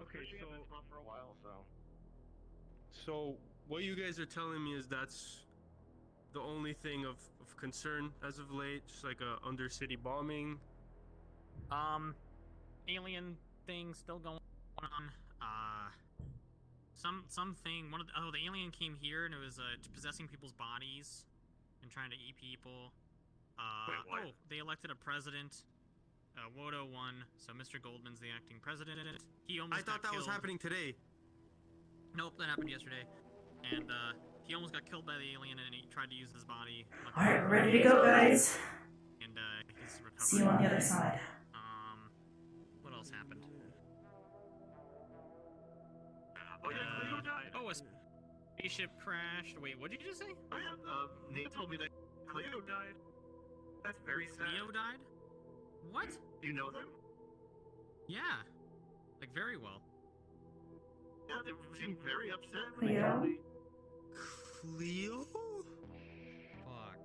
Okay, so for a while, so. so what you guys are telling me is that's the only thing of concern as of late, just like a Undercity bombing. Alien thing still going on. Something. The alien came here and it was possessing people's bodies and trying to eat people. Wait, what? Oh, they elected a president. Wodo won, so Mr. Goldman's the acting president. He almost. I thought that was happening today. Nope, that happened yesterday, and he almost got killed by the alien, and he tried to use his body. Alright, we're ready to go, guys. And he's recovering. See you on the other side. What else happened? Oh yeah, Cleo died. Oh, a spaceship crashed. Wait, what did you just say? Oh yeah, Nate told me that Cleo died. That's very sad. Leo died? What? Do you know them? Yeah, like very well. Yeah, they seemed very upset. Cleo? Cleo? Fuck.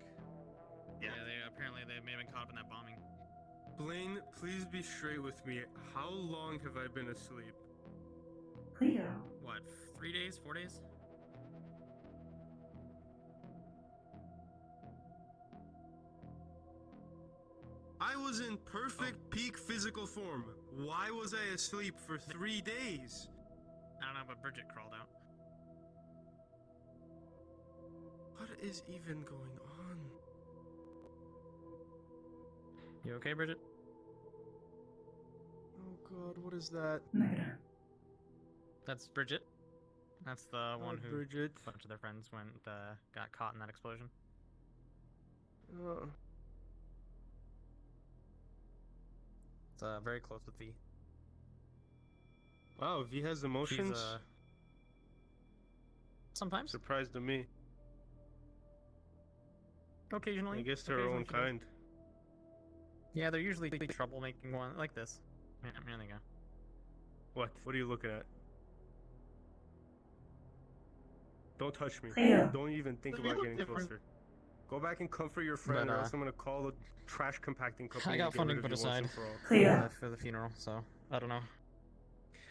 Yeah. They may have been caught up in that bombing. Blaine, please be straight with me. How long have I been asleep? Cleo. What, 3 days, 4 days? I was in perfect peak physical form. Why was I asleep for 3 days? I don't know, but Bridget crawled out. What is even going on? You okay, Bridget? Oh god, what is that? Negative. That's Bridget. That's the one who Bridget. a bunch of their friends got caught in that explosion. It's very close with V. Wow, V has emotions? She's, sometimes. Surprised to me. Occasionally. I guess they're her own kind. Yeah, they're usually troublemaking one like this. Yeah, there they go. What? What are you looking at? Don't touch me. Cleo. Don't even think about getting closer. Go back and comfort your friend, or else I'm gonna call the trash compacting company. I got to get funding rid of put you once aside and for all. Cleo. For the funeral, so I don't know.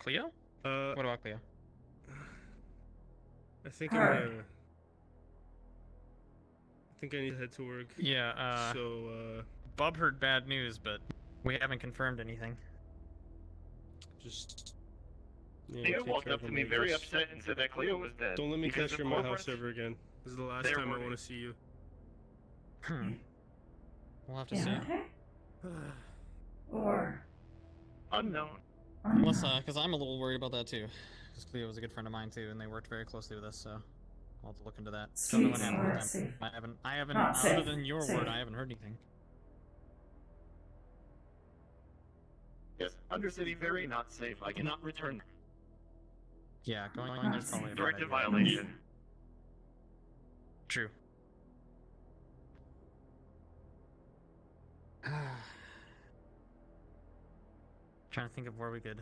Cleo? What about Cleo? I think Her. I think I need to head to work. Yeah, So, Bob heard bad news, but we haven't confirmed anything. just... Yeah, Nate take walked care up of to him, me I very guess. upset and said that Cleo was dead. Don't let me Because catch the you in my corporate- house ever again. This is the last They're time I worried. want to see you. We'll have to Yeah, see. okay? Or... Unknown. Unless, because I'm a little worried about that too. Because Cleo was a good friend of mine too, and they worked very closely with us, so I'll have to look into that. Don't know what Streets happened are with them. safe. I haven't, Not other safe. than your Safe. word, I haven't heard anything. Yes, Undercity very not safe. I cannot return. Yeah, going there's probably a bad Directive idea. violation. True. Trying to think of where we could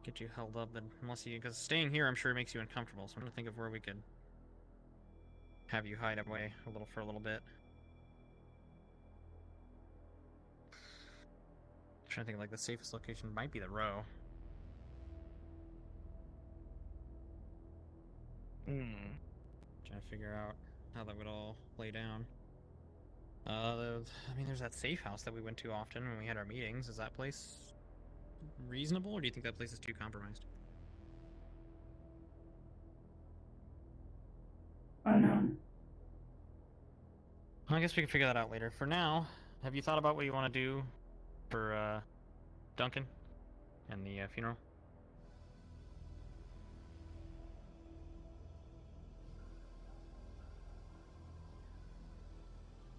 get you held up, because staying here I'm sure makes you uncomfortable, so I'm trying to think of where we could have you hide away for a little bit. Trying to think of, like, the safest location might be the row. Trying to figure out how that would all lay down. I mean, there's that safe house that we went to often when we had our meetings. Is that place reasonable, or do you think that place is too compromised? Unknown. I guess we can figure that out later. For now, have you thought about what you want to do for Duncan and the funeral?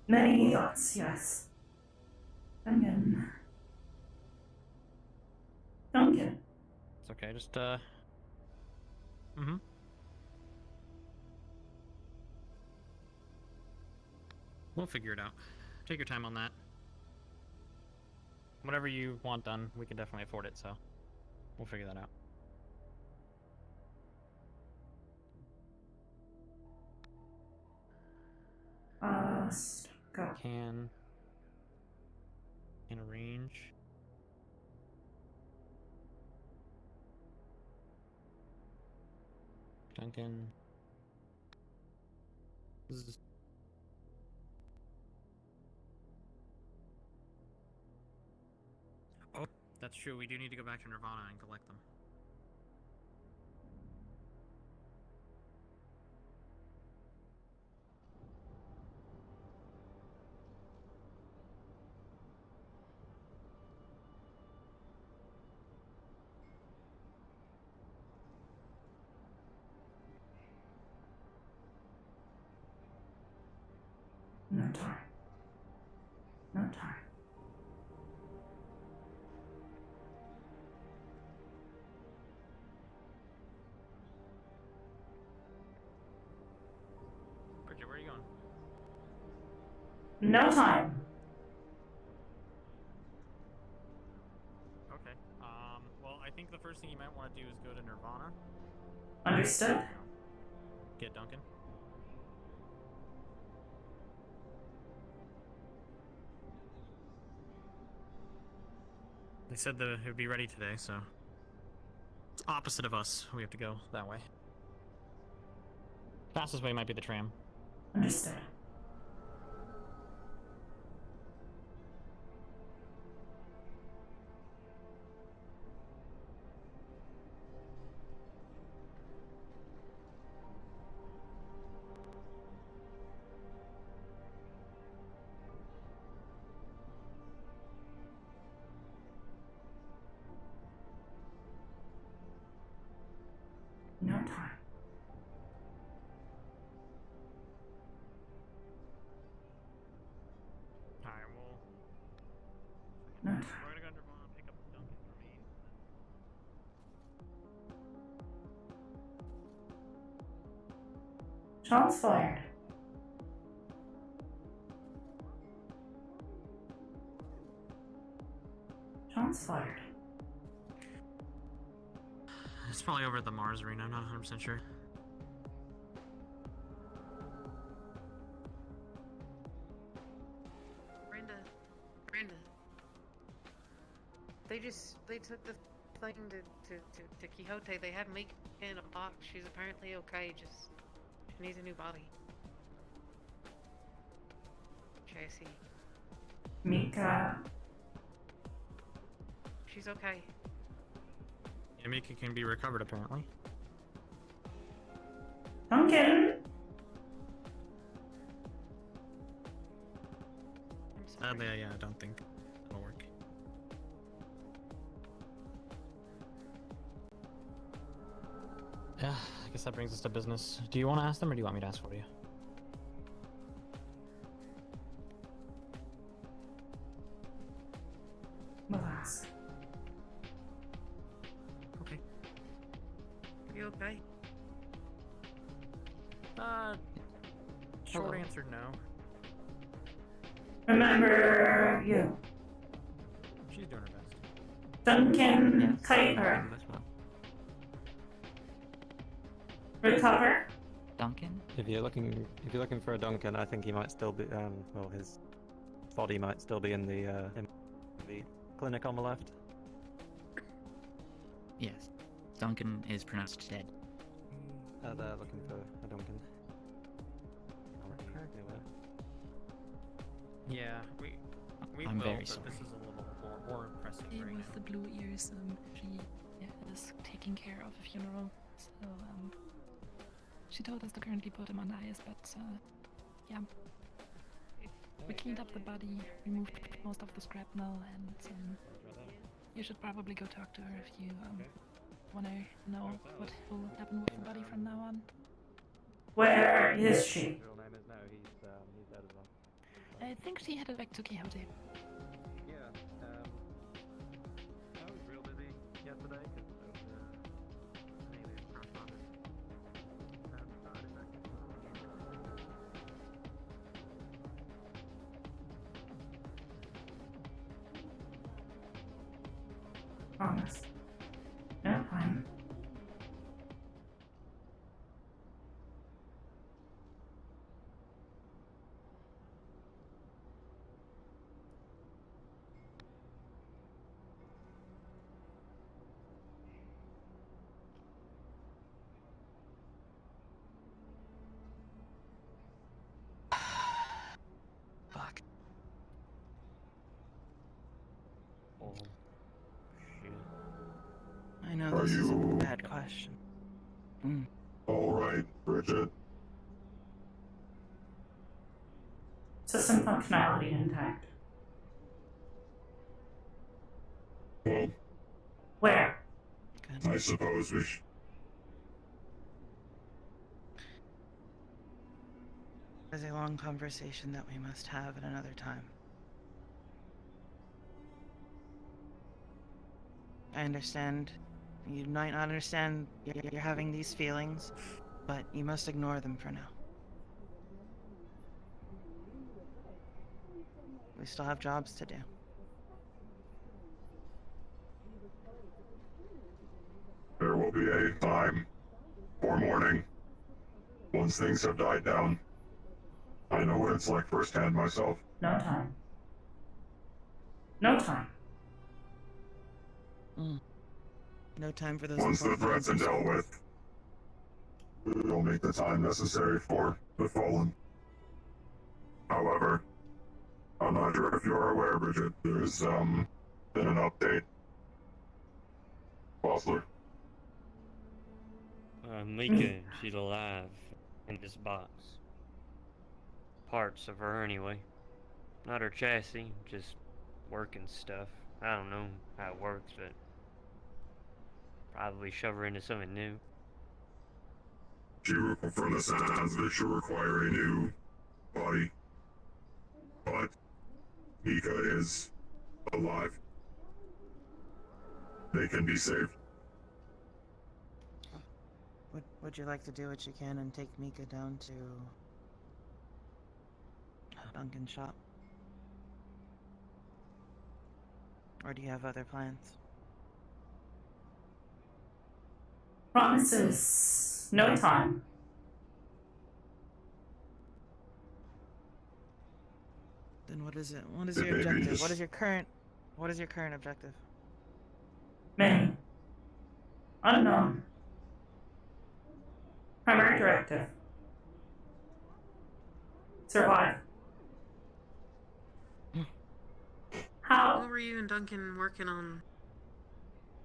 Many thoughts, yes. Duncan. Duncan. It's okay, just We'll figure it out. Take your time on that. Whatever you want done, we can definitely afford it, so we'll figure that out. Go. Can arrange Duncan. Oh, that's true. We do need to go back to Nirvana and collect them. No time. No time. Bridget, where are you going? No time. Okay. Well, I think the first thing you might want to do is go to Nirvana. Understood. Get Duncan. They said that it would be ready today, so it's opposite of us. We have to go that way. Fastest way might be the tram. Understood. No time. Alright, well, No time. we're gonna go to Nirvana, pick up Duncan for me. Shots fired. Shots fired. It's probably over at the Mars Arena, I'm not 100% sure. Brenda. They took the thing to Quixote. They had Mika in a box. She's apparently okay, just she needs a new body. Jesse. Mika. She's okay. Mika can be recovered, apparently. Duncan. I'm sorry. Sadly, yeah, I don't think it'll work. Yeah, I guess that brings us to business. Do you want to ask them, or do you want me to ask for you? We'll ask. Okay. You okay? Short Hello. answer, no. Remember you. She's doing her best. Duncan Yes, Kuiper. you as well. Recover. Duncan? If you're looking for a Duncan, I think he might still be. Well, his body might still be in the clinic on the left. Yes. Duncan is pronounced dead. They're looking for a Duncan. Yeah, we I'm will, very but sorry. this is a little more impressive Hey, right with now. the blue ears, she is taking care of a funeral. So, she told us to currently put him on ice, but, yeah. We cleaned up the body, removed most of the shrapnel, and, you should probably go talk to her if you, wanna know what will happen with the body from now on. Where is she? Real name is no. He's dead as well. I think she headed back to Quixote. Yeah. I was real busy yesterday because an alien crashed on it. Started back Promise. No time. Are this is a you bad question. alright, Bridget? System functionality intact. Well, Where? I suppose we should. There's a long conversation that we must have at another time. I understand. You might not understand you're having these feelings, but you must ignore them for now. We still have jobs to do. There will be a time for mourning once things have died down. I know what it's like firsthand myself. No time. No time. No time for those Once the important threats are dealt with, we'll make the time necessary for the fallen. However, I'm not sure if you're aware, Bridget, there's been an update. Bossler. Mika, she's alive in this box. Parts of her, anyway. Not her chassis, just working stuff. I don't know how it works, but probably shove her into something new. From the sounds of it, she'll require a new body. But Mika is alive. They can be saved. Would you like to do what you can and take Mika down to Duncan's shop? Or do you have other plans? Promises. No time. Then what is it? What is your objective? What is your current objective? Many. Unknown. Primary directive. Survive. How? What were you and Duncan working on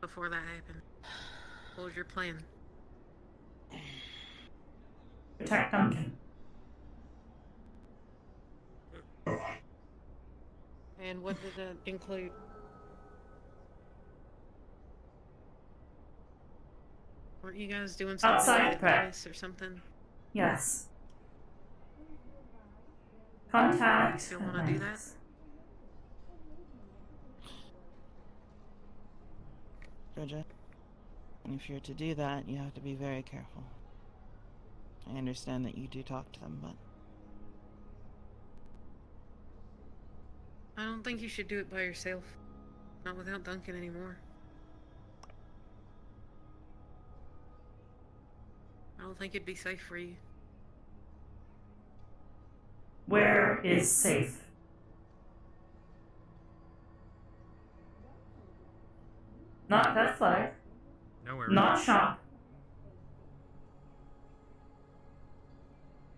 before that happened? What was your plan? Protect Duncan. And what did that include? Weren't you guys doing something Outside with threat. Atlantis or something? Yes. Contact. You still want to do that? Georgia, if you're to do that, you have to be very careful. I understand that you do talk to them, but I don't think you should do it by yourself. Not without Duncan anymore. I don't think it'd be safe for you. Where is safe? Not that flag. Nowhere. Not shop.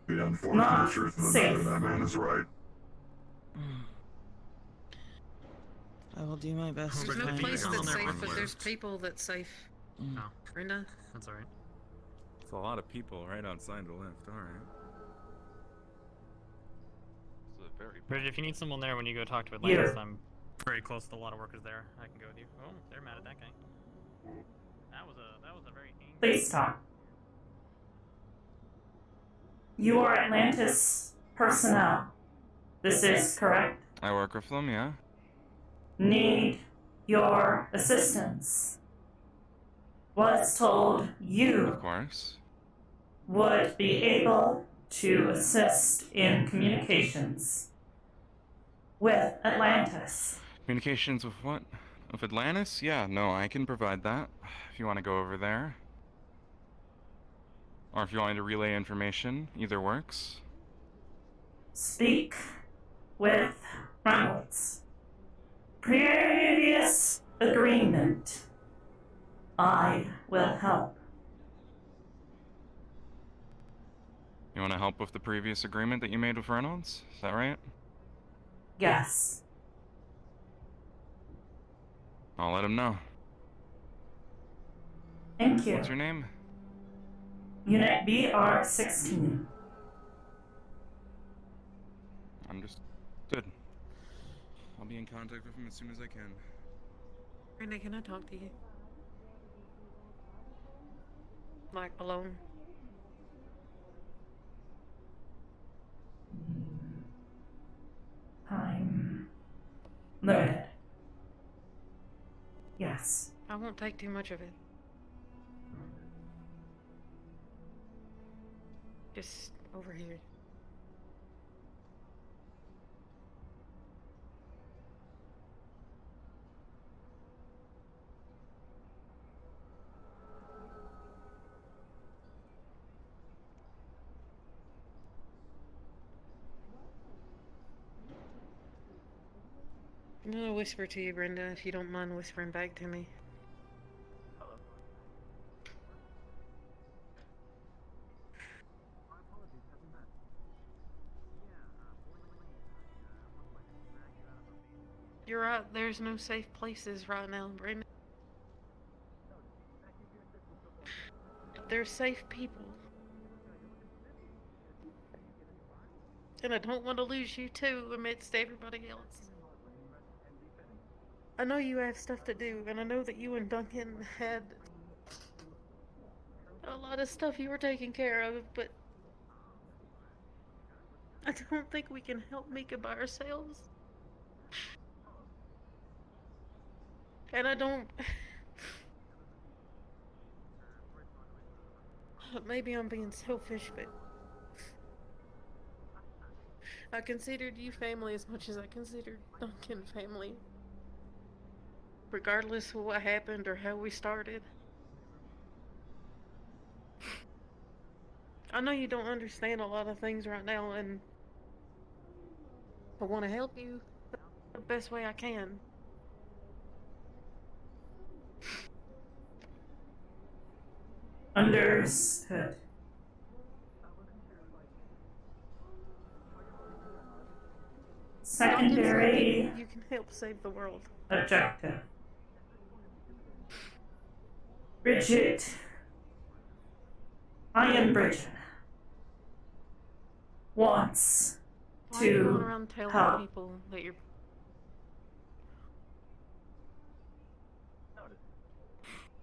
The unfortunate Not truth of the safe. matter, that man is right. I will do my best to There's no find place on that's there safe, on but the there's list. people that's safe. Oh, Brenda? that's alright. It's a lot of people right outside the lift. Alright. Bridget, if you need someone there when you go talk to Atlantis, I'm very close to a lot of workers there. I can go with you. Oh, they're mad at that guy. That was a very Please stop. You are Atlantis personnel. This is correct? I work with them, yeah. Need your assistance. Was told you Of course. would be able to assist in communications with Atlantis. Communications with what? With Atlantis? Yeah, no, I can provide that. If you want to go over there. Or if you want me to relay information, either works. Speak with Reynolds. Previous agreement. I will help. You want to help with the previous agreement that you made with Reynolds? Is that right? Yes. I'll let him know. Thank you. What's your name? Unit BR16. Understood. I'll be in contact with him as soon as I can. Brenda, can I talk to you? Like, alone? Time limited. Yes. I won't take too much of it. Just over here. I'm gonna whisper to you, Brenda, if you don't mind whispering back to me. You're right, there's no safe places right now, Brenda. There's safe people. And I don't want to lose you too amidst everybody else. I know you have stuff to do, and I know that you and Duncan had a lot of stuff you were taking care of, but I don't think we can help Mika by ourselves. And I don't... Maybe I'm being selfish, but I considered you family as much as I considered Duncan family. Regardless of what happened or how we started. I know you don't understand a lot of things right now, and I want to help you the best way I can. Understood. Secondary You can help save the world. objective. Bridget. I am Bridget. Wants Why are you going to around telling help. people that you're...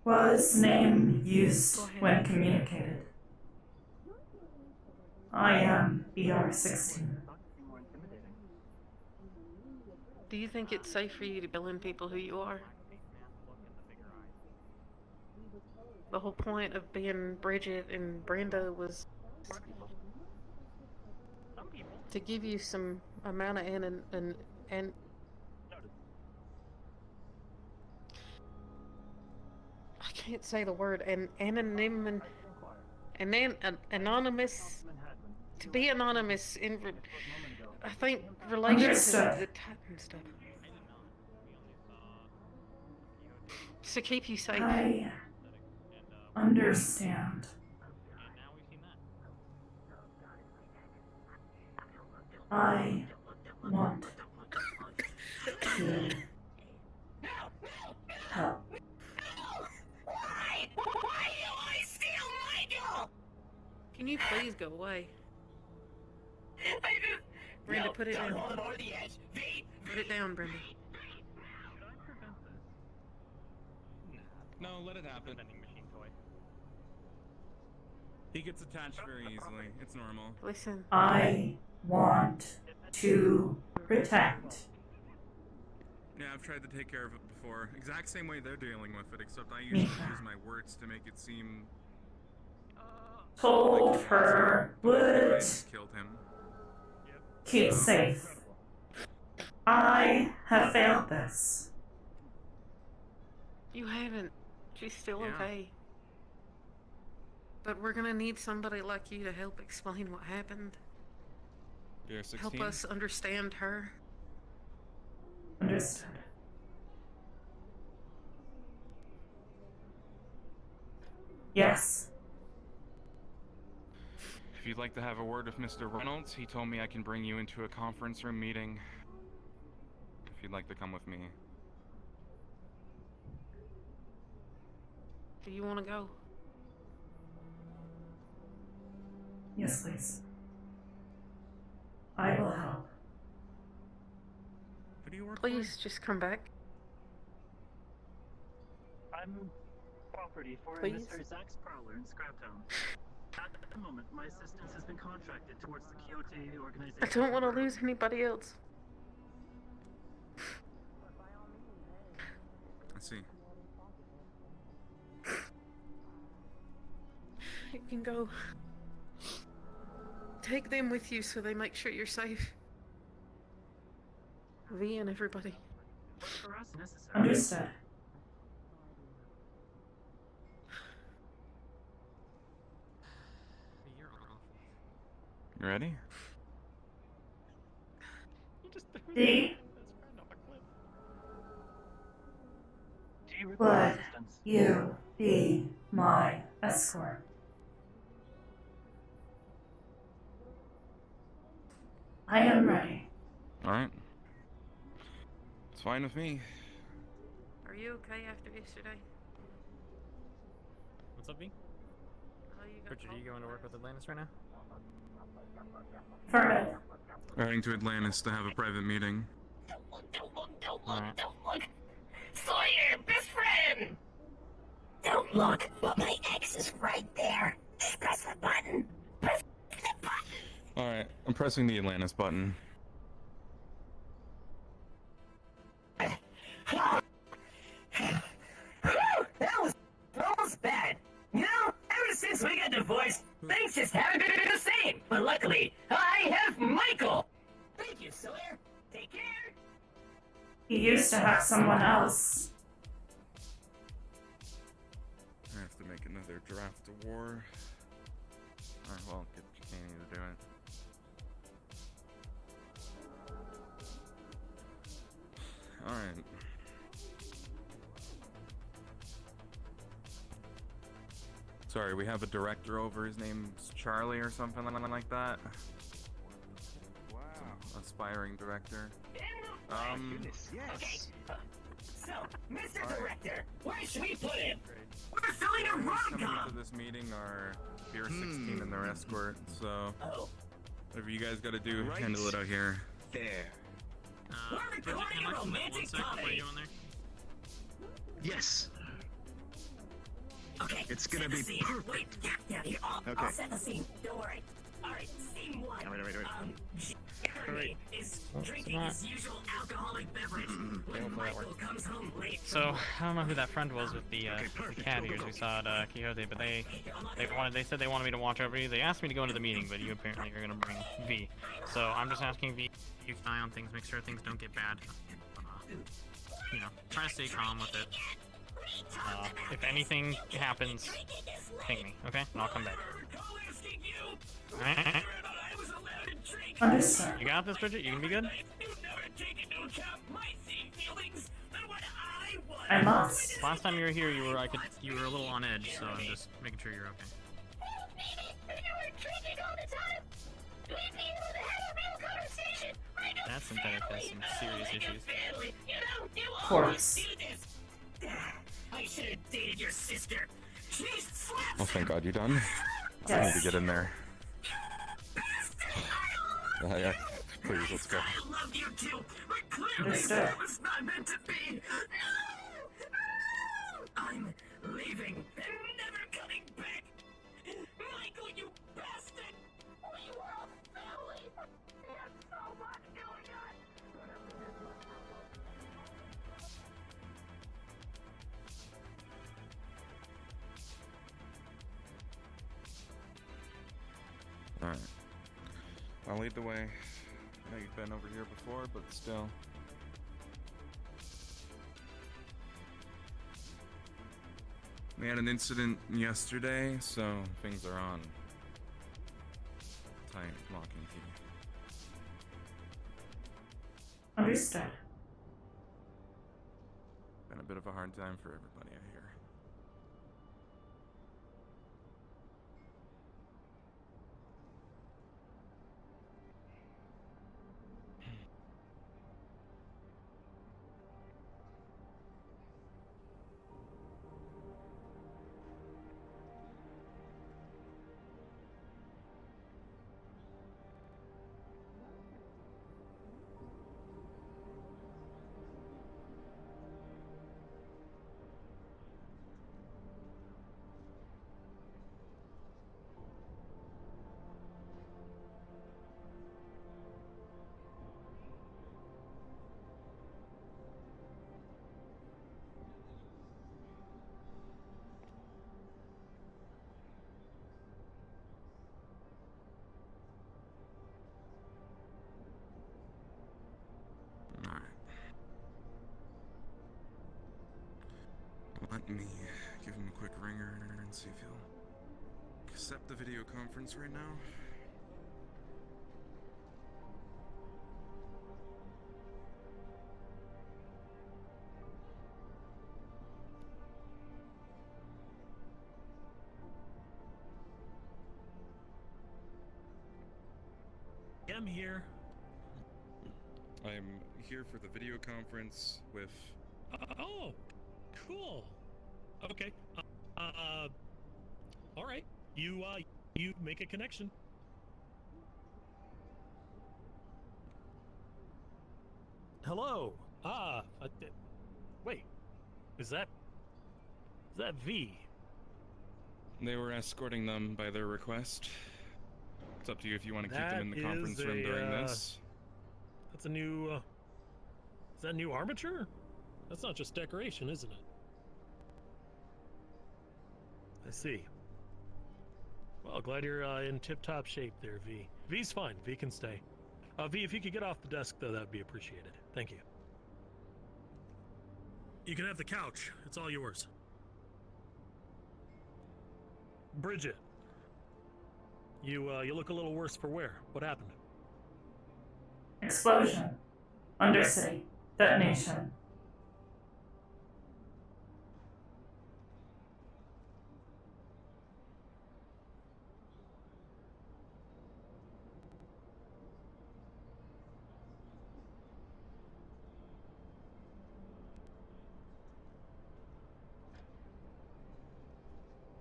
Was name used Go ahead. when communicated. I am BR16. Do you think it's safe for you to bill in people who you are? The whole point of being Bridget and Brenda was to give you some amount of and I can't say the word, anonymous, to be anonymous in, I think, relation to the Titan stuff. To keep you safe. I understand. I want to help. Why do I steal Michael? Can you please go away? Brenda, put it down. Put it down, Brenda. No, let it happen. He gets attached very easily. It's normal. Listen. I want to protect. Yeah, I've tried to take care of it before. Exact same way they're dealing with it, except I usually use my words to make it seem... Told her would killed him. keep safe. I have failed this. You haven't. She's still Yeah. okay. But we're gonna need somebody like you to help explain what happened. You're 16? Help us understand her. Understood. Yes. If you'd like to have a word with Mr. Reynolds, he told me I can bring you into a conference room meeting. If you'd like to come with me. Do you want to go? Yes, please. I will help. Who do you work Please, just come back. I'm property for Please? Mr. Zach's Prowler in Scraptown. At the moment, my assistance has been contracted towards the Quixote organization. I don't want to lose anybody else. I see. You can go. Take them with you so they make sure you're safe. V and everybody. What's for us necessary? Understood. You ready? D, Do you require would assistance? you be my escort? I am ready. Alright. It's fine with me. Are you okay after yesterday? What's up, V? Oh, you got Richard, are you going to work with Atlantis right now? Affirmative. Heading to Atlantis to have a private meeting. Alright. Sawyer, best friend! Don't look, but my ex is right there. Just press the button. Press the button. Alright, I'm pressing the Atlantis button. That was bad. You know, ever since we got divorced, things just haven't been the same. But luckily, I have Michael. Thank you, Sawyer. Take care. He used to have someone else. I have to make another draft of war. Alright, well, get Kenny to do it. Alright. Sorry, we have a director over. His name's Charlie or something like that. Wow. Aspiring director. Yes. So, Mr. Director, where should we put him? We're filling a Coming rom-com. to this meeting are Beer 16 and their escort, so whatever you guys gotta do, handle it out here. There. Bridget, can I come back 1 sec? What are you on there? Yes. Okay. It's gonna be perfect. Wait, yeah, here. I'll set the scene. Don't worry. All right, scene one. Wait. Jeremy is drinking his usual alcoholic beverage. When Michael comes home late. So I don't know who that friend was with the cat ears we saw at Quixote, but they said they wanted me to watch over you. They asked me to go into the meeting, but you apparently are gonna bring V. So I'm just asking V, keep an eye on things, make sure things don't get bad. You know, try to stay calm with it. If anything happens, ping me, okay? And I'll come back. Alright. Understood. You got this, Bridget? You can be good? I must. Last time you were here, you were a little on edge, so I'm just making sure you're okay. That synthetic has some serious issues. Of course. I should have dated your sister. She's slapped. Oh, thank God, you done? I need to get in there. Yeah, please, let's go. I love you too, but clearly Understood. that was not meant to be. I'm leaving and never coming back. Michael, you bastard! We were a family. There's so much going on. Alright. I'll lead the way. I know you've been over here before, but still. We had an incident yesterday, so things are on tight lock and key. Understood. Been a bit of a hard time for everybody, I hear. Let me give him a quick ringer and see if he'll accept the video conference right now. I'm here. I'm here for the video conference with... Oh, cool. Okay. All right. You make a connection. Hello. Wait. Is that V? They were escorting them by their request. It's up to you if you want to keep them in the conference room during this. That's a new, is that new armature? That's not just decoration, isn't it? I see. Well, glad you're in tip-top shape there, V. V's fine. V can stay. V, if you could get off the desk, though, that would be appreciated. Thank you. You can have the couch. It's all yours. Bridget. You look a little worse for wear. What happened? Explosion. Undercity. Detonation.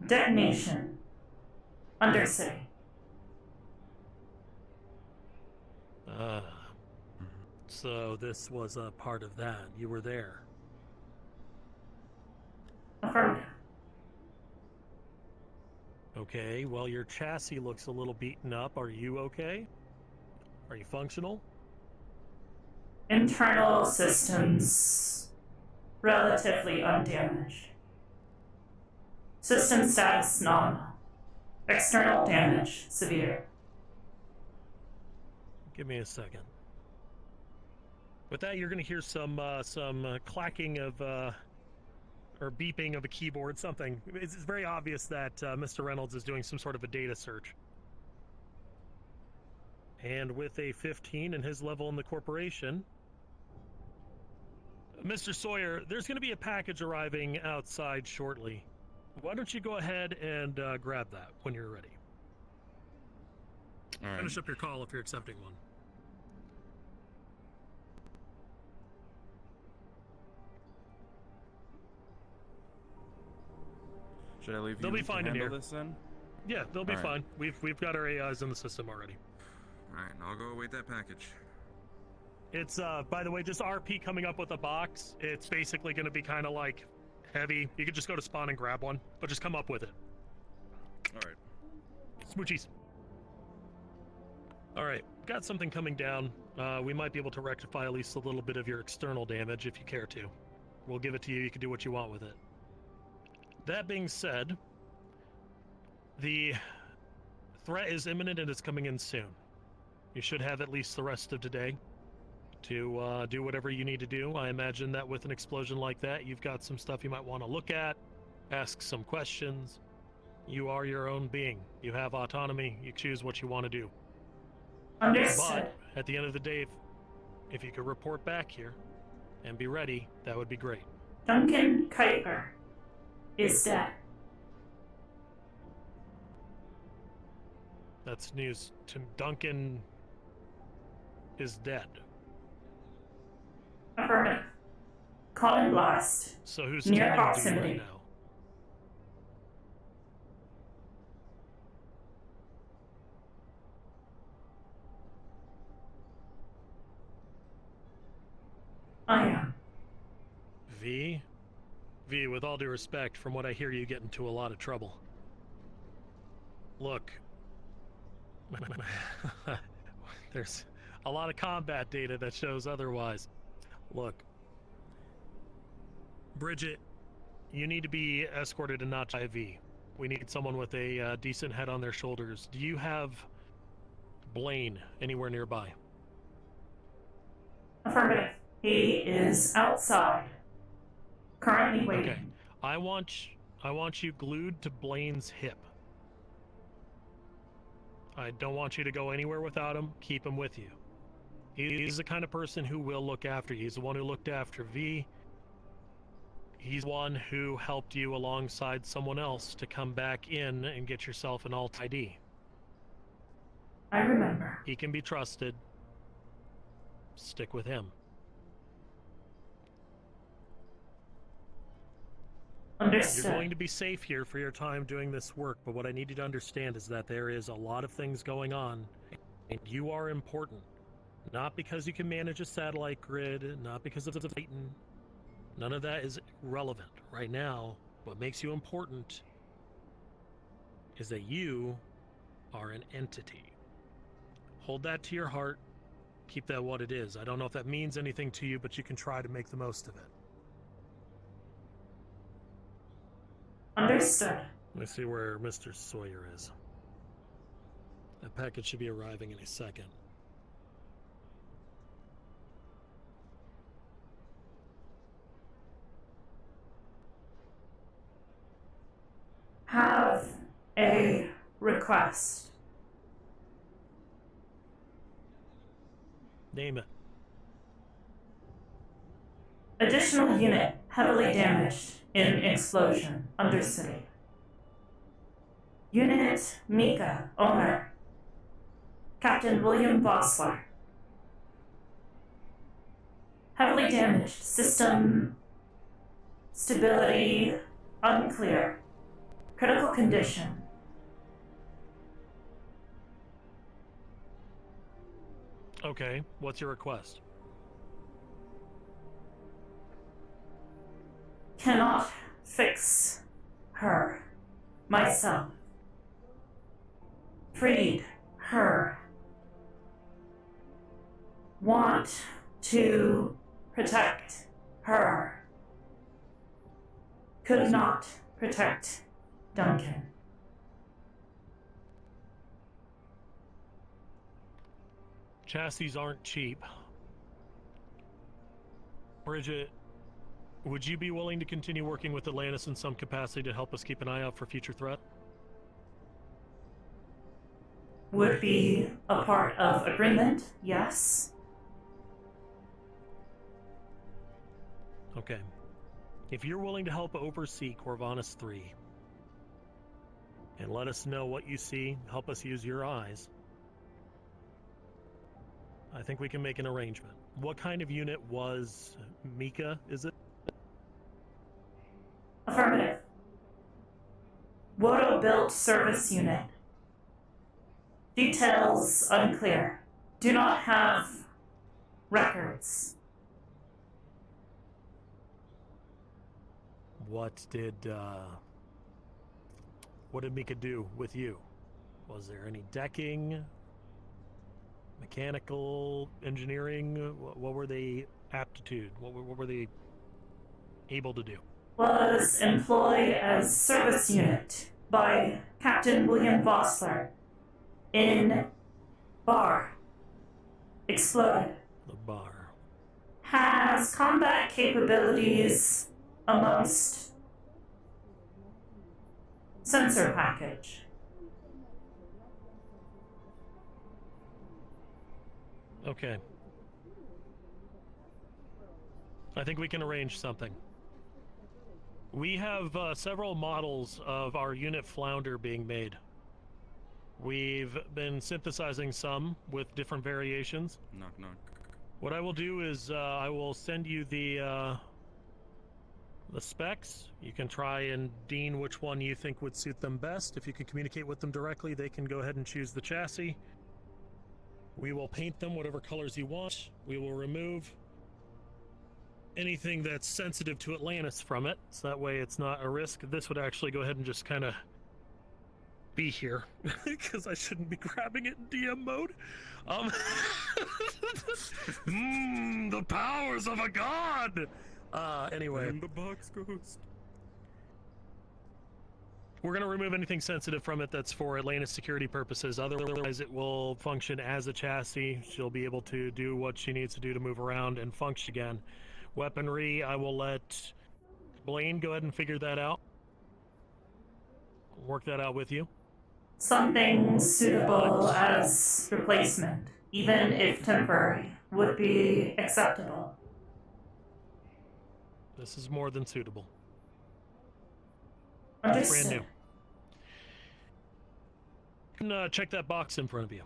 Detonation. Undercity. So this was a part of that. You were there. Affirmative. Okay, well, your chassis looks a little beaten up. Are you okay? Are you functional? Internal systems relatively undamaged. System status nominal. External damage severe. Give me a second. With that, you're going to hear some clacking of or beeping of a keyboard. Something. It's very obvious that Mr. Reynolds is doing some sort of a data search. And with a 15 and his level in the corporation, Mr. Sawyer, there's going to be a package arriving outside shortly. Why don't you go ahead and grab that when you're ready? All right. Finish up your call if you're accepting one. Should I leave you They'll be to fine in handle here. this then? Yeah, they'll be All right. fine. We've got our AIs in the system already. Alright, I'll go await that package. It's by the way, just RP coming up with a box. It's basically going to be kind of like heavy. You could just go to spawn and grab one, but just come up with it. Alright. Smoochies. Alright, got something coming down. We might be able to rectify at least a little bit of your external damage if you care to. We'll give it to you. You can do what you want with it. That being said, the threat is imminent and it's coming in soon. You should have at least the rest of today to do whatever you need to do. I imagine that with an explosion like that, you've got some stuff you might want to look at, ask some questions. You are your own being. You have autonomy. You choose what you want to do. Understood. But at the end of the day, if you could report back here and be ready, that would be great. Duncan Kuiper is dead. That's news to Duncan is dead. Affirmative. Calling blast. So who's Near tending to you proximity. right now? I am. V? V, with all due respect, from what I hear, you get into a lot of trouble. Look. There's a lot of combat data that shows otherwise. Look. Bridget, you need to be escorted and not by V. We need someone with a decent head on their shoulders. Do you have Blaine anywhere nearby? Affirmative. He is outside. Currently waiting. Okay. I want you glued to Blaine's hip. I don't want you to go anywhere without him. Keep him with you. He's the kind of person who will look after you. He's the one who looked after V. He's the one who helped you alongside someone else to come back in and get yourself an alt ID. I remember. He can be trusted. Stick with him. Understood. You're going to be safe here for your time doing this work, but what I need you to understand is that there is a lot of things going on, and you are important. Not because you can manage a satellite grid, not because of the Titan. None of that is relevant. Right now, what makes you important is that you are an entity. Hold that to your heart. Keep that what it is. I don't know if that means anything to you, but you can try to make the most of it. Understood. Let me see where Mr. Sawyer is. That package should be arriving in a second. Have a request. Name it. Additional unit heavily damaged in explosion, Undercity. Unit Mika, owner. Captain William Bossler. Heavily damaged, system stability unclear. Critical condition. Okay, what's your request? Cannot fix her myself. Freed her. Want to protect her. Could not protect Duncan. Chassis aren't cheap. Bridget, would you be willing to continue working with Atlantis in some capacity to help us keep an eye out for future threat? Would be a part of agreement, yes. Okay. If you're willing to help oversee Corvinus 3, and let us know what you see, help us use your eyes, I think we can make an arrangement. What kind of unit was Mika, is it? Affirmative. Wodo-built service unit. Details unclear. Do not have records. What did Mika do with you? Was there any decking? Mechanical engineering? What were they aptitude? What were they able to do? Was employed as service unit by Captain William Bossler in bar. Exploded. The bar. Has combat capabilities amongst sensor package. Okay. I think we can arrange something. We have several models of our unit Flounder being made. We've been synthesizing some with different variations. Knock, knock. What I will do is I will send you the specs. You can try and deem which one you think would suit them best. If you can communicate with them directly, they can go ahead and choose the chassis. We will paint them whatever colors you want. We will remove anything that's sensitive to Atlantis from it, so that way it's not a risk. This would actually go ahead and just kind of be here, because I shouldn't be grabbing it in DM mode. The powers of a god! Anyway. I'm the box ghost. We're going to remove anything sensitive from it that's for Atlantis security purposes. Otherwise, it will function as a chassis. She'll be able to do what she needs to do to move around and function again. Weaponry, I will let Blaine, go ahead and figure that out. Work that out with you. Something suitable as replacement, even if temporary, would be acceptable. This is more than suitable. Understood. Brand new. And, check that box in front of you.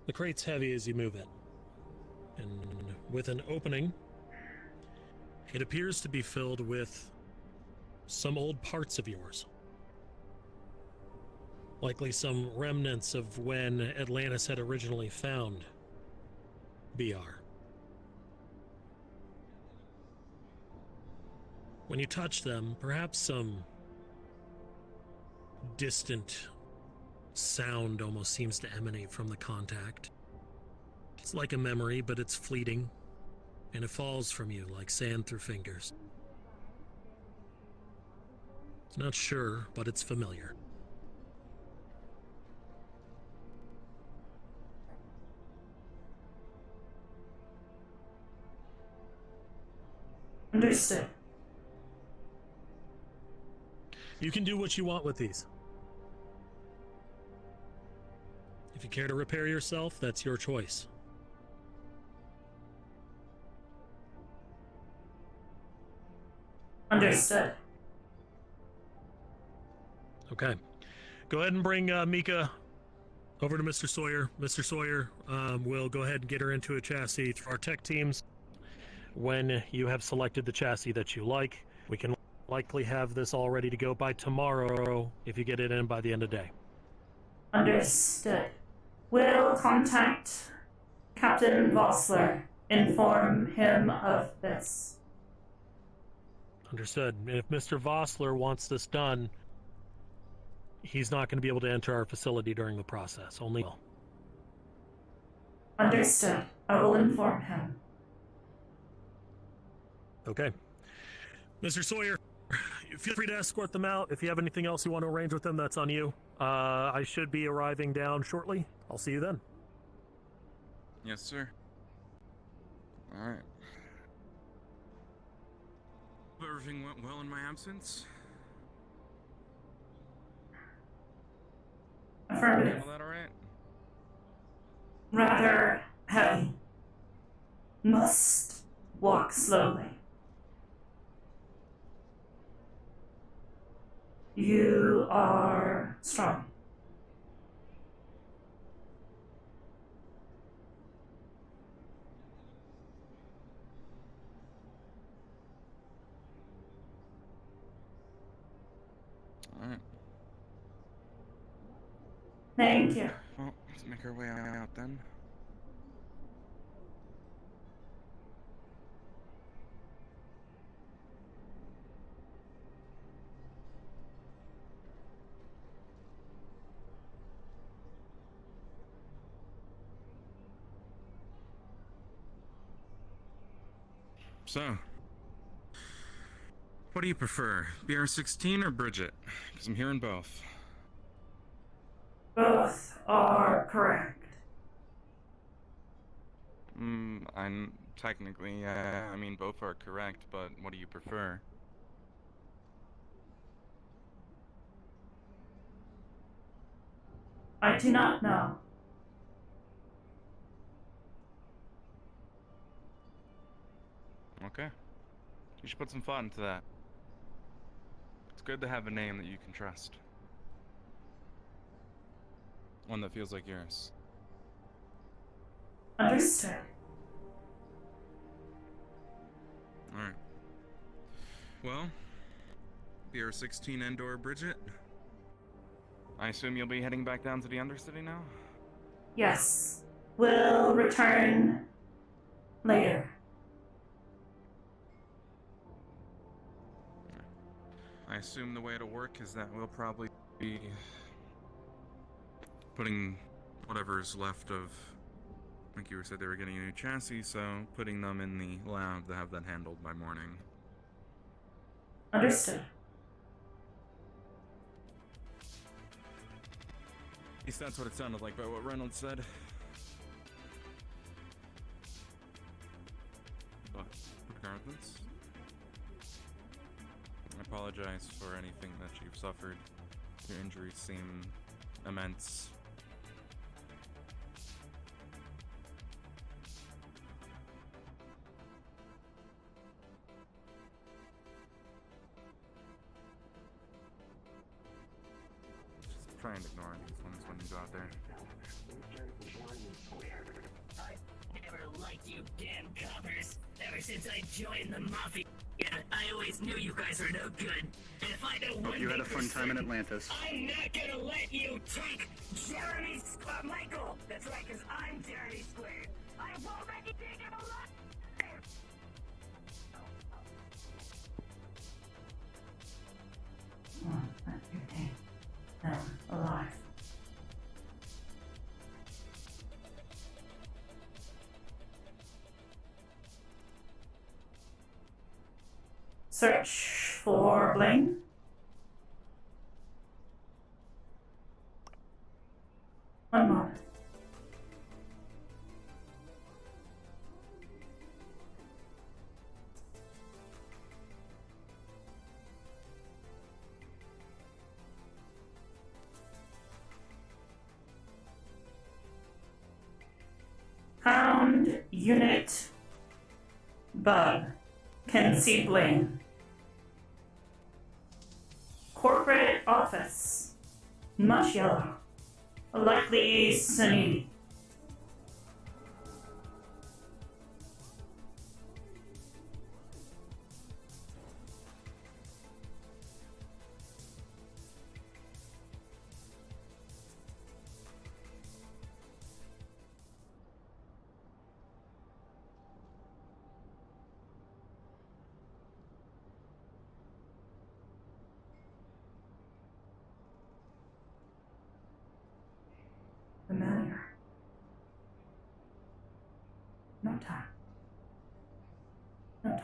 The crate's heavy as you move it. And with an opening, it appears to be filled with some old parts of yours. Likely some remnants of when Atlantis had originally found BR. When you touch them, perhaps some distant sound almost seems to emanate from the contact. It's like a memory, but it's fleeting, and it falls from you like sand through fingers. It's not sure, but it's familiar. Understood. You can do what you want with these. If you care to repair yourself, that's your choice. Understood. Okay. Go ahead and bring Mika over to Mr. Sawyer. Mr. Sawyer will go ahead and get her into a chassis through our tech teams. When you have selected the chassis that you like, we can likely have this all ready to go by tomorrow if you get it in by the end of the day. Understood. We'll contact Captain Vossler. Inform him of this. Understood. And if Mr. Vossler wants this done, he's not going to be able to enter our facility during the process. Only. Understood. I will inform him. Okay. Mr. Sawyer, feel free to escort them out. If you have anything else you want to arrange with them, that's on you. I should be arriving down shortly. I'll see you then. Yes, sir. Alright. Everything went well in my absence? Affirmative. Handle that alright? Rather heavy. Must walk slowly. You are strong. Alright. Thank you. Well, let's make our way out then. So, what do you prefer, BR16 or Bridget? Because I'm hearing both. Both are correct. I'm technically, I mean, both are correct, but what do you prefer? I do not know. Okay. You should put some thought into that. It's good to have a name that you can trust. One that feels like yours. Understood. Alright. Well, BR16 Endor Bridget. I assume you'll be heading back down to the Undercity now? Yes. We'll return later. I assume the way it'll work is that we'll probably be putting whatever's left of, I think you said they were getting a new chassis, so putting them in the lab to have that handled by morning. Understood. At least that's what it sounded like by what Reynolds said. improvements. I apologize for anything that you've suffered. Your injuries seem immense. Just try and ignore these ones when you go out there. I never liked you damn coppers. Ever since I joined the Mafia, I always knew you guys were no good. And if I know one Hope you had a fun time in Atlantis. I'm not gonna let you take Jeremy Michael! That's right, because I'm Jeremy Squared. I've already taken him alive! Alive. Search for Blaine. One moment. Found unit bug. Can see Blaine. Corporate office. Much yellow. Likely sunny. Familiar. No time. No time.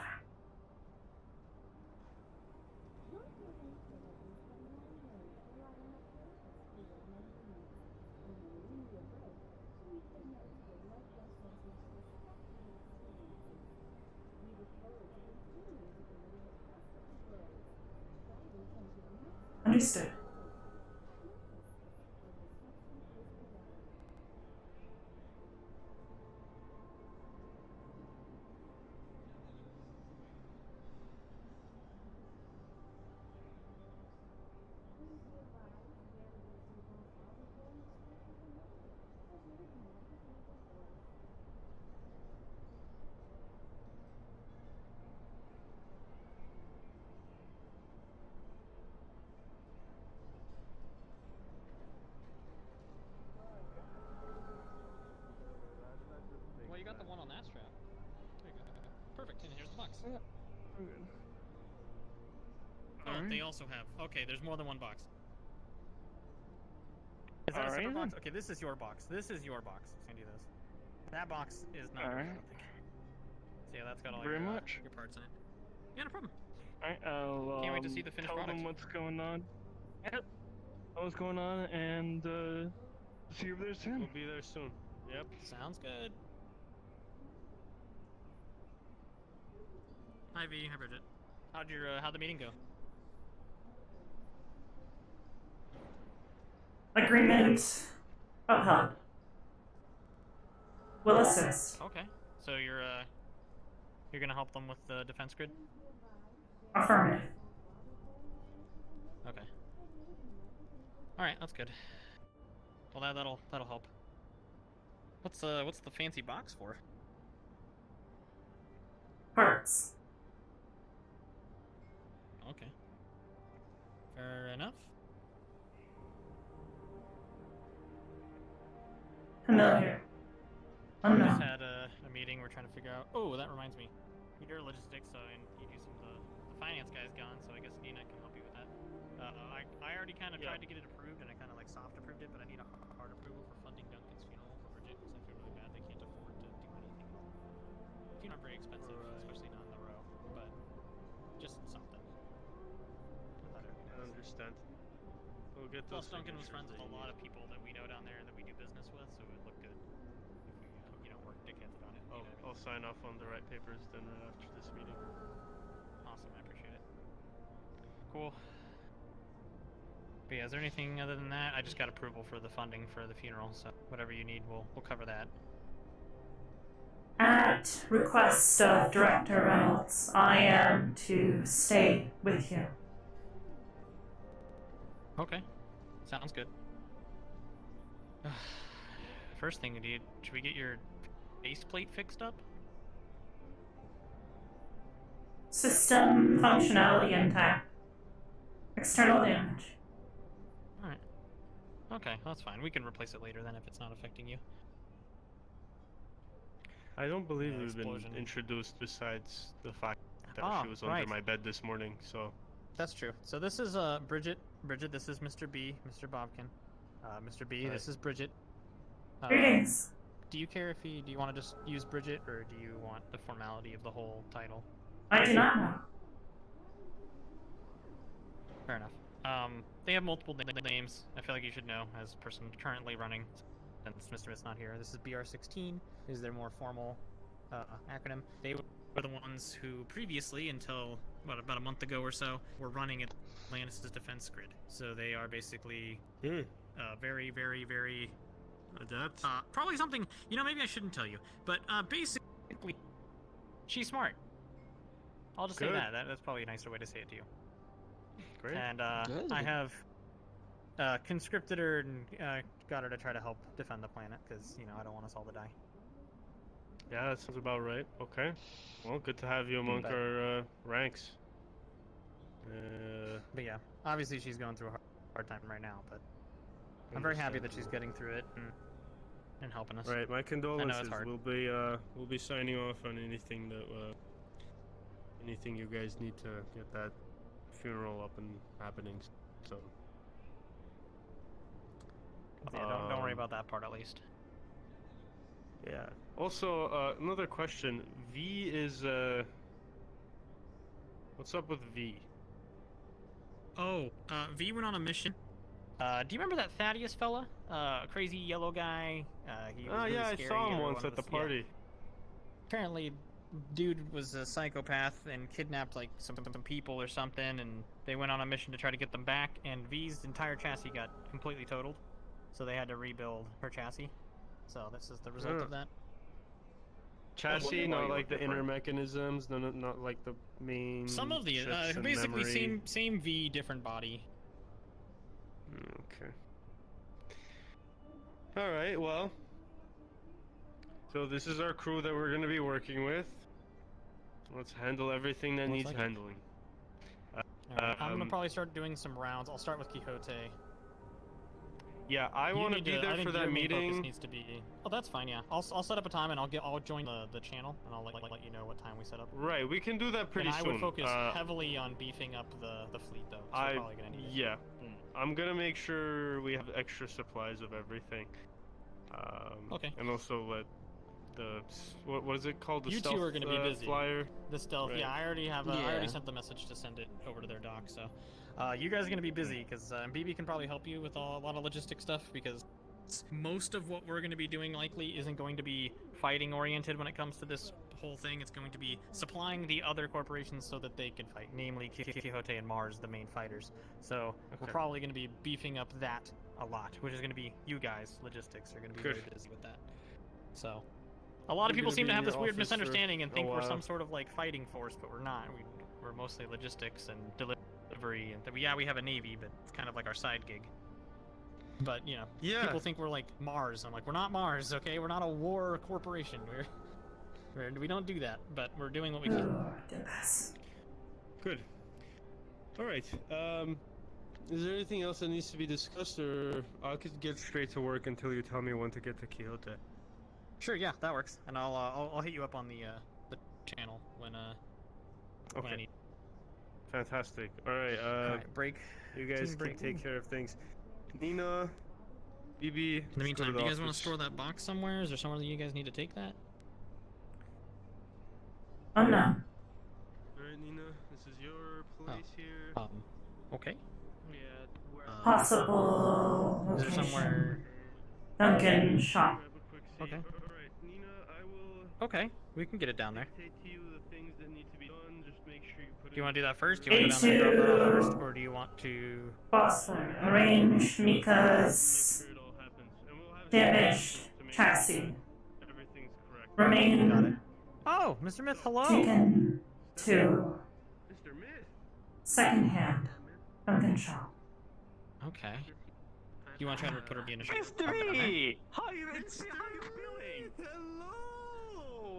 Understood. Well, you got the one on that strap. There you go. Perfect, and here's the box. Yeah, I'm good. Oh, they also have. Okay, there's more than one box. Is that a separate box? Okay, this is your box. This is your box. Send you this. That box is not yours, I don't think. So yeah, that's got all your parts in it. Yeah, no problem. Alright, I'll Can't wait to see the finished tell product. them what's going on. Yep. What's going on, and see you over there soon. We'll be there soon. Yep. Sounds good. Hi V, hi Bridget. How'd the meeting go? Agreement upheld. Will assist. Okay, so you're gonna help them with the defense grid? Affirmative. Okay. All right, that's good. Well, that'll help. What's the fancy box for? Parts. Okay. Fair enough. Familiar. We Unknown. just had a meeting. We're trying to figure out. Oh, that reminds me. You do logistics, and you do some of the finance guy's gone, so I guess Nina can help you with that. I already kind of tried to get it approved, and I kind of like soft approved it, but I need a hard approval for funding Duncan's funeral for Bridget, because I feel really bad they can't afford to do anything. Funerals are very expensive, especially not in the row, but just something. I understand. We'll get those. Plus, Duncan was friends with a lot of people that we know down there and that we do business with, so it would look good if we, work dickhead on it. I'll sign off on the right papers then right after this meeting. Awesome, I appreciate it. Cool. But yeah, is there anything other than that? I just got approval for the funding for the funeral, so whatever you need, we'll cover that. At request of Director Reynolds, I am to stay with you. Okay, sounds good. First thing, should we get your faceplate fixed up? System functionality intact. External damage. Alright. Okay, that's fine. We can replace it later then if it's not affecting you. I don't believe we've explosion. been introduced besides the fact that she was under right. my bed this morning, so... That's true. So this is Bridget. Bridget, this is Mr. B, Mr. Bobkin. Mr. B, this is Bridget. Greetings. Do you care if do you want to just use Bridget, or do you want the formality of the whole title? I do not know. Fair enough. They have multiple names. I feel like you should know as person currently running, since Mr. Smith's not here. This is BR16. Is their more formal acronym. They were the ones who previously, until about a month ago or so, were running Atlantis' defense grid. So they are basically very, very, very adept. Probably something, maybe I shouldn't tell you, but basically, she's smart. I'll just say Good. that's probably a nicer way to say it to you. Great. And Good. I have conscripted her and got her to try to help defend the planet, because, I don't want us all to die. Yeah, that sounds about right. Okay. Well, good to have you among our ranks. But yeah, obviously she's going through a hard time right now, but I'm very happy that she's getting through it and helping us. Right, my condolences. hard. We'll be signing off on anything that anything you guys need to get that funeral up and happening. So Yeah, don't worry about that part at least. Yeah. Also, another question. V is what's up with V? Oh, V went on a mission. Do you remember that Thaddeus fella? Crazy yellow guy. He was really yeah, I scary, saw him everyone once at the was- party. yeah. Apparently, dude was a psychopath and kidnapped like some people or something, and they went on a mission to try to get them back. And V's entire chassis got completely totaled, so they had to rebuild her chassis. So this is the result of that. Chassis, not like the inner mechanisms, not like the main. Some of the chips and basically memory. same V, different body. Okay. All right. Well. So this is our crew that we're going to be working with. Let's handle everything that needs handling. Alright, I'm gonna probably start doing some rounds. I'll start with Quixote. Yeah, I want to be there for that meeting. Needs to be. Oh, that's fine. Yeah, I'll set up a time and I'll join the channel and I'll let you know what time we set up. Right, we can do that pretty and soon. I would focus heavily on beefing up the fleet though. So we're probably gonna need it. Yeah, I'm gonna make sure we have extra supplies of everything. Okay. And also let the what is it called? The You stealth two are gonna be busy. flyer. The stealth. Right. Yeah, I already have. I already sent the message to send it over to their dock. So, you guys are gonna be busy because BB can probably help you with a lot of logistic stuff because most of what we're gonna be doing likely isn't going to be fighting oriented when it comes to this whole thing. It's going to be supplying the other corporations so that they can fight, namely Quixote and Mars, the main fighters. So we're probably gonna be beefing up that a lot, which is gonna be you guys. Logistics are gonna be very busy with that. So. A lot of people seem to have this weird misunderstanding and think we're some sort of like fighting force, but we're not. We're mostly logistics and delivery, and we have a navy, but it's kind of like our side gig. But people think we're like Mars. I'm like, we're not Mars, okay? We're not a war corporation. We don't do that, but we're doing what we can. Good. All right. Is there anything else that needs to be discussed, or I could get straight to work until you tell me when to get to Quixote? Sure, yeah, that works, and I'll hit you up on the channel when when I need. Fantastic. All right. Break. You guys can take care of things. Nina, BB. In the meantime, do you guys want to store that box somewhere? Is there somewhere that you guys need to take that? Oh no. All right, Nina. This is your place here. Okay. Yeah. Possible Is there location. somewhere? Duncan shop. Okay. All right, Nina. I will Okay, we can get it down there. Dictate to you the things that need to be done. Just make sure you put Do you want to do that first? Do you want to go down there and drop that off first, or do you want to? Bossler, arrange Mika's damaged chassis. Everything's correct. Remain Got it. Oh, Mr. Myth, hello. taken to Mr. Myth. secondhand Duncan shop. Okay. Do you want to try to put her in a shop? Mystery! How you feeling? Hello!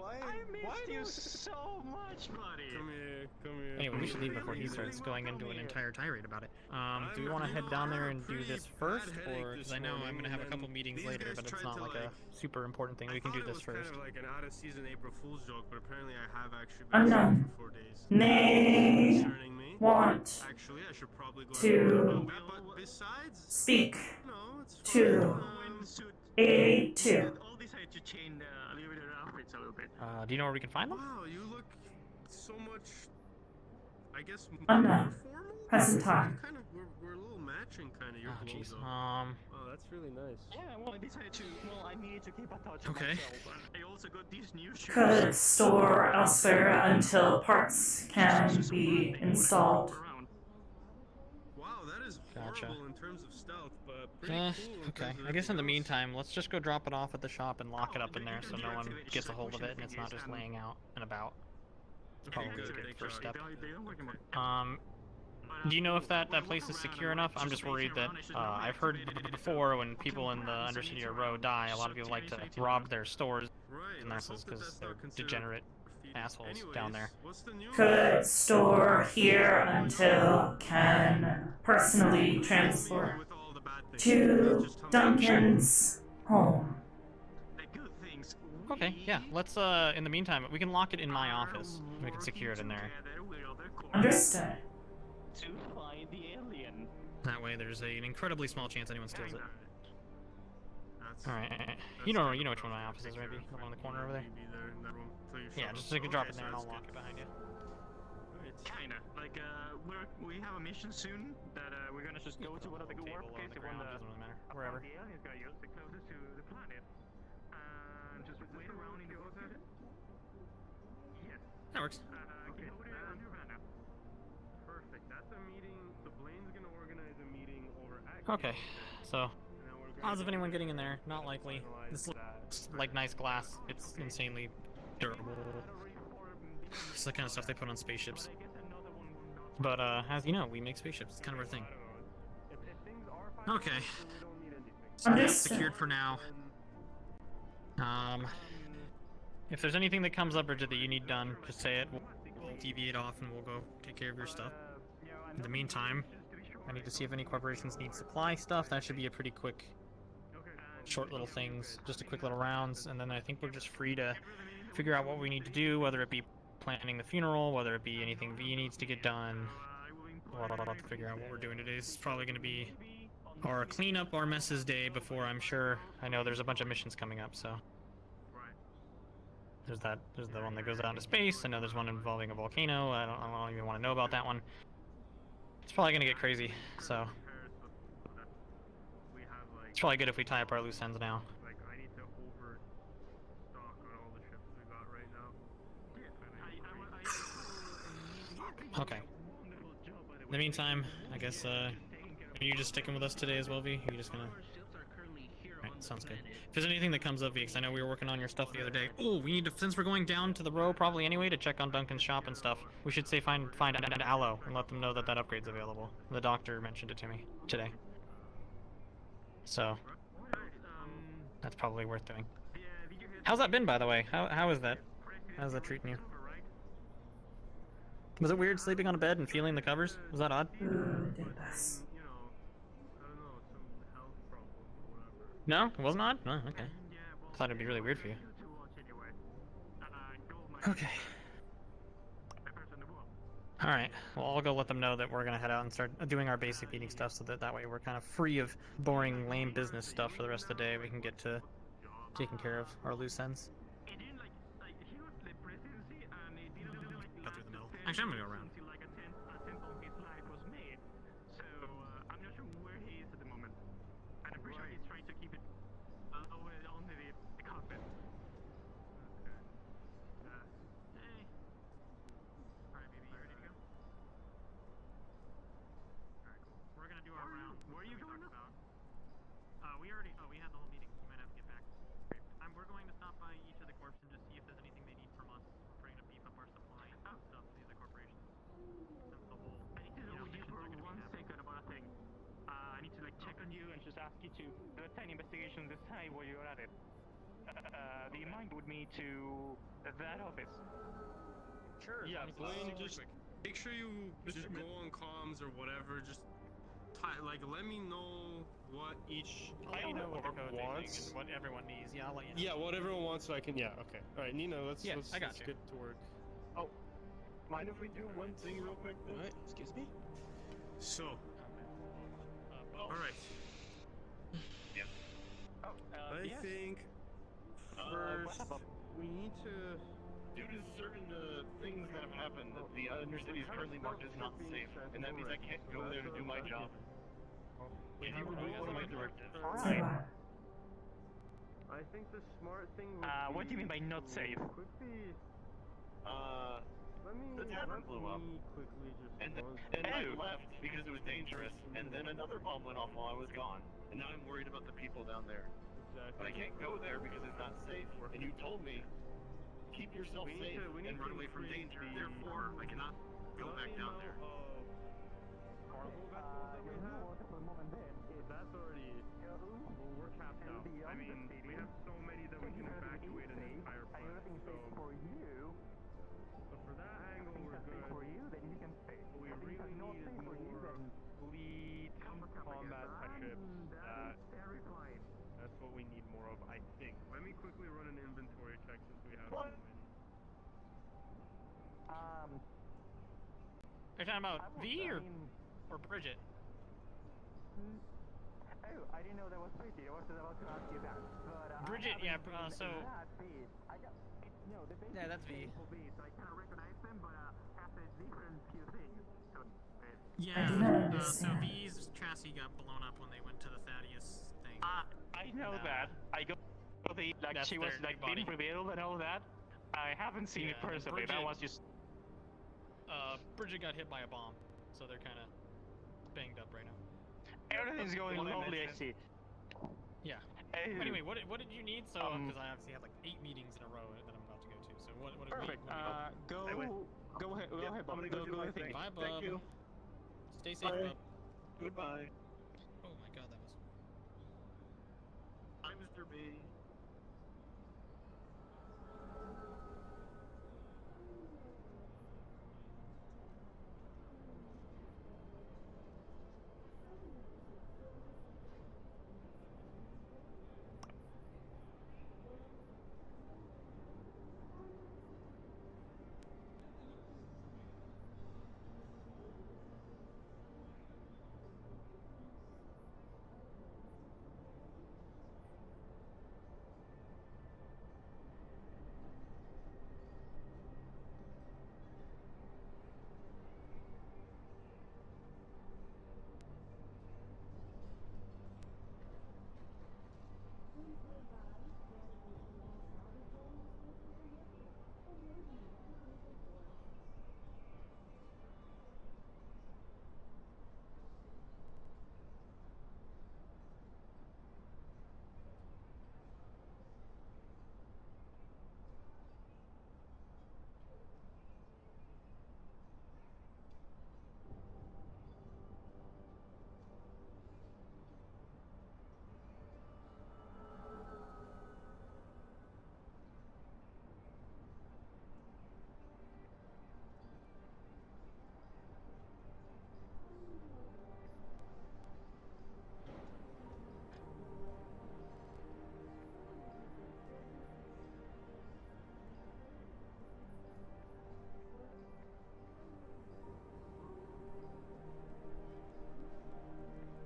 I missed you so much, buddy. Come here, come here. Anyway, we should leave before he starts going into an entire tirade about it. Do we want to head down there and do this first, or because I know I'm gonna have a couple meetings later, but it's not like a super important thing. We can do this first. Kind of like an out-of-season April Fool's joke, but apparently I have actually I'm been done. sick for 4 days. May Concerning me. want Actually, I should probably go to but besides, speak no, it's fine. to A2. All decided to change a little bit of their outfits a little bit. Do you know where we can find them? Wow, you look so much, I guess, I'm more not. formal? Present time. Kind of, we're a little matching, kind of. Your Oh, clothes, jeez. though. Oh, that's really nice. Yeah, well, I decided to. Well, I needed to keep a touch Okay. myself. I also got these new shoes. Could store elsewhere until parts can be installed. Wow, that is Gotcha. horrible in terms of stealth, but pretty cool in Okay. terms of I guess in the everything else. meantime, let's just go drop it off at the shop and lock it up in there so no one gets a hold of it and it's not just laying out and about. It's Okay, probably a good, good thank first God. step. Do you know if that place is secure enough? I'm just worried that I've heard before when people in the Undercity or Row die, a lot of people like to rob their stores, and that's because they're degenerate assholes down there. Could store here until can personally transport to Duncan's home. Okay, yeah. Let's in the meantime, we can lock it in my office. We can secure it in there. Understood. To find the alien. That way, there's an incredibly small chance anyone steals it. All right. You know which one my office is, right? The one in the corner over there. Yeah, just so you can drop it there and I'll lock it behind you. Kinda. Like, we have a mission soon that we're gonna just go to one of the workplaces, the one that wherever. the alien's gonna use, the closest to the planet, and just wait around in the office. Yes. That works. Okay, over there on your van now. Perfect. That's a meeting. So Blaine's gonna organize a meeting over at. Okay, so odds of anyone getting in there, not likely. This looks like nice glass. It's insanely durable. It's the kind of stuff they put on spaceships. But as you know, we make spaceships. It's kind of our thing. Okay. So that's secured for now. If there's anything that comes up, Bridget, that you need done, just say it. We'll deviate off and we'll go take care of your stuff. In the meantime, I need to see if any corporations need supply stuff. That should be a pretty quick, short little things, just a quick little rounds, and then I think we're just free to figure out what we need to do, whether it be planning the funeral, whether it be anything V needs to get done. We'll have to figure out what we're doing today. This is probably going to be our cleanup, our messes day before I'm sure. I know there's a bunch of missions coming up, so. There's the one that goes out into space. I know there's one involving a volcano. I don't even want to know about that one. It's probably going to get crazy, so. It's probably good if we tie up our loose ends now. Like, I need to overstock on all the ships we got right now. Okay. In the meantime, I guess, are you just sticking with us today as well, V? Are you just gonna... Alright, sounds good. If there's anything that comes up, V, because I know we were working on your stuff the other day. Oh, we need to, since we're going down to the row probably anyway to check on Duncan's shop and stuff, we should say find Aloe and let them know that that upgrade's available. The doctor mentioned it to me today. So, that's probably worth doing. How's that been, by the way? How is that? How's that treating you? Was it weird sleeping on a bed and feeling the covers? Was that odd? No? It wasn't odd? No, okay. Thought it'd be really weird for you. Okay. Alright, well I'll go let them know that we're gonna head out and start doing our basic meeting stuff so that way we're kind of free of boring, lame business stuff for the rest of the day. We can get to taking care of our loose ends. Cut through the middle. Actually, I'm gonna go around. we already. Oh, we had the whole meeting. We might have to get back. We're going to stop by each of the corps and just see if there's anything they need from us. We're trying to beef up our supply and stuff for these other corporations. Since the whole, I need to know you for 1 second about a thing. I need to like check on you and just ask you to do a tiny investigation on this side while you're at it. Do you mind with me to that office? Sure. Yeah, Blaine, just make sure you just go on comms or whatever. Just like let me know what each I'll let you know what the corp code wants. and what everyone needs. Yeah, I'll let you know. Yeah, what everyone wants, so I can. Yeah, okay. All right, Nino, let's I got let's you. get to work. Oh, mind if we do one thing real quick? Then? What? Excuse me. So. All right. Yeah. I think first we need to. Due to certain things that have happened, the Undercity is currently marked as not safe, and that means I can't go there to do my job. Can you remove one of my directives? Alright. I think the smart thing would What do you mean by not safe? Quickly. The tavern blew up. And I left because it was dangerous, and then another bomb went off while I was gone. And now I'm worried about the people down there. But I can't go there because it's not safe, and you told me, keep yourself safe and run away from danger. Therefore, I cannot go back down there. Cargo vessels that we have. That's already. Well, we're capped out. I mean, we have so many that we can evacuate an entire planet. So for that angle, we're good. What we really need is more fleet combat type ships. That's what we need more of, I think. Let me quickly run an inventory check since we have so many. Are you talking about V or Bridget? Oh, I didn't know that was Bridget. I was about to ask you that. But, Bridget, yeah, so... No, yeah, that's V. So I kind of recognize them, but have a different few things. So, Yeah, so V's chassis got blown up when they went to the Thaddeus thing. I know that. I go the like That's she was their like body. being revealed and all that. I haven't seen it Yeah, and personally. That Bridget- was just. Bridget got hit by a bomb, so they're kind of banged up right now. Everything's going What I lovely, I mentioned. see. Yeah. Hey. Anyway, what did you need? So, because I obviously have like 8 meetings in a row that I'm about to go to. So what do Perfect. we need? Go ahead, Bob. I'm gonna go do my thing. Bye, Bob. Thank you. Stay safe, Bye. Bob. Goodbye. Oh my God, that was. Hi, Mr. B.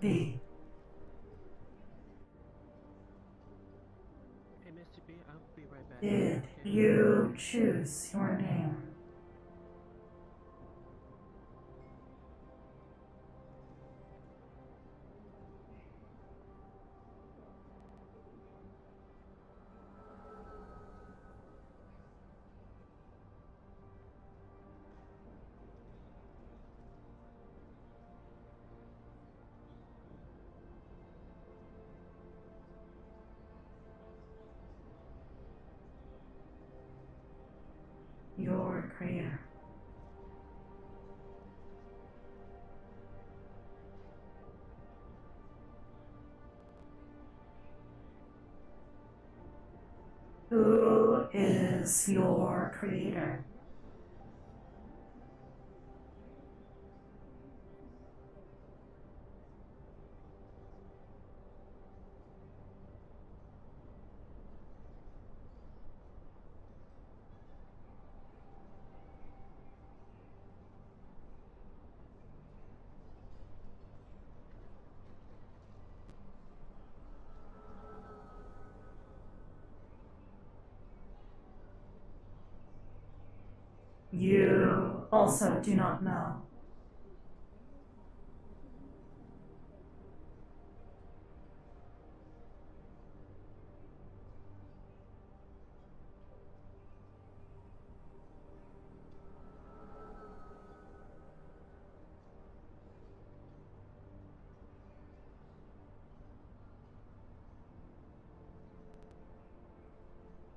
B. Hey, Mr. B, I'll be right back. Did you choose your name? is your creator. You also do not know.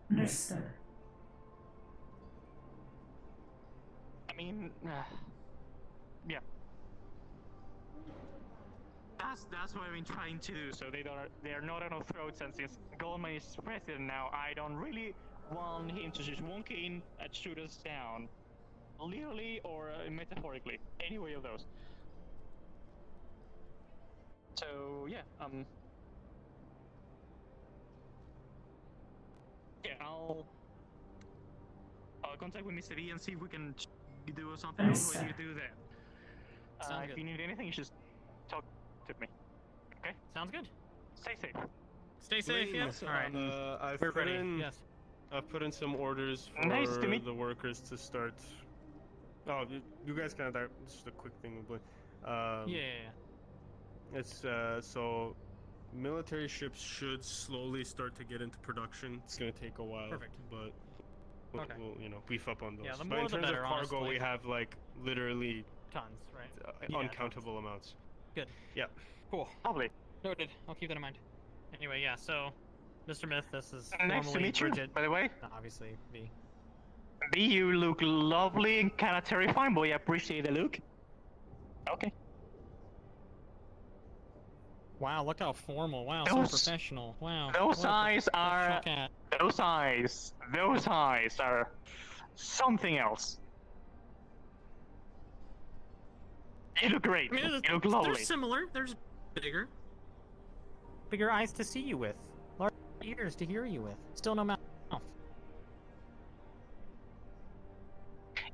Understood. I mean, yeah. That's what I've been trying to do, so they're not on our throats. And since Goldman is president now, I don't really want him to just walk in and shoot us down, literally or metaphorically, any way of those. So yeah, yeah, I'll contact with Mr. V and see if we can do something else when you do that. If you need anything, just talk to me. Okay? Sounds good. Stay safe. Stay safe, yes. Alright. I've put in, Yes. I've put in some orders for Nice to meet- the workers to start. Oh, you guys kind of. Just a quick thing, but Yeah. it's so military ships should slowly start to get into production. It's gonna take a while, Perfect. but Okay. we'll beef up on those. Yeah, the But more in the terms better, of cargo, honestly. we have like literally Tons, right? Yeah, uncountable amounts. Good. Yeah. Cool. Lovely. Noted. I'll keep that in mind. Anyway, yeah, so, Mr. Myth, this is Nice to formally meet you, Bridget. by the way. Obviously, V. B, you look lovely and kind of terrifying, but I appreciate the look. Okay. Wow, look how formal. Wow, so Those- professional. Wow. Those what a eyes are. professional cat. Those eyes are something else. You look great. I mean, You look they're lovely. similar. They're just bigger. Bigger eyes to see you with. Larger ears to hear you with. Still no mouth.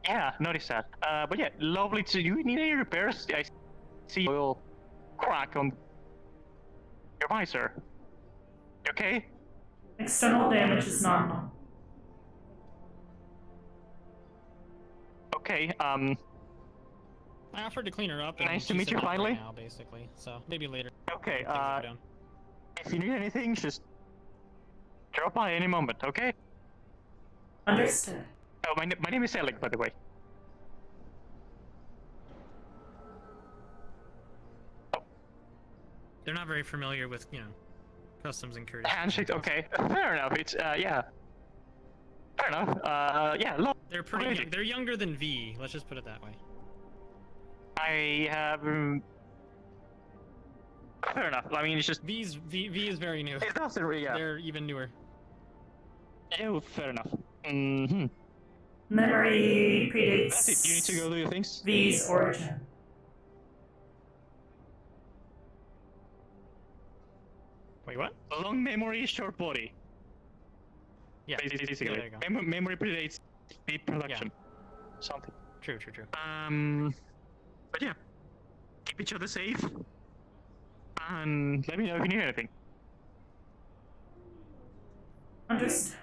Yeah, notice that. But yeah, lovely to you. Need any repairs? I see a little crack on your visor. You okay? External damage is nominal. Okay, I offered to clean her up. And Nice to she meet said you not right finally. now, basically. So maybe later. Okay, Things will go down. if you need anything, just drop by any moment, okay? Understood. Oh, my name is Alec, by the way. They're not very familiar with, customs and courtesy. Handshake, okay. Fair enough, it's, yeah. Fair enough, yeah, look. They're pretty young. They're younger than V. Let's just put it that way. I have... fair enough, I mean, it's just... V is very new. It doesn't really, yeah. They're even newer. Oh, fair enough. Mm-hmm. Memory predates That's it, you need to go do your things. V's origin. Wait, what? Long memory, short body. Yeah, Basically. there you go. Memory predates speed production. Something. True. But yeah. Keep each other safe. And let me know if you need anything. Understood.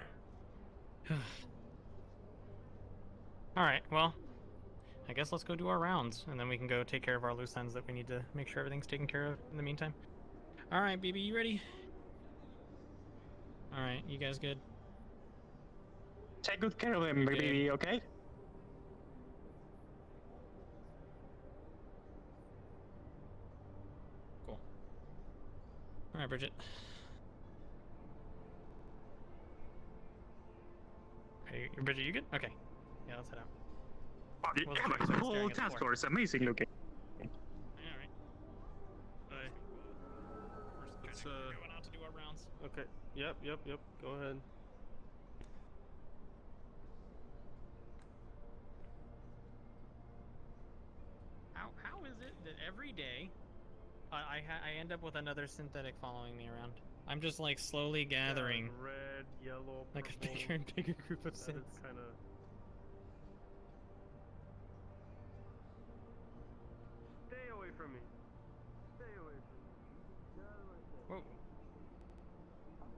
Alright, well, I guess let's go do our rounds, and then we can go take care of our loose ends that we need to make sure everything's taken care of in the meantime. Alright, BB, you ready? Alright, you guys good? Take good care of him, baby, okay? Cool. Alright, Bridget. Bridget, you good? Okay. Yeah, let's head out. Oh, you We'll have just a start whole staring at the task floor. force, amazing looking. Alright. Let's, going out to do our rounds. Okay. Yep. Go ahead. every day, I end up with another synthetic following me around. I'm just like slowly gathering Red, yellow, like a purple. bigger and bigger group of That synths. is kind of. Stay away from me. Stay away from me. Get out of my way. Whoa.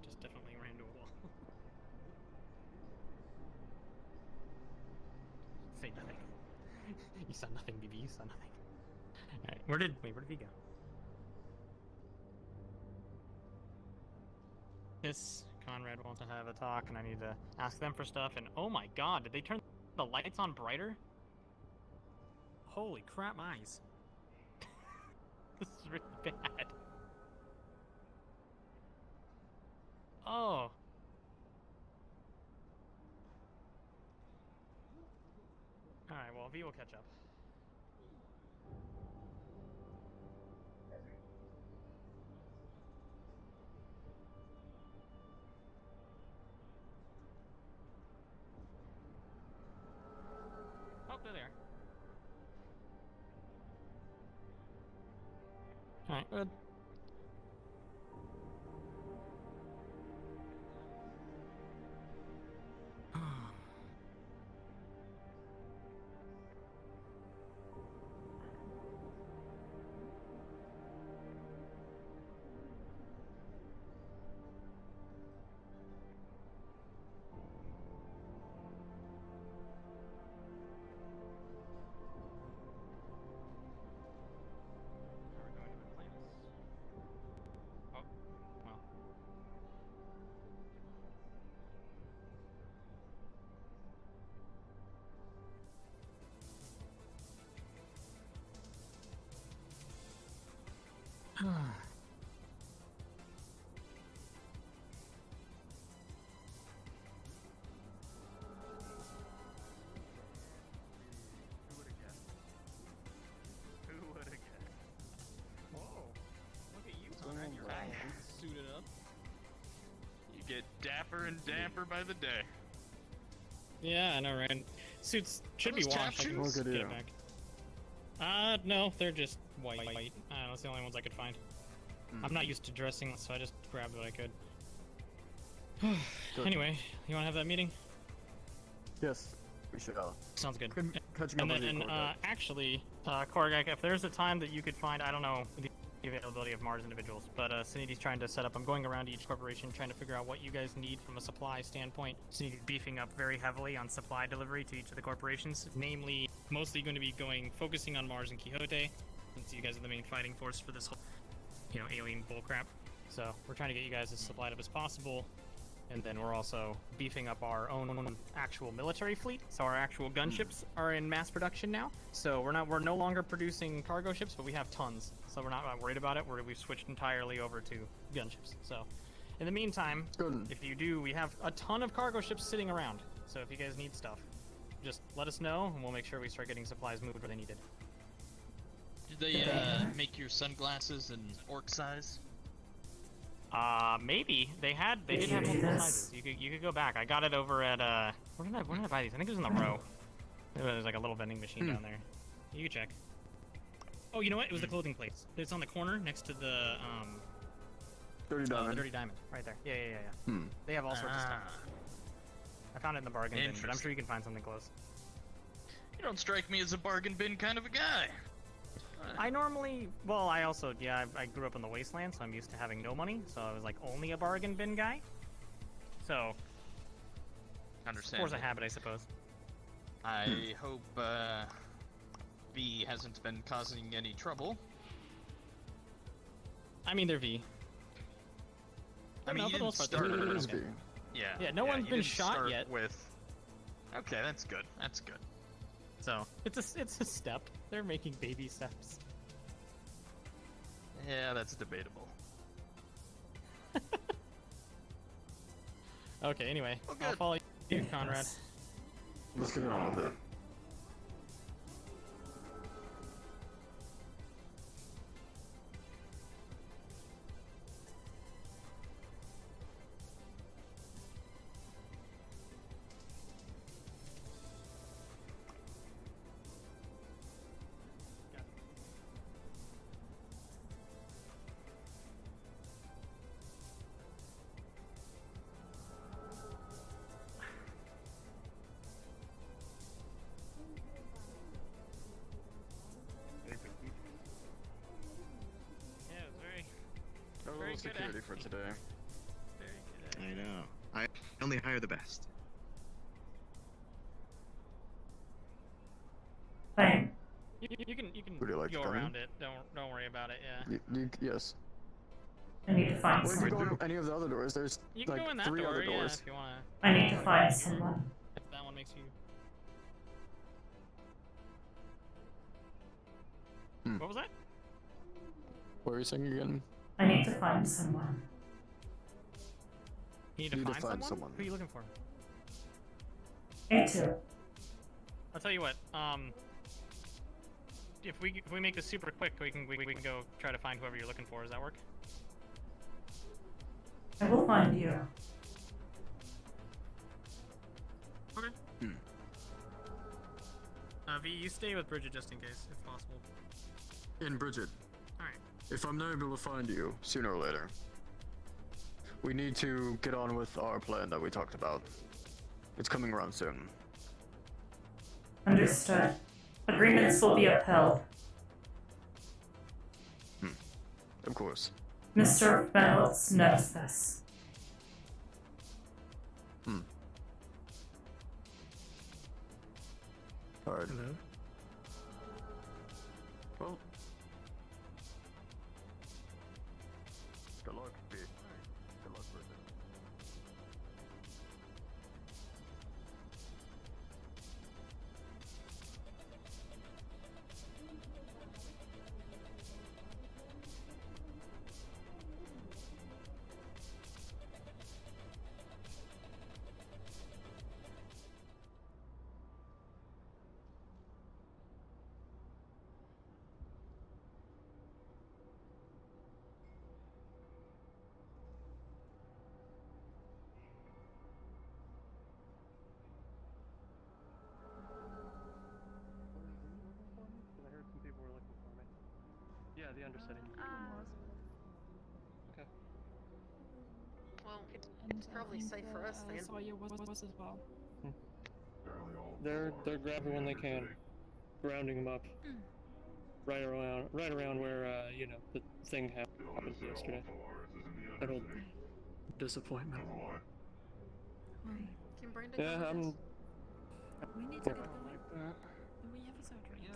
Just definitely ran into a wall. Say nothing. You saw nothing, BB. You saw nothing. Alright, where did he go? Yes, Conrad wants to have a talk, and I need to ask them for stuff. And oh my god, did they turn the lights on brighter? Holy crap, my eyes. This is really bad. Oh. Alright, well, V will catch up. Oh, they're there. Alright, good. Oh, well. Who would have guessed? Whoa. Look at you, Conrad. You're all suited up. You get dapper and damper by the day. Yeah, I know, right? Suits should Are be those tap washed. I can shoes? get it back. No, they're just white. That's the only ones I could find. I'm not used to dressing, so I just grabbed what I could. Anyway, you want to have that meeting? Yes, we should. Sounds good. Catching And up with you, then, Korgak. actually, Korgak, if there's a time that you could find, I don't know the availability of Mars individuals, but Sanity's trying to set up. I'm going around to each corporation trying to figure out what you guys need from a supply standpoint. Sanity's beefing up very heavily on supply delivery to each of the corporations, namely, mostly going to be focusing on Mars and Quixote, since you guys are the main fighting force for this whole, alien bullcrap. So we're trying to get you guys as supplied up as possible. And then we're also beefing up our own actual military fleet. So our actual gunships are in mass production now. So we're no longer producing cargo ships, but we have tons. So we're not worried about it. We've switched entirely over to gunships. So in the meantime, if you do, we have a ton of cargo ships sitting around. So if you guys need stuff, just let us know, and we'll make sure we start getting supplies moved where they needed. Did they make your sunglasses in orc size? Maybe they did have multiple sizes. You could go back. I got it over at where did I buy these? I think it was in the row. There's like a little vending machine down there. You can check. Oh, you know what? It was the clothing place. It's on the corner next to the Dirty Diamond. the Dirty Diamond, right there. Yeah. They have all sorts of stuff. I found it in the bargain bin, but I'm sure you can find something close. You don't strike me as a bargain bin kind of a guy. I grew up in the wasteland, so I'm used to having no money, so I was like only a bargain bin guy. So, Understand. force a habit, I suppose. I hope V hasn't been causing any trouble. I mean, they're V. I mean, no, you for the didn't most part, start they're with V. Yeah. Yeah, no one's you been didn't shot start yet. Okay, that's good. That's good. So it's a step. They're making baby steps. Yeah, that's debatable. Okay. Anyway, I'll follow you, Conrad. Let's get on with it. security for today. I know. I only hire the best. Fine. You can Would you like to go come in? around it. Don't worry about it. Yeah. Yes. I need to find Or you can someone. go to any of the other doors. There's You can like go in that 3 door, other yeah, doors. if you wanna. I need to find someone. If that one makes you. What was that? What were you saying again? I need to find someone. You need to find someone? Who are you looking for? Me too. I'll tell you what. If we make this super quick, we can go try to find whoever you're looking for. Does that work? I will find you. Okay. V, you stay with Bridget just in case, if possible. In Bridget. Alright. If I'm not able to find you sooner or later, we need to get on with our plan that we talked about. It's coming around soon. Understood. Agreements will be upheld. Of course. Mr. Reynolds knows this. Alright. Hello? Well. Good luck, B. Good luck, Bridget. I heard some people were looking for me. Yeah, the Undercity. Okay. Well, it's probably safe for us then. Saw you was as well. They're grabbing when they can, rounding them up. Right around where you know, the thing happened yesterday. Total disappointment. Can Brandon Yeah, come with us? We need to get going. We have a surgery. Yeah,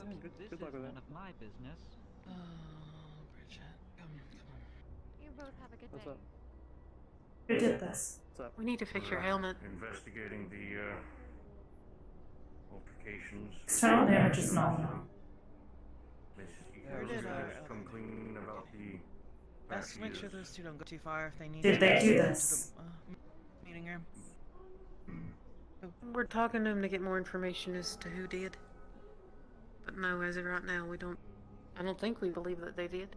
good luck with that. None of my business. Oh, Bridget, come on. You both have a good What's day. up? Who did this? What's up? We need to fix your helmet. Investigating the altercations. External damage is nominal. Where did come clean about the. Best to make sure those two don't go too far if they need Did to they get do to this? the meeting room. We're talking to him to get more information as to who did. But no, as of right now, I don't think we believe that they did.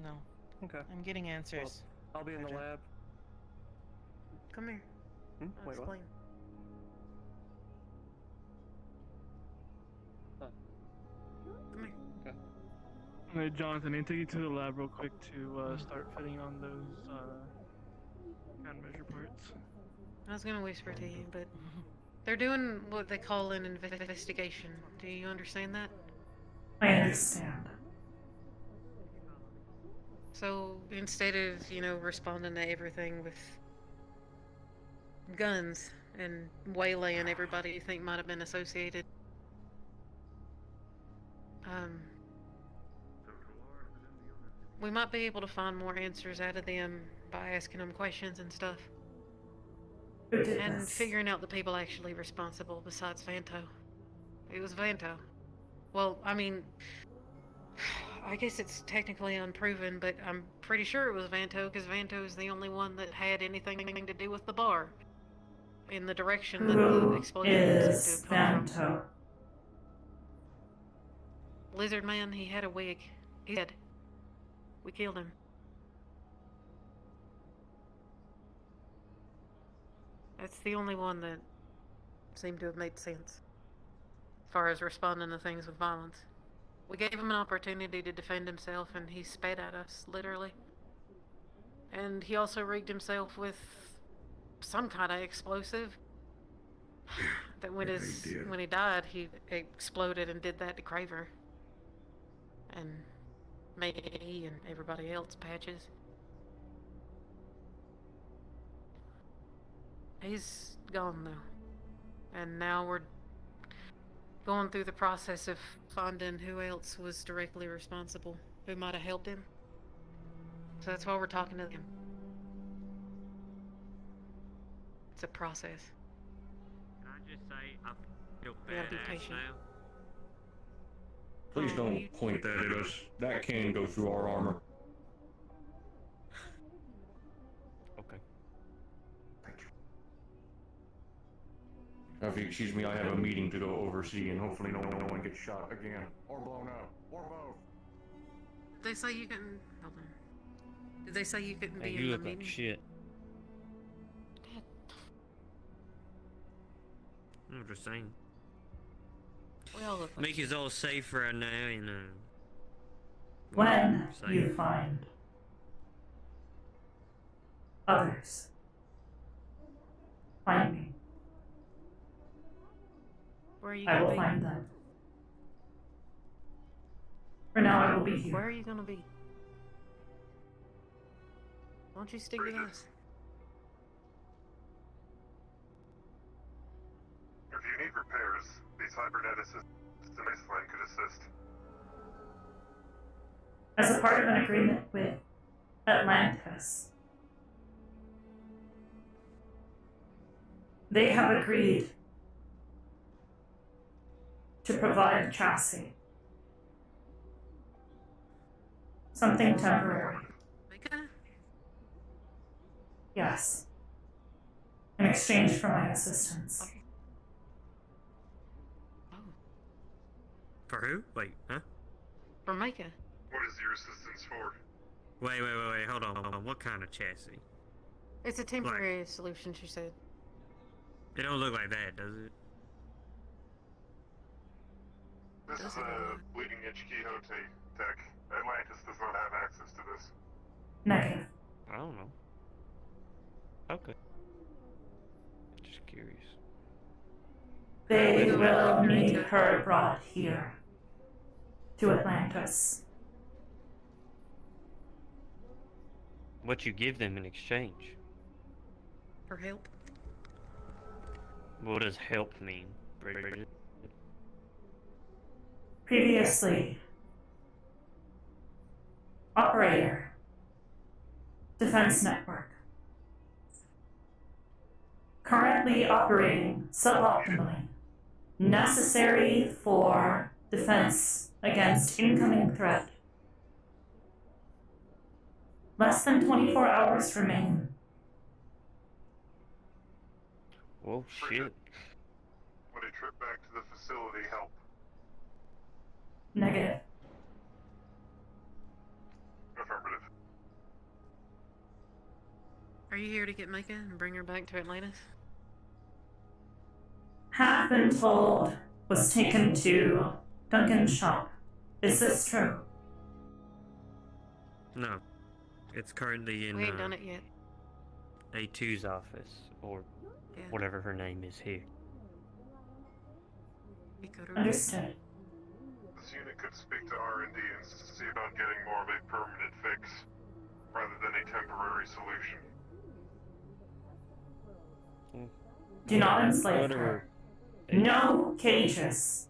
No. Okay. I'm getting answers. I'll be in the lab. Come here. I'll Wait, what? explain. Come here. Okay. Hey, Jonathan, I need to take you to the lab real quick to start fitting on those countermeasure parts. I was gonna whisper to you, but they're doing what they call an investigation. Do you understand that? I understand. So instead of, you know, responding to everything with guns and waylaying everybody you think might have been associated, we might be able to find more answers out of them by asking them questions and stuff. Who did And this? figuring out the people actually responsible besides Vanto. It was Vanto. Well, I mean, I guess it's technically unproven, but I'm pretty sure it was Vanto because Vanto is the only one that had anything to do with the bar in the direction that the Who explosion is seemed to have come from. Vanto? Lizard Man, he had a wig. He's dead. We killed him. That's the only one that seemed to have made sense as far as responding to things with violence. We gave him an opportunity to defend himself and he spat at us, literally. And he also rigged himself with some kind of explosive that when he died, he exploded and did that to Craver. And me and everybody else patches. He's gone though. And now we're going through the process of finding who else was directly responsible, who might have helped him. So that's why we're talking to them. It's a process. Can I just say I feel We gotta be badass patient. now? Please don't point that at us. That can go through our armor. Okay. Now, if you excuse me, I have a meeting to go oversee, and hopefully no one gets shot again. Or blown up. Or both. Did they say you couldn't... Hold on. Did they say you couldn't Hey, be you in look the like meeting? shit. I'm just saying. We all look like Make us all safe right now, and When safe. you find others, find me. Where are you I gonna will be? find them. For now, I will be here. Where are you gonna be? Why don't you stick with us? If you need repairs, the cyberneticists in Iceland could assist. As a part of an agreement with Atlantis, they have agreed to provide a chassis. Something temporary. Yes. In exchange for my assistance. For who? Wait, huh? For Micah. What is your assistance for? Wait, hold on. What kind of chassis? It's a temporary solution, she said. It don't look like that, does it? This is a bleeding edge Quixote tech. Atlantis does not have access to this. Negative. I don't know. Okay. Just curious. They will need her brought here. To Atlantis. What you give them in exchange? Her help. What does help mean, Bridget? Previously, operator, defense network. Currently operating suboptimally. Necessary for defense against incoming threat. Less than 24 hours remain. Whoa, shit. Would a trip back to the facility help? Negative. Affirmative. Are you here to get Micah and bring her back to Atlantis? Have been told was taken to Duncan's shop. Is this true? No. It's currently in We ain't done it yet. A2's office, or whatever her name is here. Understood. This unit could speak to R&D and see about getting more of a permanent fix, rather than a temporary solution. Do not enslave her. No cages.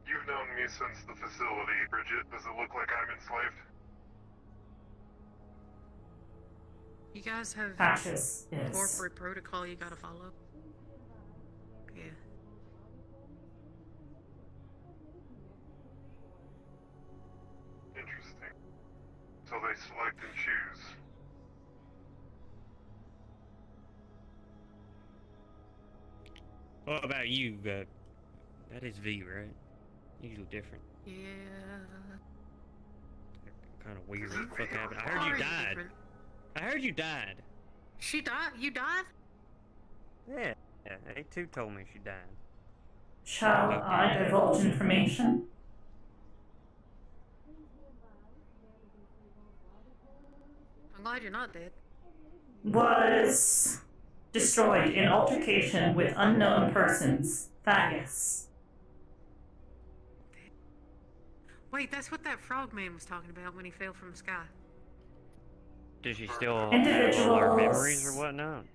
You've known me since the facility, Bridget. Does it look like I'm enslaved? You guys have Patches, yes. corporate protocol you gotta follow. Yeah. Interesting. So they select and choose. What about you? That is V, right? You look different. Yeah. Kind of weird. What the fuck happened? I heard you died. I heard you died. She died? You died? Yeah. A2 told me she died. Shall I divulge information? I'm glad you're not dead. Was destroyed in altercation with unknown persons. Thaddeus. Wait, that's what that frogman was talking about when he fell from the sky. Does she still have all our memories or Individuals. whatnot?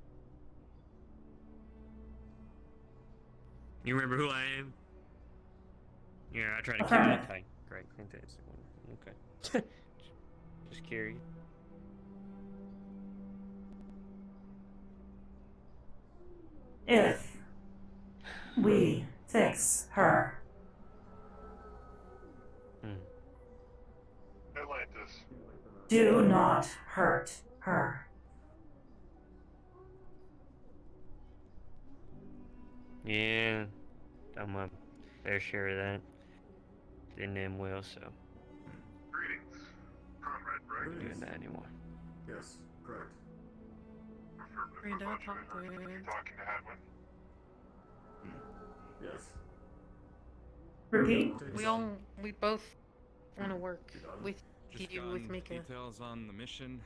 You remember who I am? Yeah, I tried to kill you. Affirmative. Okay, great. Fantastic. Okay. Just curious. If we fix her, Atlantis. do not hurt her. Yeah, I'm a fair share of that. Didn't end well, so Greetings. Conrad, right? I'm doing that anymore. Yes, correct. Brandon, I talked to him. Talking to Hadwin. Yes. Repeat. We both want to work with Just you, with gotten Mika. details on the mission.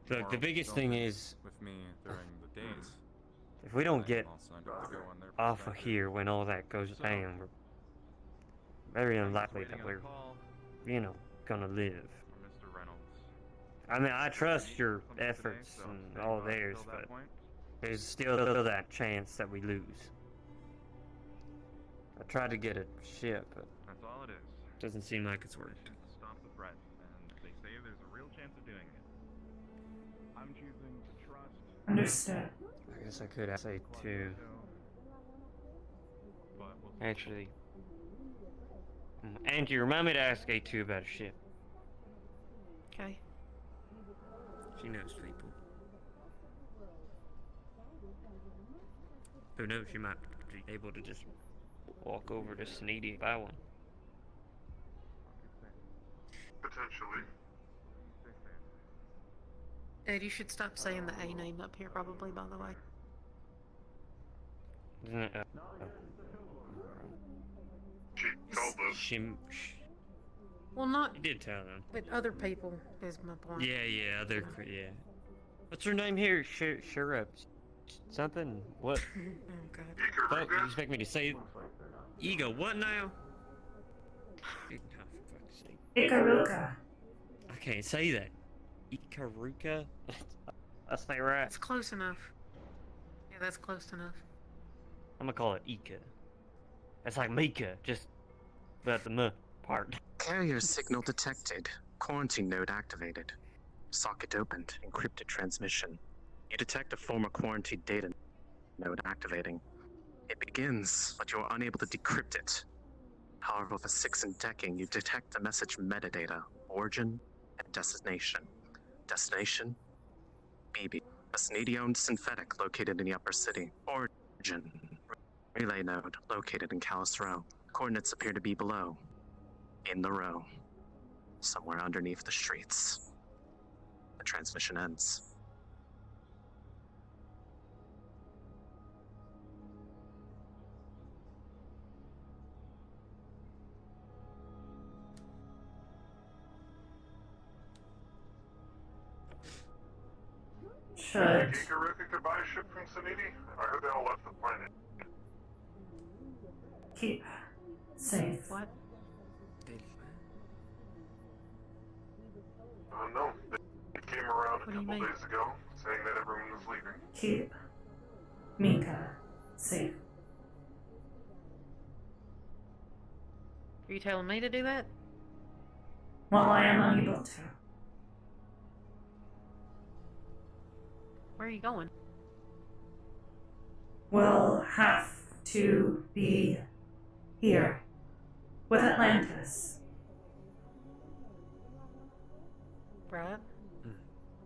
Look, the biggest thing is with me during the days. if we don't get all signed up to go on their off of here when all that goes down, we're very unlikely that we're, you know, gonna live. Mr. Reynolds. I mean, I trust your efforts and all theirs, but there's still that chance that we lose. I tried to get a ship, but That's all it is. doesn't seem like it's working. Stop the threat, and they say there's a real chance of doing it. I'm choosing to trust. Understood. I guess I could say too. Actually, Angie, remind me to ask A2 about a ship. Okay. She knows people. Who knows? She might be able to just walk over to Sneedy and buy one. Potentially. Ed, you should stop saying the A name up here, probably, by the way. Isn't it? She told us. Well, not. You did tell them. But other people is my point. Yeah, yeah. What's her name here? Sure up. Something? What? Oh, God. Fuck, you expect me to say ego? What now? Oh, for fuck's sake. Ikaruka. I can't say that. Ikaruka? That's not right. That's close enough. Yeah, that's close enough. I'm gonna call it Ika. That's like Mika, just without the M part. Carrier signal detected. Quarantine node activated. Socket opened. Encrypted transmission. You detect a former quarantine data node activating. It begins, but you are unable to decrypt it. However, with a 6 in decking, you detect the message metadata, origin, and destination. Destination? BB. A Sneedy-owned synthetic located in the upper city. Origin. Relay node located in Callus Row. Coordinates appear to be below. In the row. Somewhere underneath the streets. The transmission ends. Should Ikaruka could buy a ship from Sanidi? I heard they all left the planet. keep safe. What? No. They came around What a do you couple mean? days ago, saying that everyone was leaving. Keep Mika safe. Are you telling me to do that? While I am unable to. Where are you going? Will have to be here with Atlantis. Right?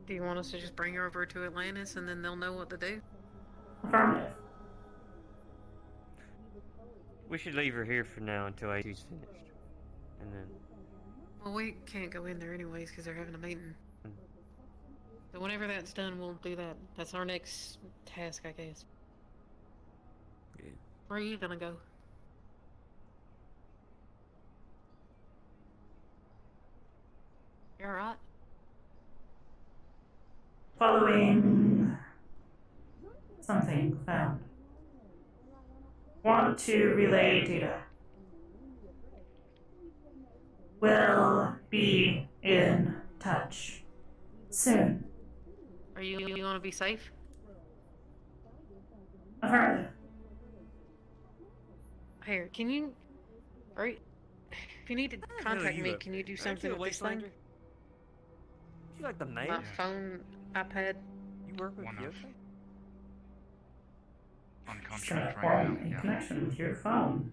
Do you want us to just bring her over to Atlantis and then they'll know what to do? Affirmative. We should leave her here for now until A2's finished. And then... Well, we can't go in there anyways because they're having a meeting. So whenever that's done, we'll do that. That's our next task, I guess. Yeah. Where are you gonna go? You alright? Following something found. Want to relay data. will be in touch soon. Are you want to be safe? Affirmative. Here, can you... Right? If you need to contact me, can you do something with this thing? You like the name? My phone, iPad. You work with One Kyoto? On She's trying contract to right form now. a Yeah. connection with your phone.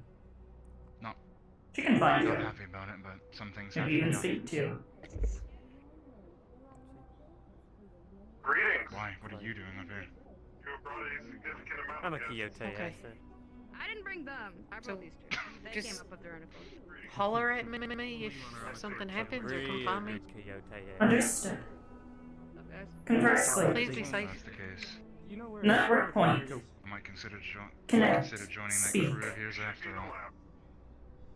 Not. She can find Not you. happy about it, but some things have Maybe to be even done. speak to you. Greetings. Why? What are you doing up here? You have brought a significant amount I'm a of Kyoto Okay. asset. I didn't bring them. I brought these two. They just came up with their own accord. Holler at me if something happens or come find me. Understood. What's up, guys? Conversely, Please be safe. If that's the case, network point. I might consider, Connect. joining that Speak. crew of yours after all.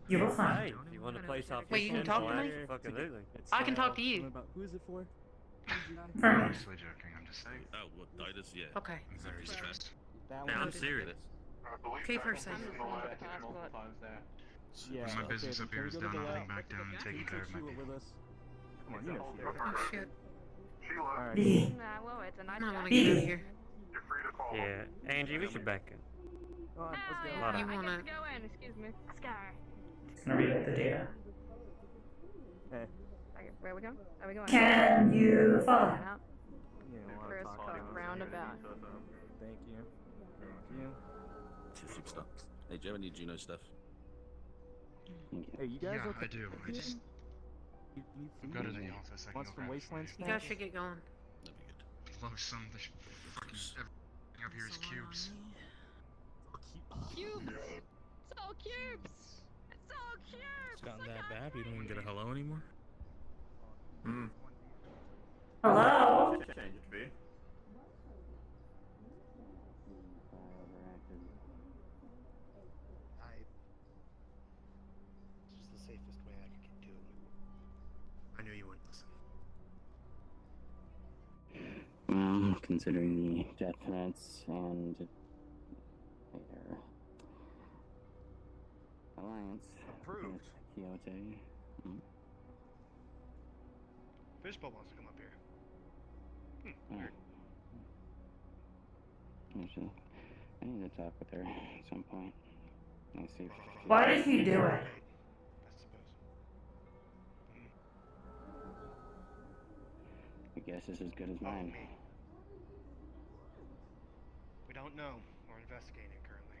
You will Hey, find. if you want to play soft Wait, you can talk to me? Absolutely. I can talk to you. Who is it for? Affirmative. Obviously joking, I'm just saying. Oh, what Titus? Yeah. Okay. I'm very stressed. Yeah, I'm serious. Keep her safe. My business up here is done. I'm heading back down and taking care of my people. Come on, you know she Oh shit. Alright. B. Nah, well, it's a nice I want guy. to get out of here. Yeah, Angie, we should back in. Oh, You yeah, I wanna- get to go in. Excuse me. Sky. Just gonna read the data. Hey. Okay, where are we going? Are we going? Can you follow? Out. Yeah, well, First cut roundabout. Thank you. Thank you. Super stuff. Hey, do you ever need Gino stuff? Hey, you guys Yeah, okay? I do. I just You go to the office. I can Want go some grab wasteland You guys should get going. Close some. The fucking everything up here is cubes. Cubes! It's all cubes! It's all cubes! It's gotten that bad. We don't even get a hello anymore. Hmm. Hello? Change it to be. It's the safest way I could do it. I knew you wouldn't listen. Well, considering the death threats and their alliance Approved. with Kyoto. Fishbowl wants to come up here. Weird. I need to talk with her at some point. And see if she Why did he do it? I guess is as good as mine. We don't know. We're investigating it currently.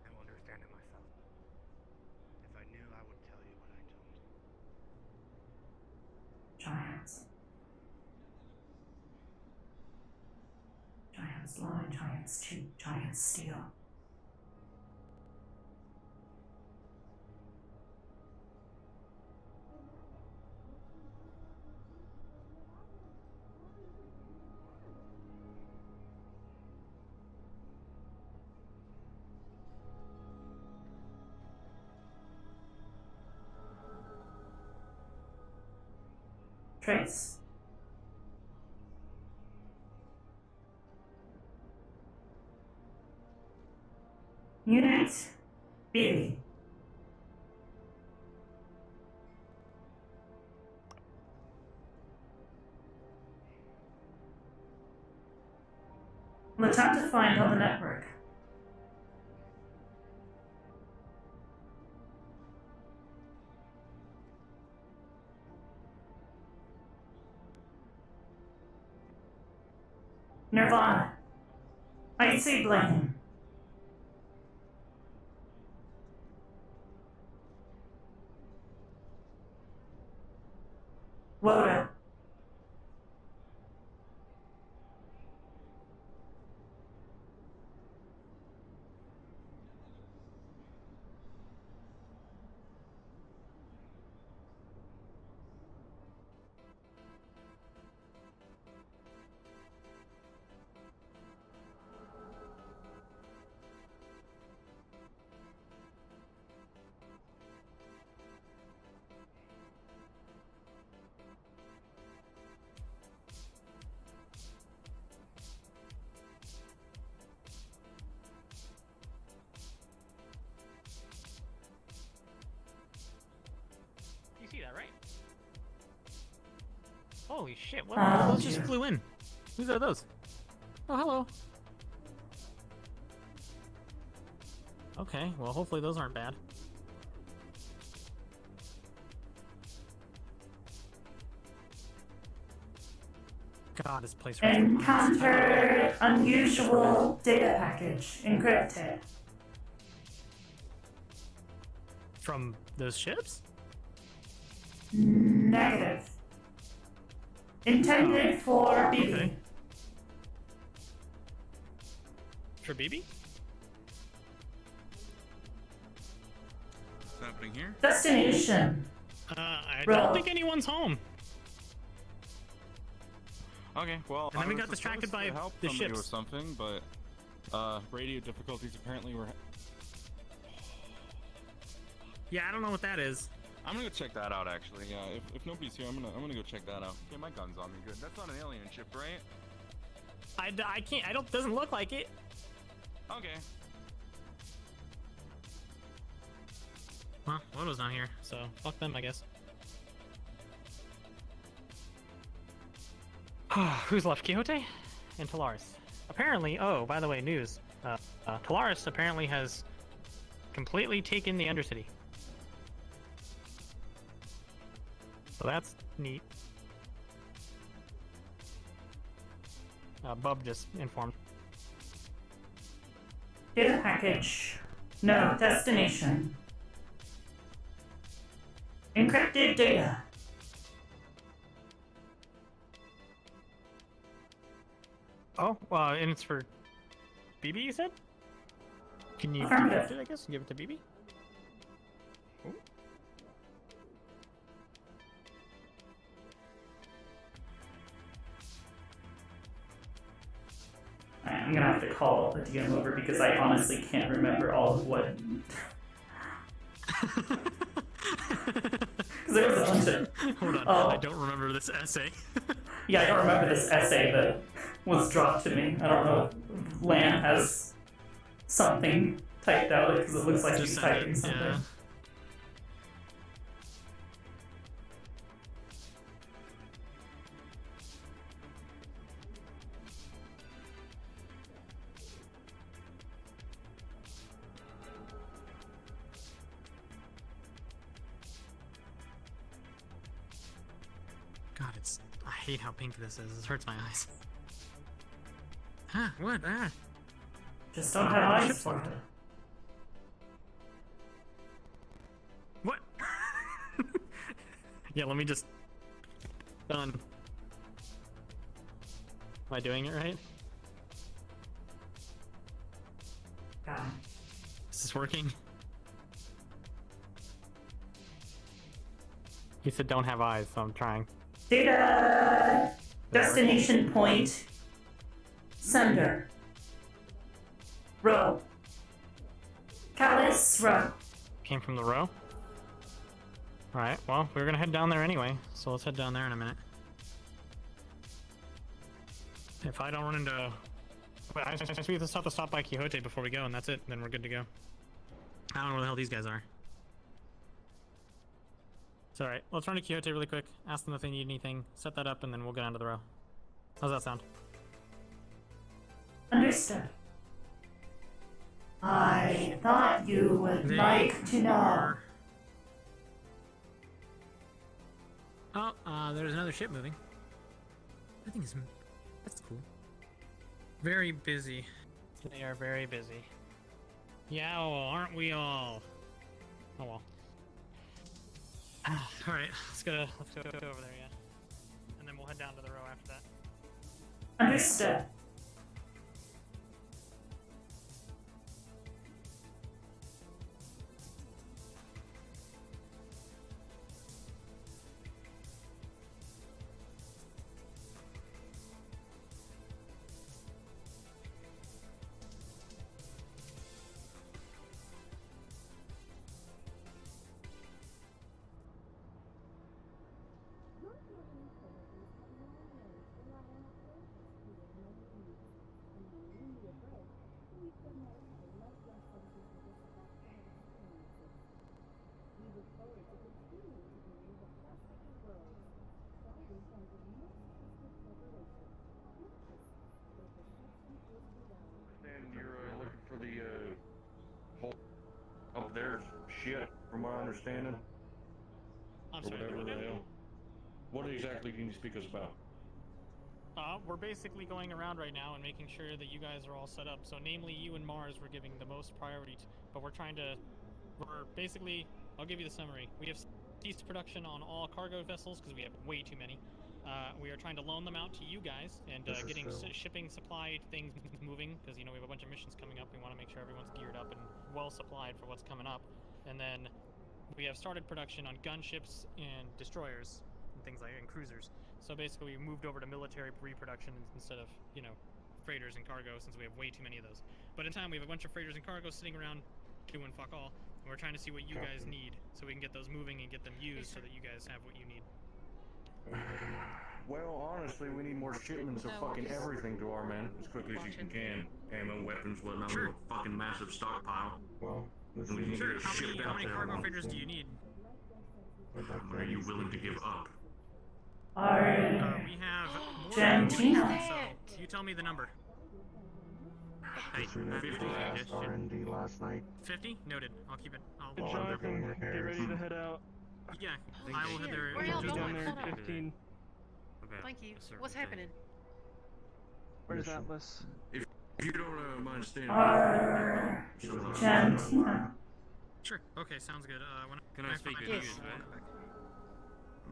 I don't understand it myself. If I knew, I would tell you what I don't. Giants. Giants lie, giants cheat, giants steal. Trace. Unit B. We'll attempt to find on the network. Nirvana. I see Blaine. Woda. Holy shit! What? Oh, Those just dear. flew in. Whose are those? Oh, hello. Okay, well, hopefully those aren't bad. God, this place. Encountered unusual data package encrypted. From those ships? Negative. Intended for BB. Okay. For BB? What's happening here? Destination. I Roll. don't think anyone's home. Okay, well, And then we I got was distracted supposed by to help the somebody ships. with something, but radio difficulties apparently were. Yeah, I don't know what that is. I'm gonna go check that out. Actually, yeah. If nobody's here, I'm gonna go check that out. Yeah, my gun's on me. Good. That's not an alien ship, right? I can't. I don't. Doesn't look like it. Okay. Well, Lodo's not here, so fuck them, I guess. Who's left? Quixote and Talaris. Apparently, oh, by the way, news. Talaris apparently has completely taken the Undercity. So that's neat. Bub just informed. Data package. No. Destination. Encrypted data. Oh, and it's for BB, you said? Can you Affirmative. encrypt it, I guess, and give it to BB? Ooh. I'm gonna have to call the DM over because I honestly can't remember all of what. Because there was a bunch of. Hold on, Oh. I don't remember this essay. Yeah, I don't remember this essay that was dropped to me. I don't know if Lan has something typed out because it looks like Just he's send typing it, something. yeah. God, I hate how pink this is. This hurts my eyes. Ah, what? Ah. Just don't have eyes for it. What? Yeah, let me just. Done. Am I doing it right? God. Is this working? You said don't have eyes, so I'm trying. Data. Destination point. Sender. Row. Callus row. Came from the row? Alright, well, we're gonna head down there anyway, so let's head down there in a minute. If I don't run into... Wait, I guess we have to stop by Quixote before we go, and that's it, then we're good to go. I don't know where the hell these guys are. It's alright, let's run to Quixote really quick, ask them if they need anything, set that up, and then we'll go down to the row. How's that sound? Understood. I thought you would like to know. Oh, there's another ship moving. I think that's cool. Very busy. They are very busy. Yeah, well, aren't we all? Oh well. All right, let's go over there, yeah. And then we'll head down to the row after that. Understood. shit, from my understanding. I'm Or sorry. whatever the hell. What exactly can you speak us about? We're basically going around right now and making sure that you guys are all set up. So, namely, you and Mars, we're giving the most priority to, but we're basically, I'll give you the summary. We have ceased production on all cargo vessels because we have way too many. We are trying to loan them out to you guys and getting shipping supply things moving because, you know, we have a bunch of missions coming up. We want to make sure everyone's geared up and well supplied for what's coming up. And then we have started production on gunships and destroyers and things like and cruisers. So basically, we moved over to military reproduction instead of, you know, freighters and cargo since we have way too many of those. But in time, we have a bunch of freighters and cargo sitting around doing fuck all. And we're trying to see what you guys need so we can get those moving and get them used so that you guys have what you need. Well, honestly, we need more shipments of fucking everything to our men as quickly as you can. Ammo, weapons, whatnot. We have a fucking massive stockpile. Well, And we can get it How shipped out many there. cargo freighters do you need? How many are you willing to give up? We have more than Gentina. so you tell me the number. Hey, Just finished 50. the last R&D last night. 50? Noted. I'll keep it. Hey, I'll Jonathan, get ready to head out. Yeah, I will head there. Where y'all just going? like- Down there at 15. Thank you. What's happening? Where's Atlas? If you don't mind staying. Gentina. Sure. Okay, sounds good. Can I speak with you as well?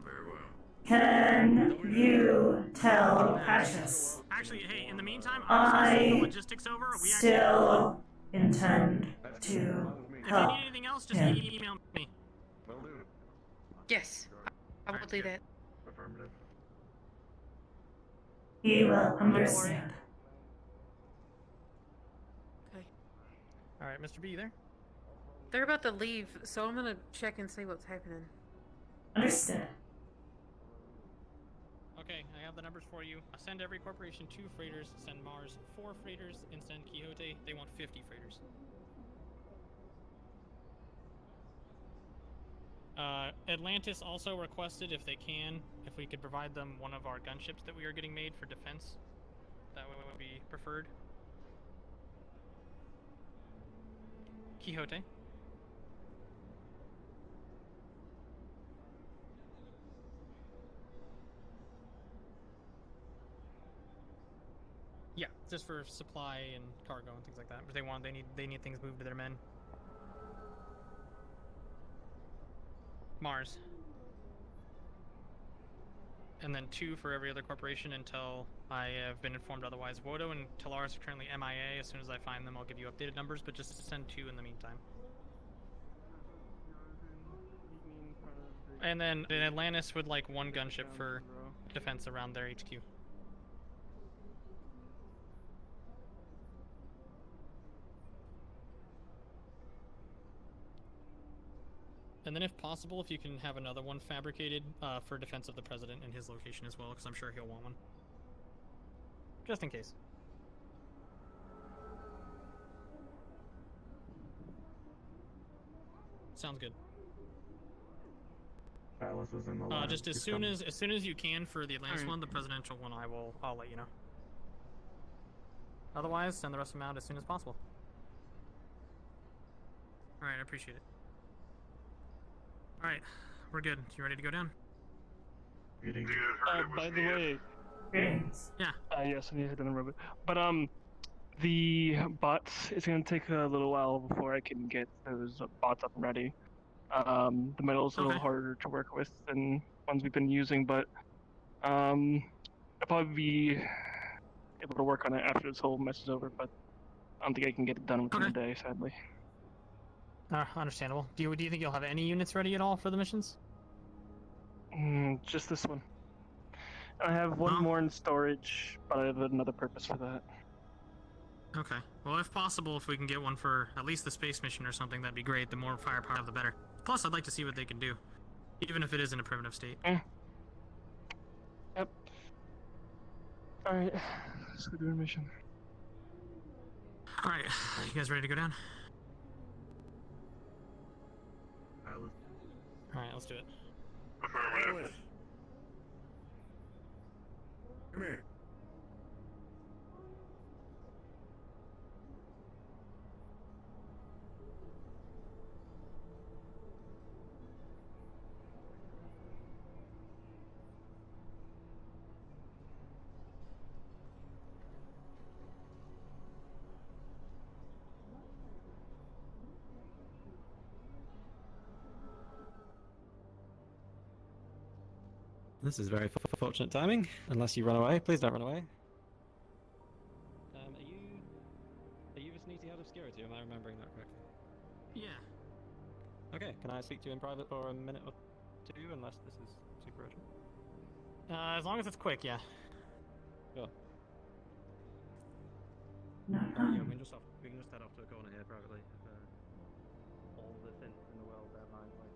Very well. Can you tell Cassius Actually, hey, in the meantime, I the logistics over. We still intend to if you help need anything else, just him? email me. Will do. Yes, I will do that. Affirmative. He will understand. Okay. All right, Mr. B, you there? They're about to leave, so I'm gonna check and see what's happening. Understood. Okay, I have the numbers for you. Send every corporation 2 freighters, send Mars 4 freighters, and send Quixote, they want 50 freighters. Atlantis also requested, if they can, if we could provide them one of our gunships that we are getting made for defense. That would be preferred. Quixote. Yeah, just for supply and cargo and things like that. But they need things moved to their men. Mars. And then 2 for every other corporation until I have been informed otherwise. Wodo and Talaris are currently MIA. As soon as I find them, I'll give you updated numbers, but just send 2 in the meantime. And then Atlantis would like 1 gunship for defense around their HQ. And then, if possible, if you can have another one fabricated for defense of the president in his location as well, because I'm sure he'll want one. Just in case. Sounds good. Alice was in the line. Just as soon as you can for the Atlantis one, the presidential one, I'll let you know. Otherwise, send the rest of them out as soon as possible. All right, I appreciate it. All right, we're good. You ready to go down? By the way. Yeah. Yes, I need to hit on the robot. But the bots. It's gonna take a little while before I can get those bots up and ready. The metal's a little harder to work with than ones we've been using, but I'll probably be able to work on it after this whole mess is over. But I don't think I can get it done within the day, sadly. Understandable. Do you think you'll have any units ready at all for the missions? Just this one. I have one more in storage, but I have another purpose for that. Okay. Well, if possible, if we can get one for at least the space mission or something, that'd be great. The more firepower, the better. Plus, I'd like to see what they can do, even if it is in a primitive state. Yep. Alright, let's go do a mission. Alright, you guys ready to go down? Alright, let's do it. Affirmative. Come here. This is very fortunate timing. Unless you run away, please don't run away. Are you vicinity head of security? Am I remembering that correctly? Yeah. Okay, can I speak to you in private for a minute or two, unless this is super urgent? As long as it's quick, yeah. Sure. No. Yeah, we can just head off to a corner here privately. All the sense in the world, that mind, like.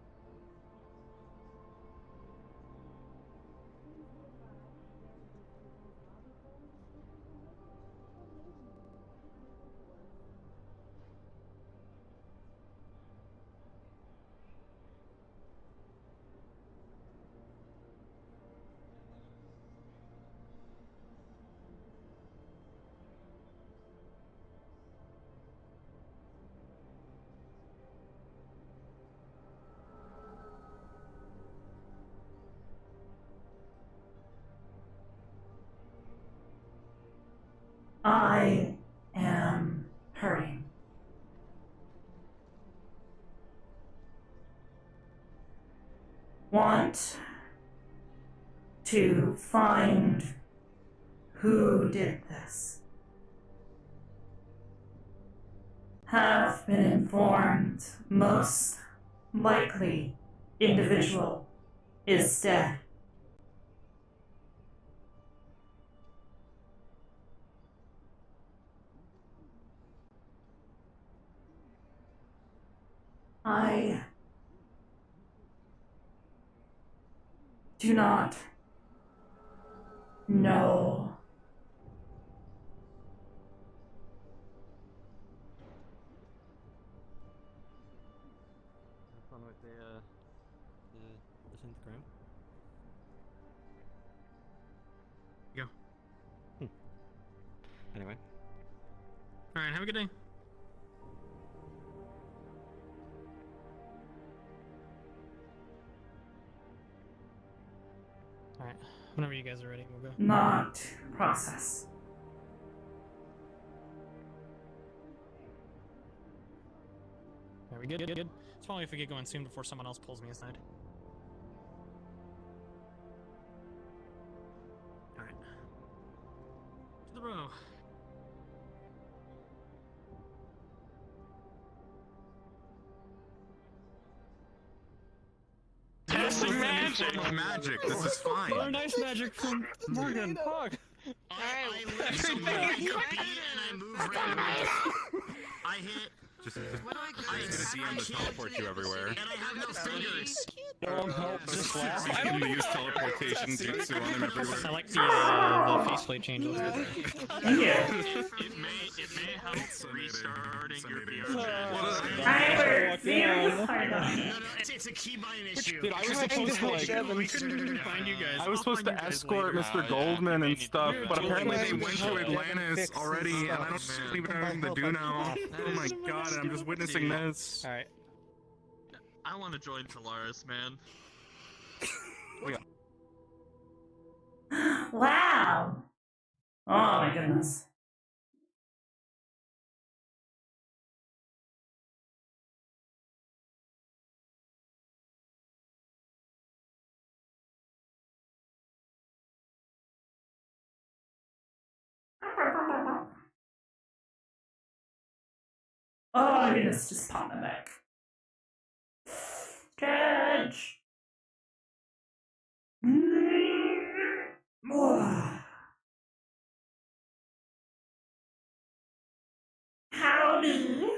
I am hurting. Want to find who did this. Have been informed most likely individual is dead. I do not know. Have fun with the synthrogram. Go. Anyway. Alright, have a good day. Alright, whenever you guys are ready, we'll go. Not process. Are we good? Good. It's probably if we get going soon before someone else pulls me aside. Alright. To the row. Testing magic. This is fine. Oh, nice magic from Morgan. Hog. I lift something like a bee and I move randomly. I hit. Just DM to teleport you everywhere. And I have no fingers. Just I don't use teleportation jutsu on him everywhere. I like the faceplate changes. Yeah. It may help restarting your VR. It's a keybind issue. Dude, I was supposed to we couldn't find you guys. I was supposed to escort Mr. Goldman and stuff, but apparently they went to Atlantis already, and I don't even know anything to do now. Oh my god, I'm just witnessing this. Alright. I want to join Polaris, man. Wow. Oh my goodness. Oh my goodness, just pop my back. Stretch. Howdy.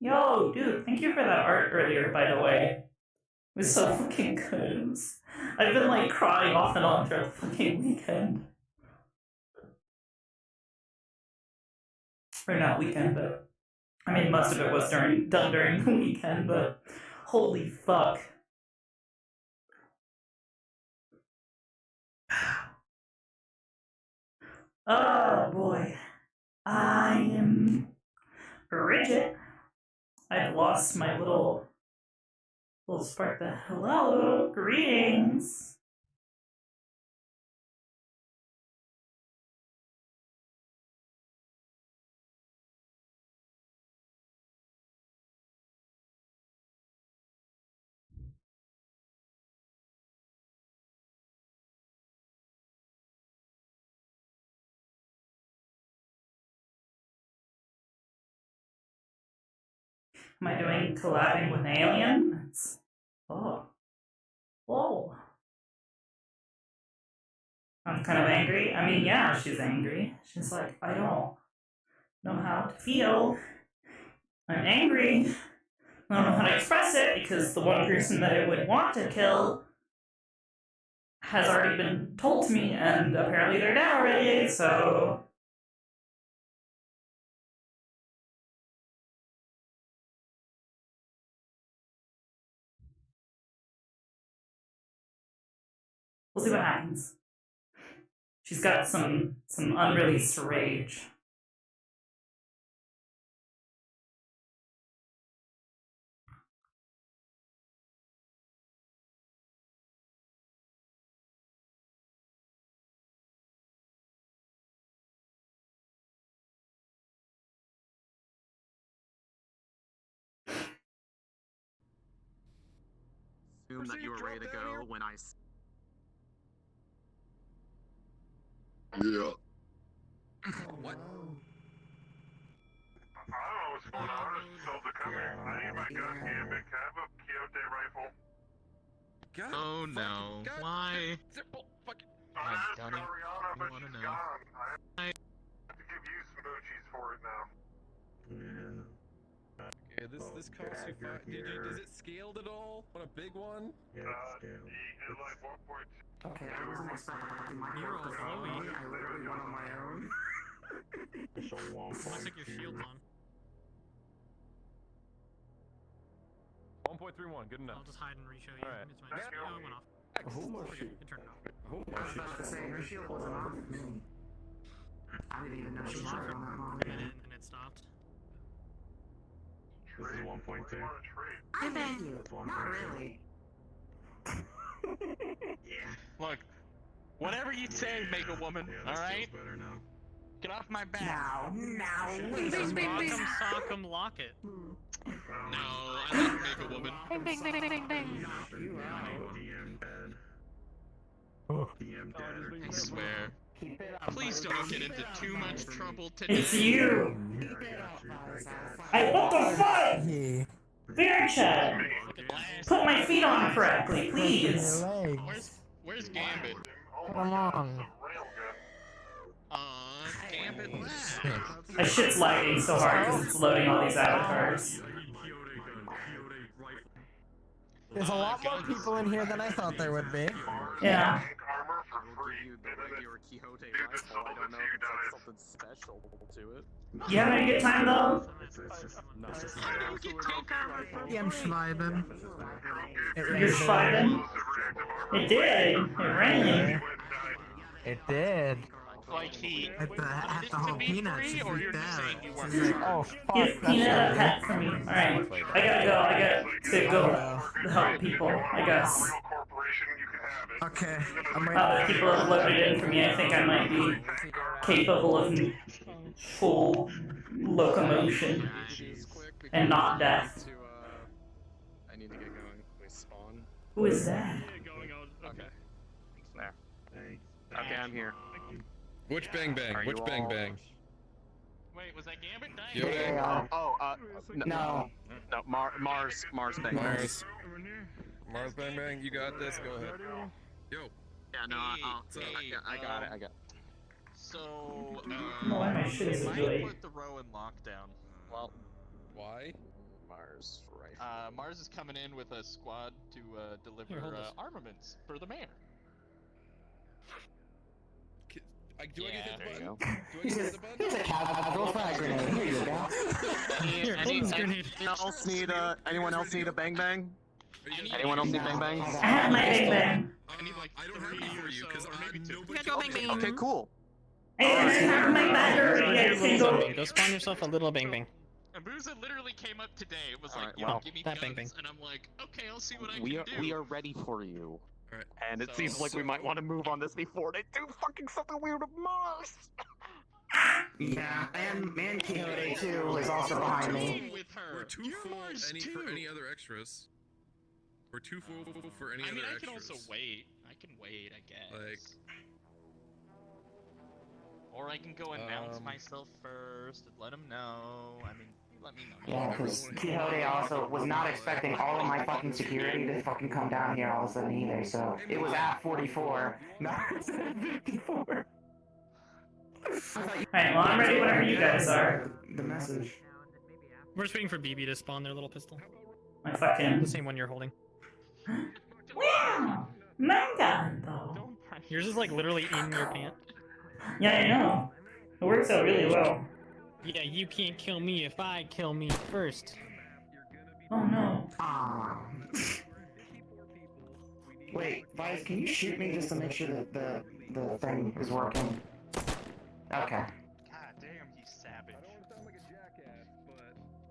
Yo, dude, thank you for that art earlier, by the way. It was so fucking good. I've been like crying off and on throughout the fucking weekend. Or not weekend, but I mean most of it was done during the weekend, but holy fuck. Oh boy. I am Bridget. I've lost my little spark the hello, greetings. Am I doing collabing with an alien? It's... Oh. Whoa. I'm kind of angry. I mean, yeah, she's angry. She's like, I don't know how to feel. I'm angry. I don't know how to express it because the one person that it would want to kill has already been told to me, and apparently they're dead already, so... We'll see what happens. She's got some unreleased rage. Assume that you were ready to go when I. Yeah. What? I don't know what's going on. Zelda, come here. I need my gun, Gambit. Can I have a Quixote rifle? God, oh no. God. Why? I'm I've done it. Ariana, but wanna she's know. gone. I have to give you some Moochies for it now. Yeah. Okay, this costs you five. Is it scaled at all? On a big one? Yeah, he did like 1.2. Okay, I wasn't expecting my You're all glowy. I literally went on my own. It's a Looks like your shield's on. 1.31, good enough. I'll just hide and re-show you. Alright. It's fine. Oh, it went off. Who was We're she? good. It turned it off. I was about to say, her shield wasn't off. I didn't even know she was on that long. And it stopped. This is 1.2. I thank you. Not really. Look, whatever you say, make a woman, alright? Get off my back. Now. Sock'em, sock'em, lock it. No, I like make a woman. Bing, bing, bing, bing, bing. DM dead. DM dead. I swear. Please don't get into too much trouble today. It's you! What the fuck? Bear chat! Put my feet on correctly, please! Where's Gambit? Come on. Gambit left. My shit's lagging so hard because it's loading all these avatars. There's a lot more people in here than I thought there would be. Yeah. I don't know if it's like something special to it. You having a good time though? Yeah, I'm schneiden. You're schneiden? It did! It rained! It did. Like he At the whole peanut, she or you're freaked just out. saying you She's weren't. like, oh fuck. Give Peanut a pet for me. Alright. I gotta go. I got to go help people, I guess. Okay, I'm Other people have loaded in for me. I think I might be capable of full locomotion and not death. I need to get going. We spawn. Who is that? Okay. There. Okay, I'm here. Which bang bang? Are Which you bang all- bang? Wait, was that Gambit dying? Yoda? No, Mars bang. Mars. Mars bang bang, you got this, go ahead. Yo. Yeah, no, I got it, I got it. So, No, why my shit is might delayed. put the row in lockdown. Well, why? Mars rifle. Mars is coming in with a squad to deliver Here, hold this. armaments for the mayor. Do I get hit the There you button? go. Do I get hit the button? Here's a casual frag grenade. Here you go. Here, hold this grenade. Anyone else need a bang bang? Anyone else need bang bang? I have my bang bang. I need like I don't have any for you because nobody. Go bang bang. Okay, cool. Hey, I have my battery. I can go. Go spawn yourself a little bang bang. Abusa literally came up today. It was like, Alright, yo, well, give me that guns, bang bang. and I'm like, okay, I'll see what I We can are do. ready for you. Alright. And it So- seems like we might want to move on this before they do fucking something weird with Mars. Yeah, and Quixote too is also behind me. With her. We're too You're full Mars for too. any other extras. We're too full for any I other mean, I extras. can also wait. I can wait, I guess. Like, or I can go announce Um, myself first and let them know. I mean, Let me know. Yeah, because Quixote also was not expecting all of my fucking security to fucking come down here all of a sudden either, so it was at 44, not at 54. Alright, well, I'm ready whenever you guys are. The message. We're just waiting for BB to spawn their little pistol. My fucking... The same one you're holding. Wow! Mine gun, though. Yours is like literally in your pant. Yeah, I know. It works out really well. Yeah, you can't kill me if I kill me first. Oh no. Wait, Vice, can you shoot me just to make sure that the thing is working? Okay. God damn, you savage.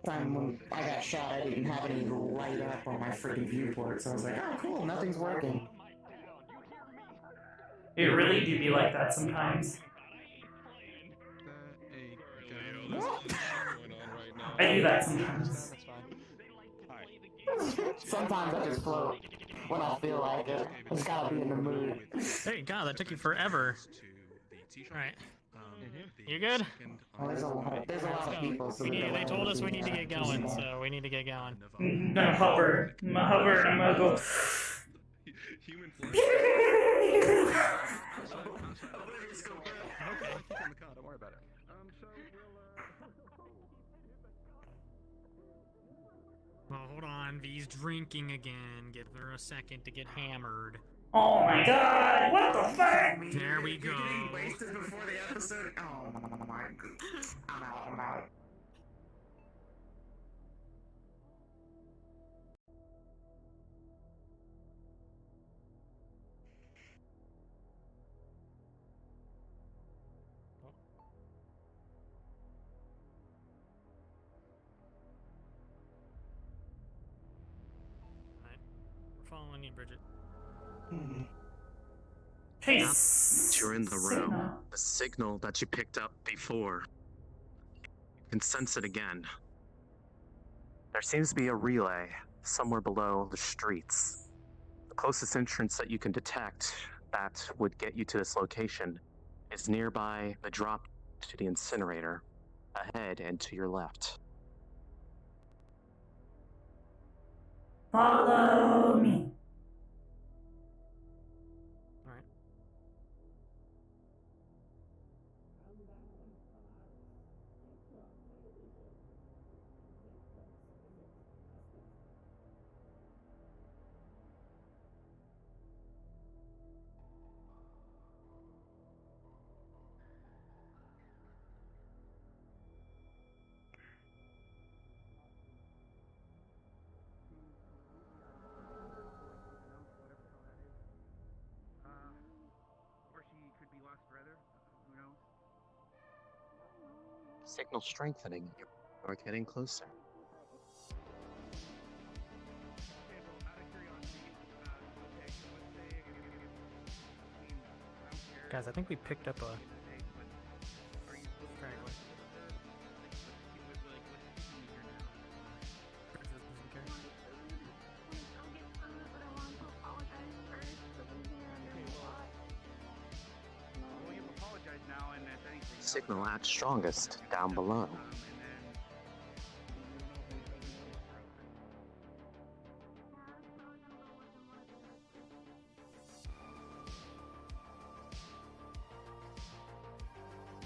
Time when I got shot, I didn't have any light up on my freaking viewport, so I was like, oh cool, nothing's working. It really do be like that sometimes. I do that sometimes. Sometimes I just float when I feel like it. I just gotta be in the mood. Hey, God, that took you forever. Alright. You good? Oh, there's a lot of people. So They told us we need to get going, so we need to get going. I'm gonna hover. I'm gonna hover and I'm gonna go. Don't worry about it. Oh, hold on. V's drinking again. Give her a second to get hammered. Oh my god, what the fuck? There we go. Wasted before the episode. Oh my god. I'm out. We're following you, Bridget. Once you're in the room, the signal that you picked up before, you can sense it again. There seems to be a relay somewhere below the streets. The closest entrance that you can detect that would get you to this location is nearby the drop to the incinerator, ahead and to your left. Follow me. Alright. Or she could be lost forever. Who knows? Signal strengthening. You're getting closer. Guys, I think we picked up a straggler. Well, you've apologized now, and if anything. Signal at strongest down below.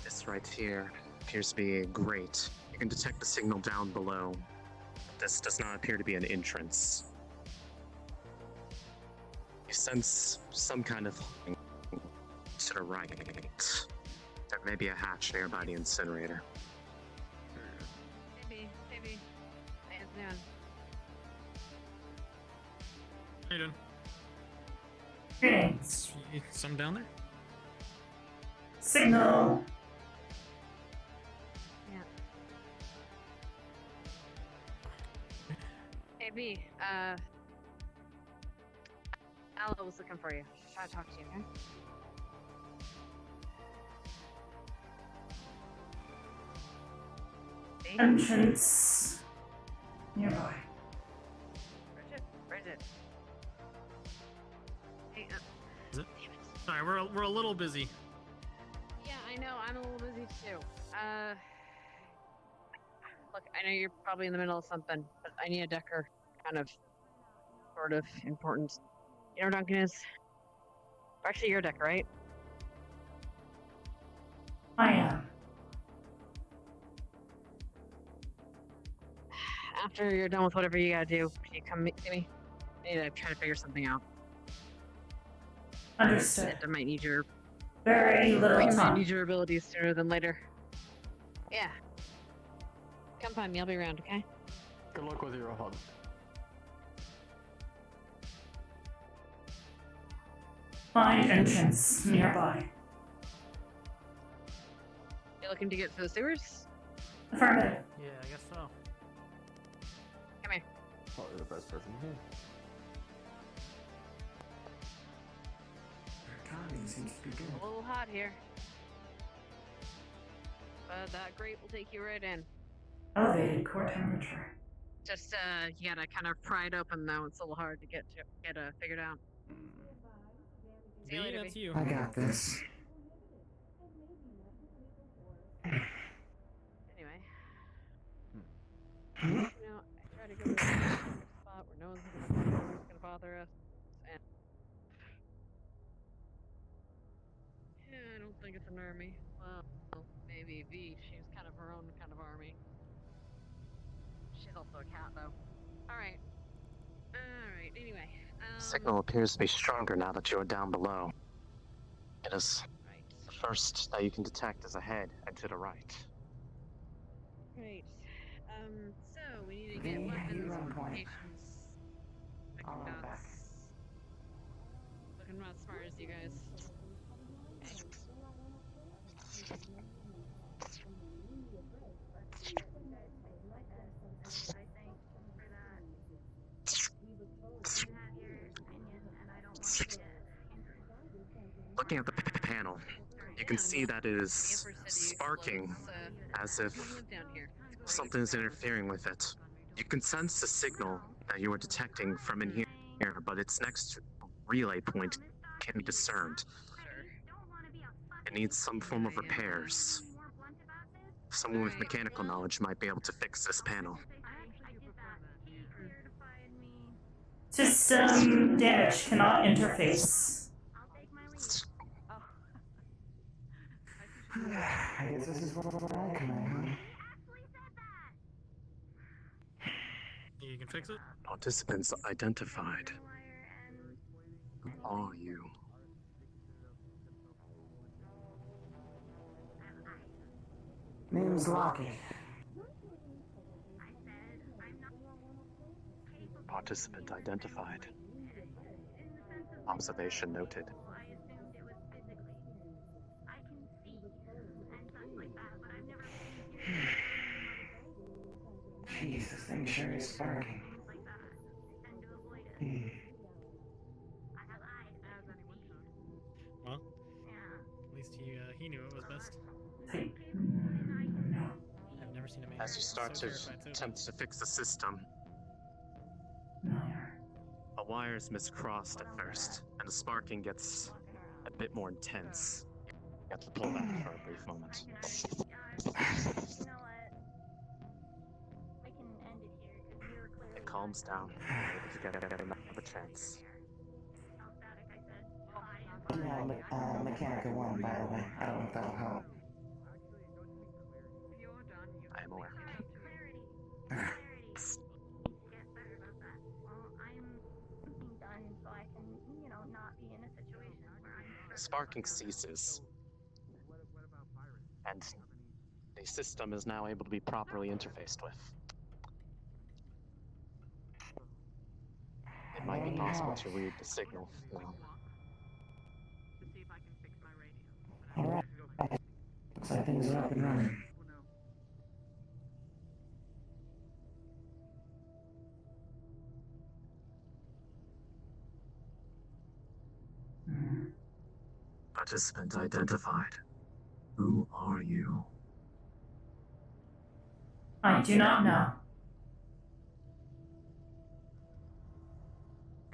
This right here appears to be great. You can detect the signal down below. This does not appear to be an entrance. You sense some kind of to the right. There may be a hatch nearby the incinerator. Maybe. Hands down. How you doing? Greetings. Some down there? Signal. Yeah. Hey, B, Ella was looking for you. She's trying to talk to you, okay? B? Entrance. Nearby. Bridget. Hey, Is it? Sorry, we're a little busy. yeah, I know, I'm a little busy too. Look, I know you're probably in the middle of something, but I need a Decker kind of, sort of important. You know where Duncan is? Actually, you're a Decker, right? I am. After you're done with whatever you gotta do, can you come see me? I need to try to figure something out. Understood. I might need your Very little I might time. need your abilities sooner than later. Yeah. Come find me, I'll be around, okay? Good luck with your hub. Find entrance nearby. You looking to get to the sewers? Affirmative. Yeah, I guess so. Come here. Probably the best person here. Timing seems to be good. A little hot here. But that grate will take you right in. Elevated core temperature. Just, you gotta kind of pry it open though. It's a little hard to get figured out. See you later, that's B. you. I got this. Anyway. You know, I try to go to a spot where no one's gonna bother us, and yeah, I don't think it's an army. Well, maybe V. She's kind of her own kind of army. She's also a cat, though. Alright. Alright, anyway. Signal appears to be stronger now that you are down below. It is the first that you can detect is ahead and to the right. Right. So we need to get weapons modifications. Looking not as smart as you guys. Looking at the panel, you can see that it is sparking as if something is interfering with it. You can sense the signal that you are detecting from in here, but its next relay point can be discerned. It needs some form of repairs. Someone with mechanical knowledge might be able to fix this panel. System damage. Cannot interface. I guess this is what I come in. You can fix it? Participants identified. Who are you? Name's Lockett. Participant identified. Observation noted. Jeez, this thing sure is sparking. Well, at least he knew it was best. I've never seen a man As you start so to terrified so attempt to fix the system, a wire is miscrossed at first, and the sparking gets a bit more intense. You have to pull back for a brief moment. It calms down, able to get another chance. Yeah, Mechanica 1, by the way. I don't know if that'll help. I am aware. The sparking ceases, and the system is now able to be properly interfaced with. It might be possible to read the signal now. Alright. Looks like things are up and running. Participant identified. Who are you? I do not know.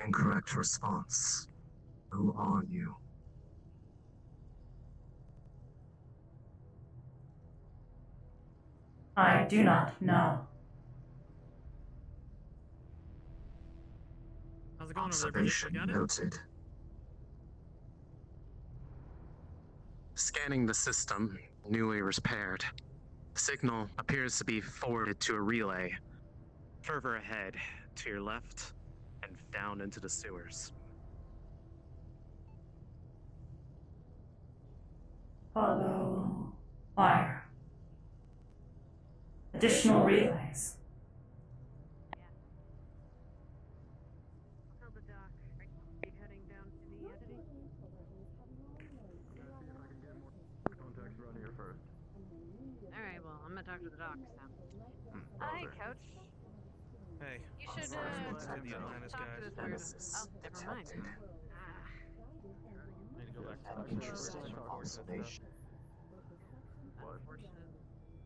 Incorrect response. Who are you? I do not know. How's it going over there, Bridget? You got it? Noted. Scanning the system, newly repaired. The signal appears to be forwarded to a relay. Further ahead, to your left, and down into the sewers. Follow wire. Additional relays. Tell the doc. Are you heading down to the entity? Contacts around here first. Alright, well, I'm gonna talk to the doc, so. Hi, coach. Hey. You should, talk to this weird. Oh, never mind. Need to go back to Interesting observation. Unfortunate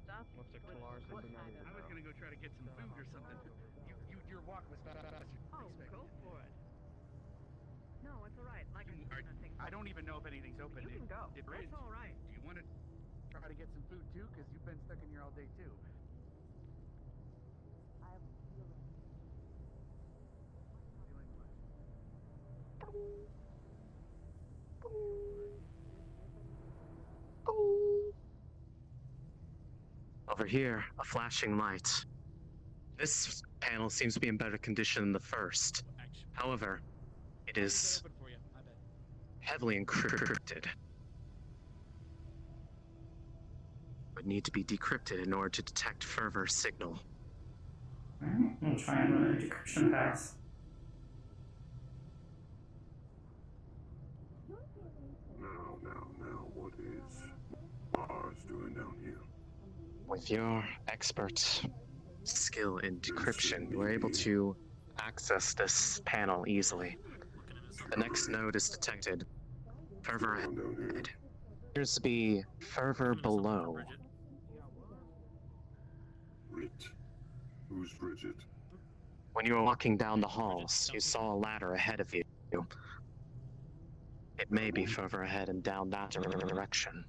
stuff. Looks like with Talar's what looking at hideout? I was gonna go try to get some food or something. Your walk was faster than expected. Go for it. No, it's all right. Like I don't even know if anything's open. You can go. If That's all right. Do you want to try to get some food too? Because you've been stuck in here all day too. Over here, a flashing light. This panel seems to be in better condition than the first. However, it is heavily encrypted. Would need to be decrypted in order to detect further signal. Alright, we'll try and run a decryption pass. Now, what is Mars doing down here? With your expert skill in decryption, you were able to access this panel easily. The next node is detected further ahead. Appears to be further below. Brit. Who's Bridget? When you were walking down the halls, you saw a ladder ahead of you. It may be further ahead and down that direction.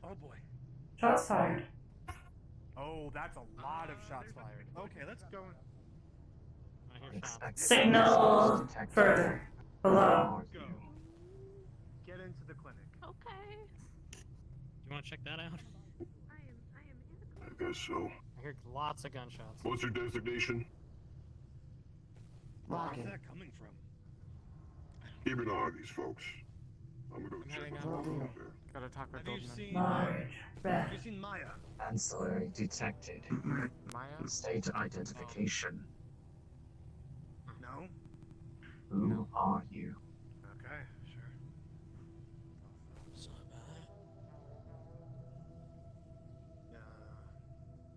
Oh boy. Shots fired. Oh, that's a lot of shots fired. Okay, let's go. Signal further below. Go. Get into the clinic. Okay. You want to check that out? I guess so. I hear lots of gunshots. What's your designation? Where's that coming from? Keep an eye on these folks. I'm gonna go check what's going on there. Gotta talk with Have you Goldman. seen? Large Have you seen Maya? Ancillary detected. Maya? State identification. No? Who are you? Okay, sure.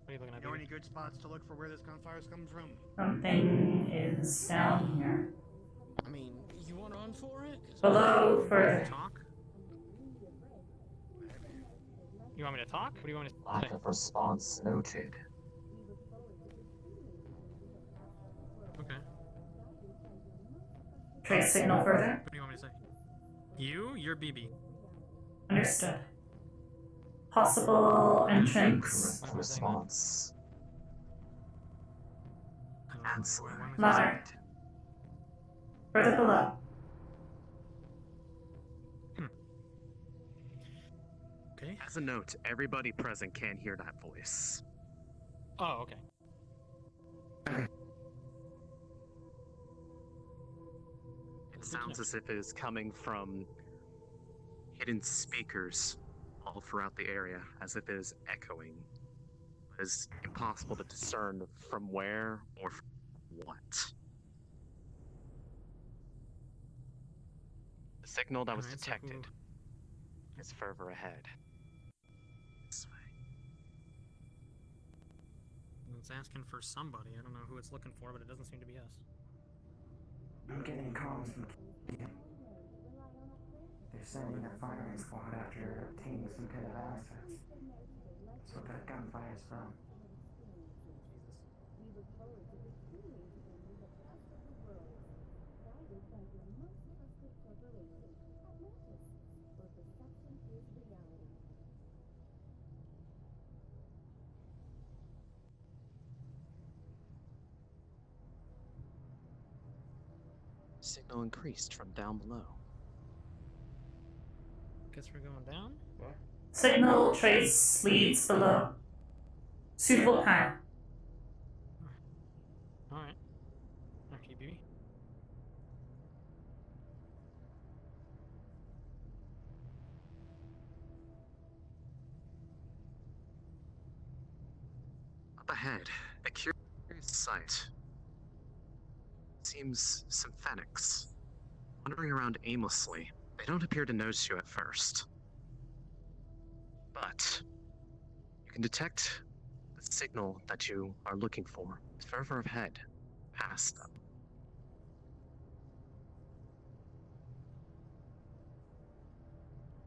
What are you looking at? You know baby? any good spots to look for where this gunfire's coming from? Something is down here. I mean, you want to run for it? Below further. Talk? You want me to talk? What do you want me to Lack say? of response noted. Okay. Trace signal further. What do you want me to say? You're BB. Understood. Possible entrance. Incorrect response. Ancillary Ladder. detected. Further below. Okay. As a note, everybody present can hear that voice. Oh, okay. It sounds as if it is coming from hidden speakers all throughout the area, as if it is echoing. It is impossible to discern from where or from what. The signal that was Alright, so detected is further ahead. This way. It's asking for somebody. I don't know who it's looking for, but it doesn't seem to be us. I'm getting calls from Kim. They're sending a firing squad after obtaining some kind of assets. That's what that gunfire's from. Signal increased from down below. Guess we're going down? Signal trace leads below. Suitable path. Alright. Okay, baby. Up ahead, a curious sight. Seems symphonics. Wandering around aimlessly, they don't appear to notice you at first. But you can detect the signal that you are looking for further ahead, past them.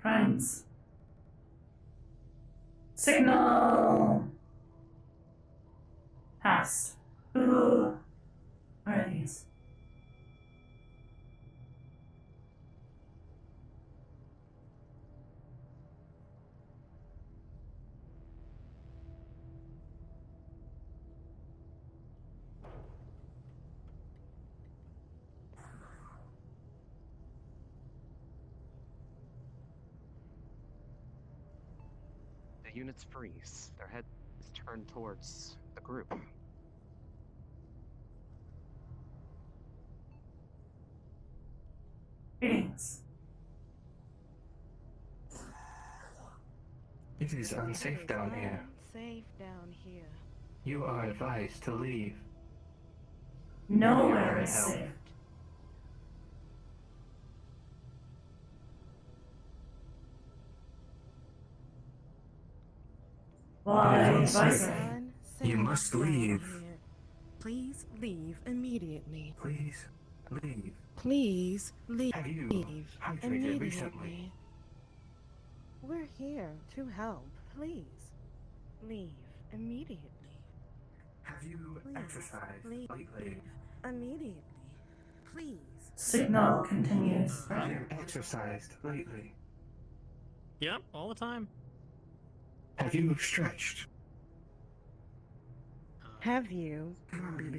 Friends. Signal! Past. Who are these? The units freeze, their heads turned towards the group. Greetings. It is unsafe down here. Safe down here. You are advised to leave. Nowhere is safe. Why advise me? You must leave. Please leave immediately. Please leave. Please leave. Have you hydrated immediately. recently? We're here to help. Please leave immediately. Have you Please exercised leave lately? immediately. Please. Signal continues. Have you exercised lately? Yep, all the time. Have you stretched? Have you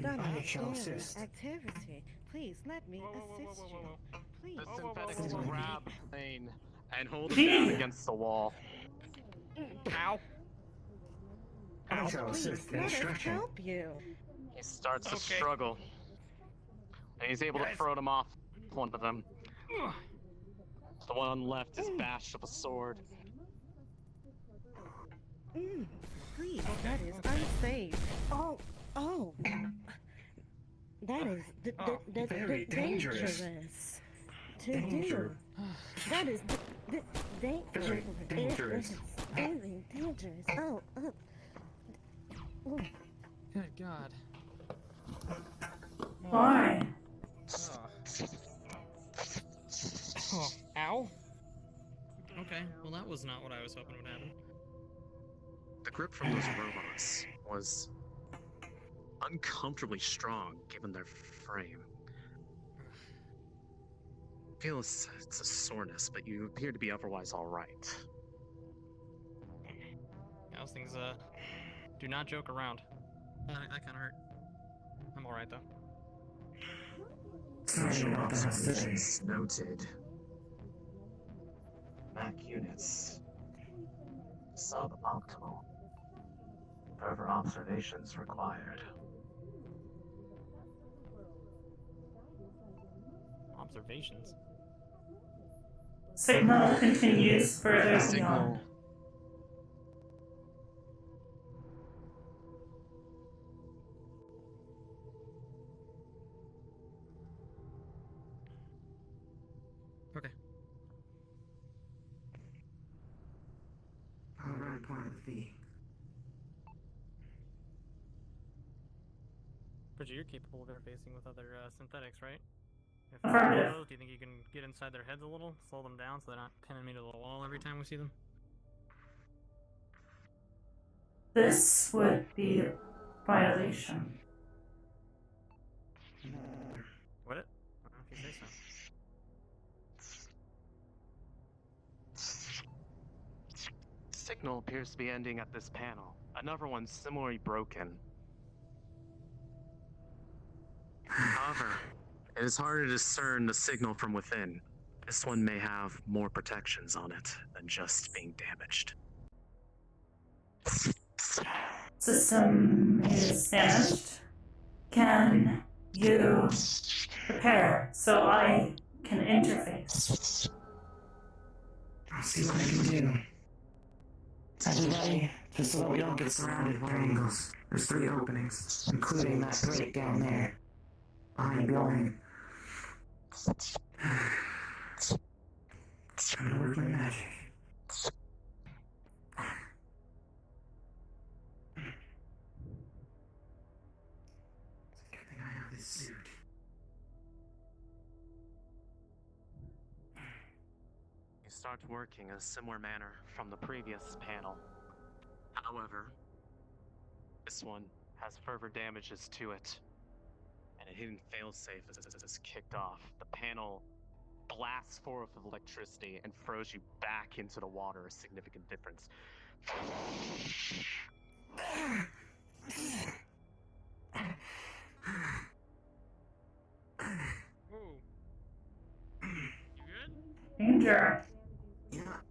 done I a shall daily assist. activity? Please let me assist you. Please. The synthetics grab Lane and hold him down against the wall. Ow. I shall Please assist in let us stretching. help you. He starts to struggle, and he's able to throw them off one of them. The one on the left is bashed with a sword. Please, that is unsafe. Oh. That is very dangerous. to Danger. do. That is Very dangerous. Very dangerous. Oh. Good God. Why? Oh, ow. Okay, well that was not what I was hoping would happen. The grip from those robots was uncomfortably strong given their frame. I feel it's a soreness, but you appear to be otherwise alright. Those things, do not joke around. That kinda hurt. I'm alright though. Observations noted. Mac units. Suboptimal. Further observations required. Observations? Signal continues further Signal. beyond. Okay. Alright, point of the fee. Bridget, you're capable of interfacing with other synthetics, right? If Affirmative. do you think you can get inside their heads a little, slow them down so they're not pinning me to the wall every time we see them? This would be a violation. Would it? I don't know if you say so. Signal appears to be ending at this panel. Another one similarly broken. However, It is harder to discern the signal from within. This one may have more protections on it than just being damaged. System is damaged. Can you repair so I can interface? I'll see what I can do. Everybody, just so that we don't get surrounded by angles. There's 3 openings, including that break down there. Behind the building. Time to work my magic. It's a good thing I have this suit. You start working in a similar manner from the previous panel. However, this one has further damages to it, and a hidden failsafe is kicked off. The panel blasts forth of electricity and throws you back into the water, a significant difference. Whoa. You good? Danger. Yeah.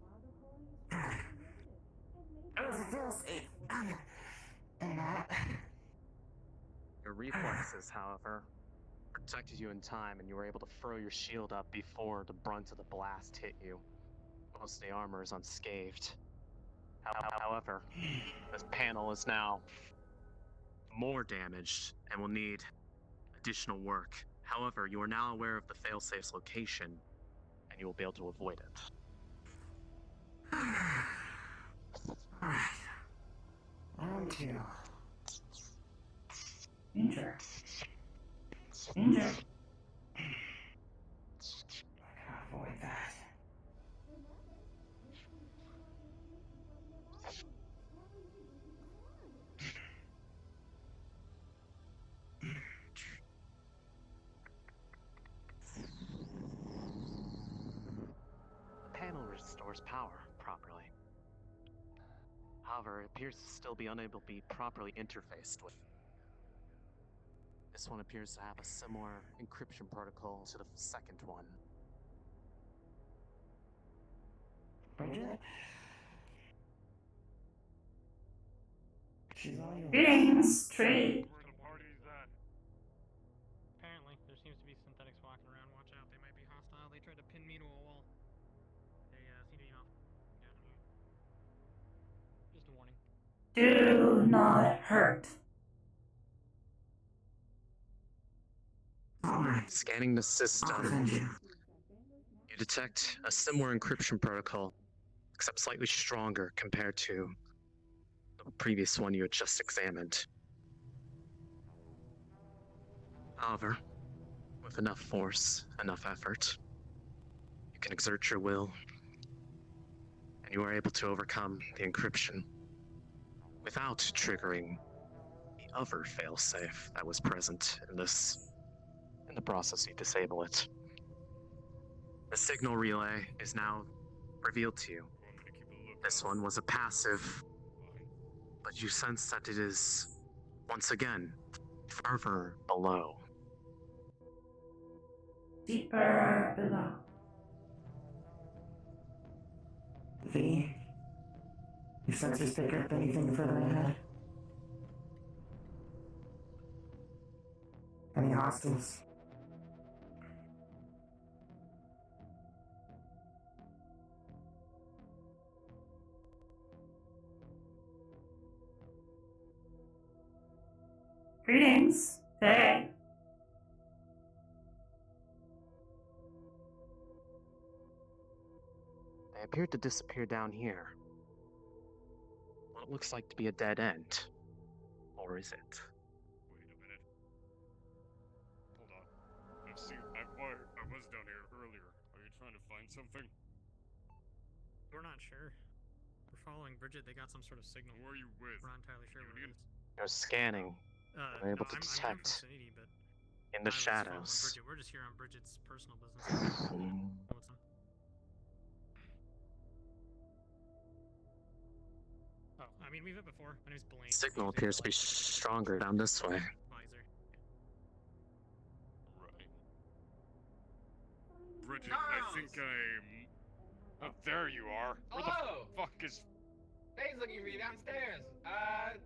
It was a failsafe. And that. Your reflexes, however, protected you in time, and you were able to throw your shield up before the brunt of the blast hit you. Most of the armor is unscathed. However, this panel is now more damaged and will need additional work. However, you are now aware of the failsafe's location, and you will be able to avoid it. Alright. Round 2. Danger. Danger. I gotta avoid that. The panel restores power properly. However, it appears to still be unable to be properly interfaced with. This one appears to have a similar encryption protocol to the second one. Bridget? She's on your Greetings, tree. Apparently, there seems to be synthetics walking around. Watch out, they might be hostile. They tried to pin me to a wall. They see the email. Yeah. Just a warning. Do not hurt. Alright. Scanning the system, I'll defend you. you detect a similar encryption protocol, except slightly stronger compared to the previous one you had just examined. However, with enough force, enough effort, you can exert your will, and you are able to overcome the encryption without triggering the other failsafe that was present in this. In the process, you disable it. The signal relay is now revealed to you. This one was a passive, but you sense that it is, once again, further below. Deeper below. V, your sensors pick up anything further ahead? Any hostiles? Greetings. Hey. They appear to disappear down here. What looks like to be a dead end. Or is it? Wait a minute. Hold on. I was down here earlier. Are you trying to find something? We're not sure. We're following Bridget. They got some sort of signal. Who are you with? We're not entirely sure what it is. You're scanning. You're able to I'm from detect Vicinity, but in the I was following shadows. Bridget. We're just here on Bridget's personal business. What's on? Oh, I mean, we've hit before. My name's Blaine. Signal appears to be stronger down this way. Visor. Right. Bridget, I think I'm... Oh, there you are. Where Hello! the fuck is... Dave's looking for you downstairs.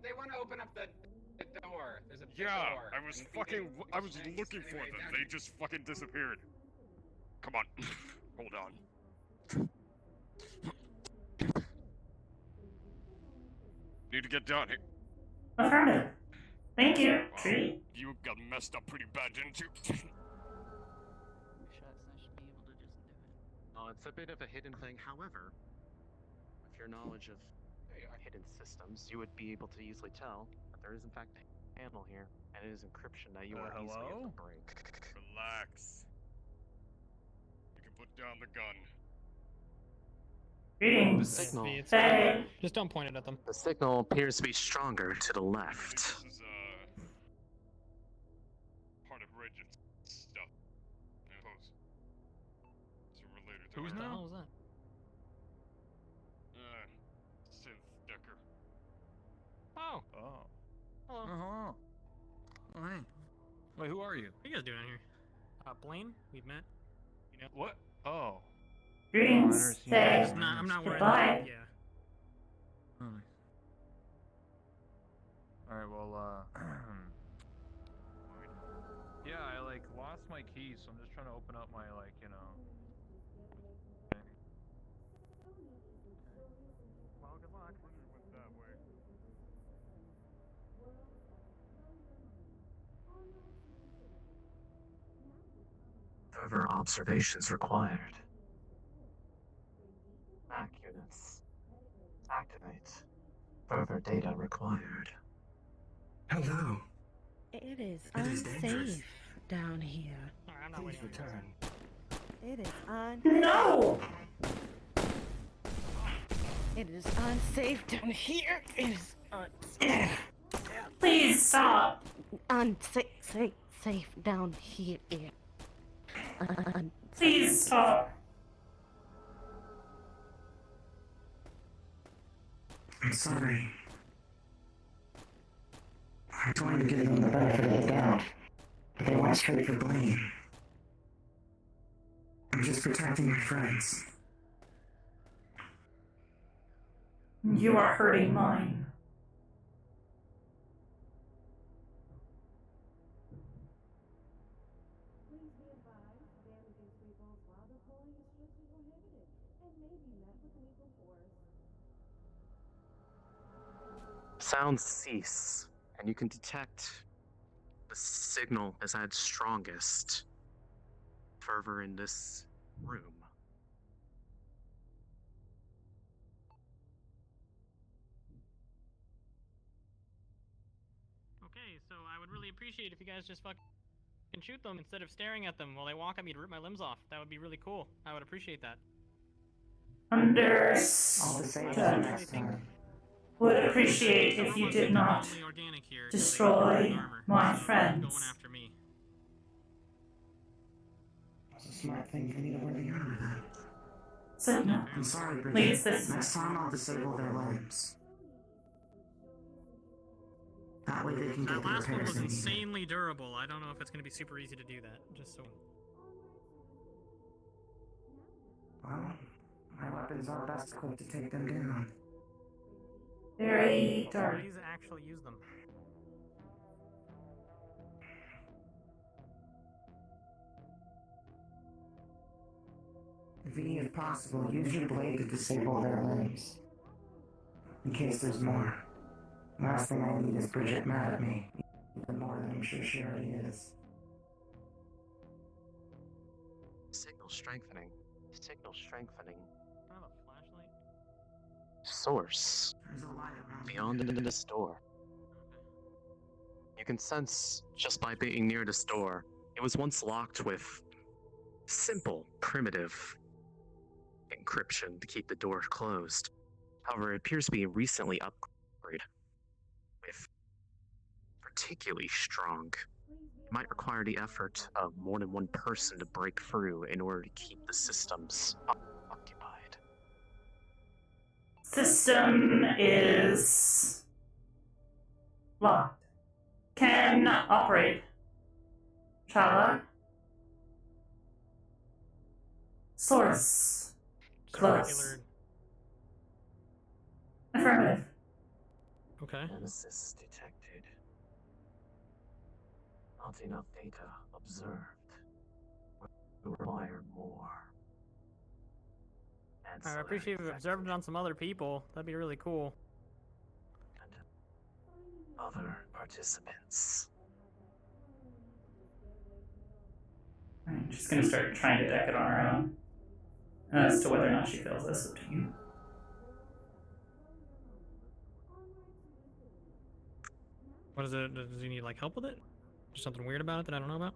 They want to open up the door. There's a big Yeah, door. I was fucking... I was looking for them. They just fucking disappeared. Come on. Hold on. Need to get down here. Affirmative. Thank you. Treat. You got messed up pretty bad, didn't you? It's a bit of a hidden thing. However, with your knowledge of hidden systems, you would be able to easily tell that there is in fact a panel here, and it is encryption that you are easily able to break. Relax. You can put down the gun. Greetings. The signal. Hey. Just don't point it at them. The signal appears to be stronger to the left. This is, part of Bridget's stuff. I suppose. So related to Who's her. now? What was that? Synth Decker. Oh. Oh. Hello. Uh-huh. Oh, hey. Wait, who are you? What are you guys doing here? Blaine, we've met. You know what? Oh. Greetings. Hey. I'm not worried. Goodbye. Yeah. Oh, nice. Alright, well, yeah, I, like, lost my keys, so I'm just trying to open up my, like, you know... Well, good luck. Went that way. Further observations required. Back units. Activate. Further data required. Hello. It is It is dangerous. unsafe down here. Alright, I'm not Please waiting. return. It is No! It is unsafe down here. It is unsafe. Please stop. Unsafe down here. Please stop. I'm sorry. I tried to give them the benefit of the doubt, but they went straight for blame. I'm just protecting my friends. You are hurting mine. Sounds cease, and you can detect the signal is at its strongest further in this room. Okay, so I would really appreciate if you guys just fucking shoot them instead of staring at them while they walk at me to rip my limbs off. That would be really cool. I would appreciate that. Understood. Would appreciate if you did not destroy my friends. Going after me. It's a smart thing for me to wear the armor then. So no. I'm sorry, Bridget. Please, this. Next time I'll disable their limbs. That way they can That get the last one repairs was they need. insanely durable. I don't know if it's going to be super easy to do that. Just so. Well, my weapons are best equipped to take them down. Very dark. Please actually use them. V, if possible, use your blade to disable their limbs. In case there's more. Last thing I need is Bridget mad at me. Even more than I'm sure she already is. Signal strengthening. Signal strengthening. I have a flashlight. Source. There's a light around Beyond this door. You can sense, just by being near this door, it was once locked with simple, primitive encryption to keep the door closed. However, it appears to be recently upgraded with particularly strong. It might require the effort of more than one person to break through in order to keep the systems occupied. System is locked. Can operate. Shall I? Source. Just Close. regular. Affirmative. Okay. Nemesis detected. Not enough data observed. We require more. I appreciate we've observed it on some other people. That'd be really cool. Other participants. Alright, she's gonna start trying to deck it on her own. As to whether or not she fails this, up to you. What is it? Does he need like help with it? There's something weird about it that I don't know about?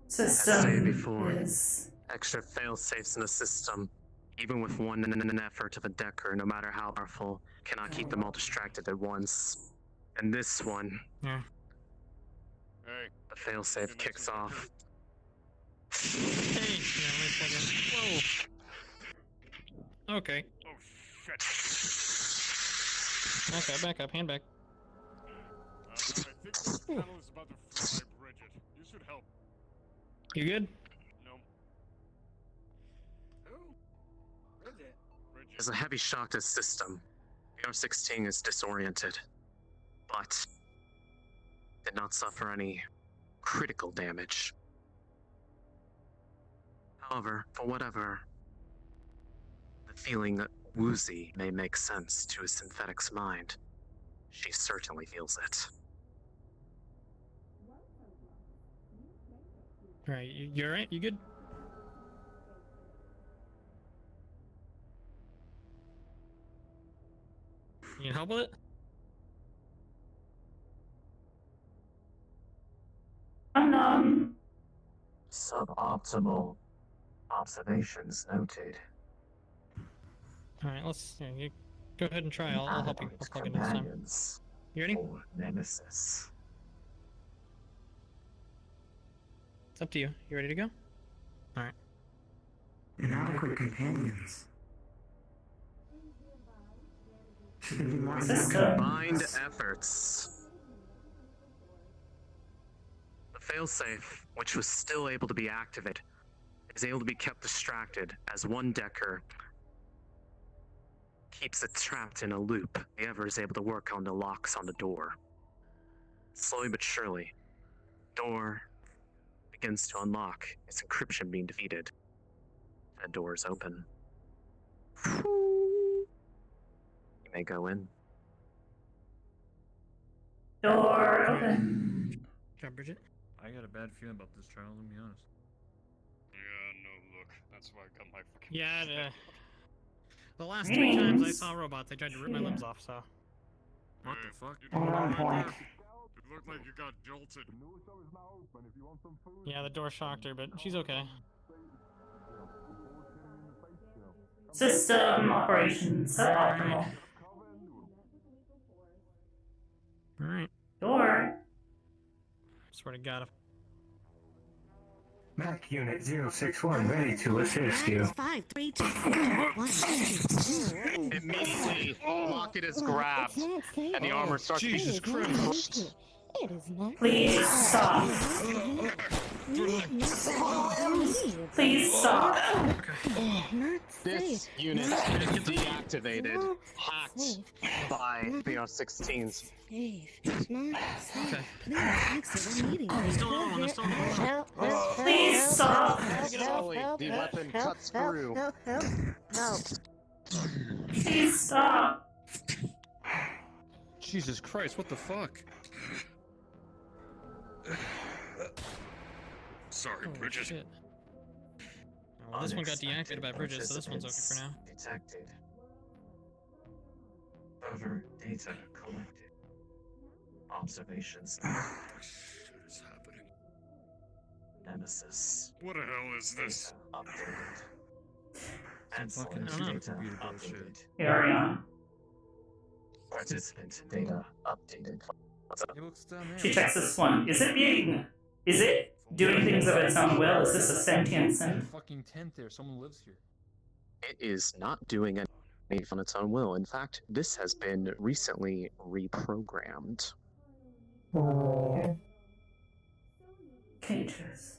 As I System stated before, is... extra fail-safes in the system, even with one in an effort of a decker, no matter how powerful, cannot keep them all distracted at once. And this one, yeah. Hey. The fail-safe kicks off. Hey, yeah, wait a second. Whoa. Okay. Oh shit. Back up, hand back. I think this panel is about to fry Bridget. You should help. You good? No. Who? Bridget. There's a heavy shock to the system. BR-16 is disoriented, but did not suffer any critical damage. However, for whatever the feeling woozy may make sense to a synthetic's mind, she certainly feels it. Alright, you alright? You good? You need help with it? Suboptimal observations noted. Alright, you go ahead and try. I'll help you. I'll plug it next time. You ready? Nemesis. It's up to you. You ready to go? Alright. Inadequate companions. Should there be more Combined efforts. The failsafe, which was still able to be activated, is able to be kept distracted as one decker keeps it trapped in a loop. The other is able to work on the locks on the door. Slowly but surely, door begins to unlock, its encryption being defeated. The door is open. You may go in. Door open. Good job, Bridget. I got a bad feeling about this trial, let me be honest. Yeah, no, look. That's why I got my fucking. Yeah, the last 3 times I saw robots, they tried to rip my limbs off, so. What the fuck? On point. It looked like you got jolted. Yeah, the door shocked her, but she's okay. System operations suboptimal. Alright. Door. Swear to God. Mac Unit 061 ready to assist you. 5, 3, 2, 1. Immediately, Lockett is grabbed, and the armor starts to Jesus Christ. It is not. Please stop. Please stop. This unit is deactivated, hacked by BR-16s. Please stop. Slowly, the weapon cuts through. No. Please stop. Jesus Christ, what the fuck? Sorry, Holy Bridget. shit. Well, this one got deactivated by Bridget, so this one's okay for now. Detected. Further data collected. Observations. What is happening? Nemesis. What the hell is this? Updated. And fucking data computer bullshit. updated. Carry on. Participant data updated. He looks down there. She checks this one. Is it doing things of its own will? Is this a sentient synth? Fucking tent there, someone lives here. It is not doing anything on its own will. In fact, this has been recently reprogrammed. Cages.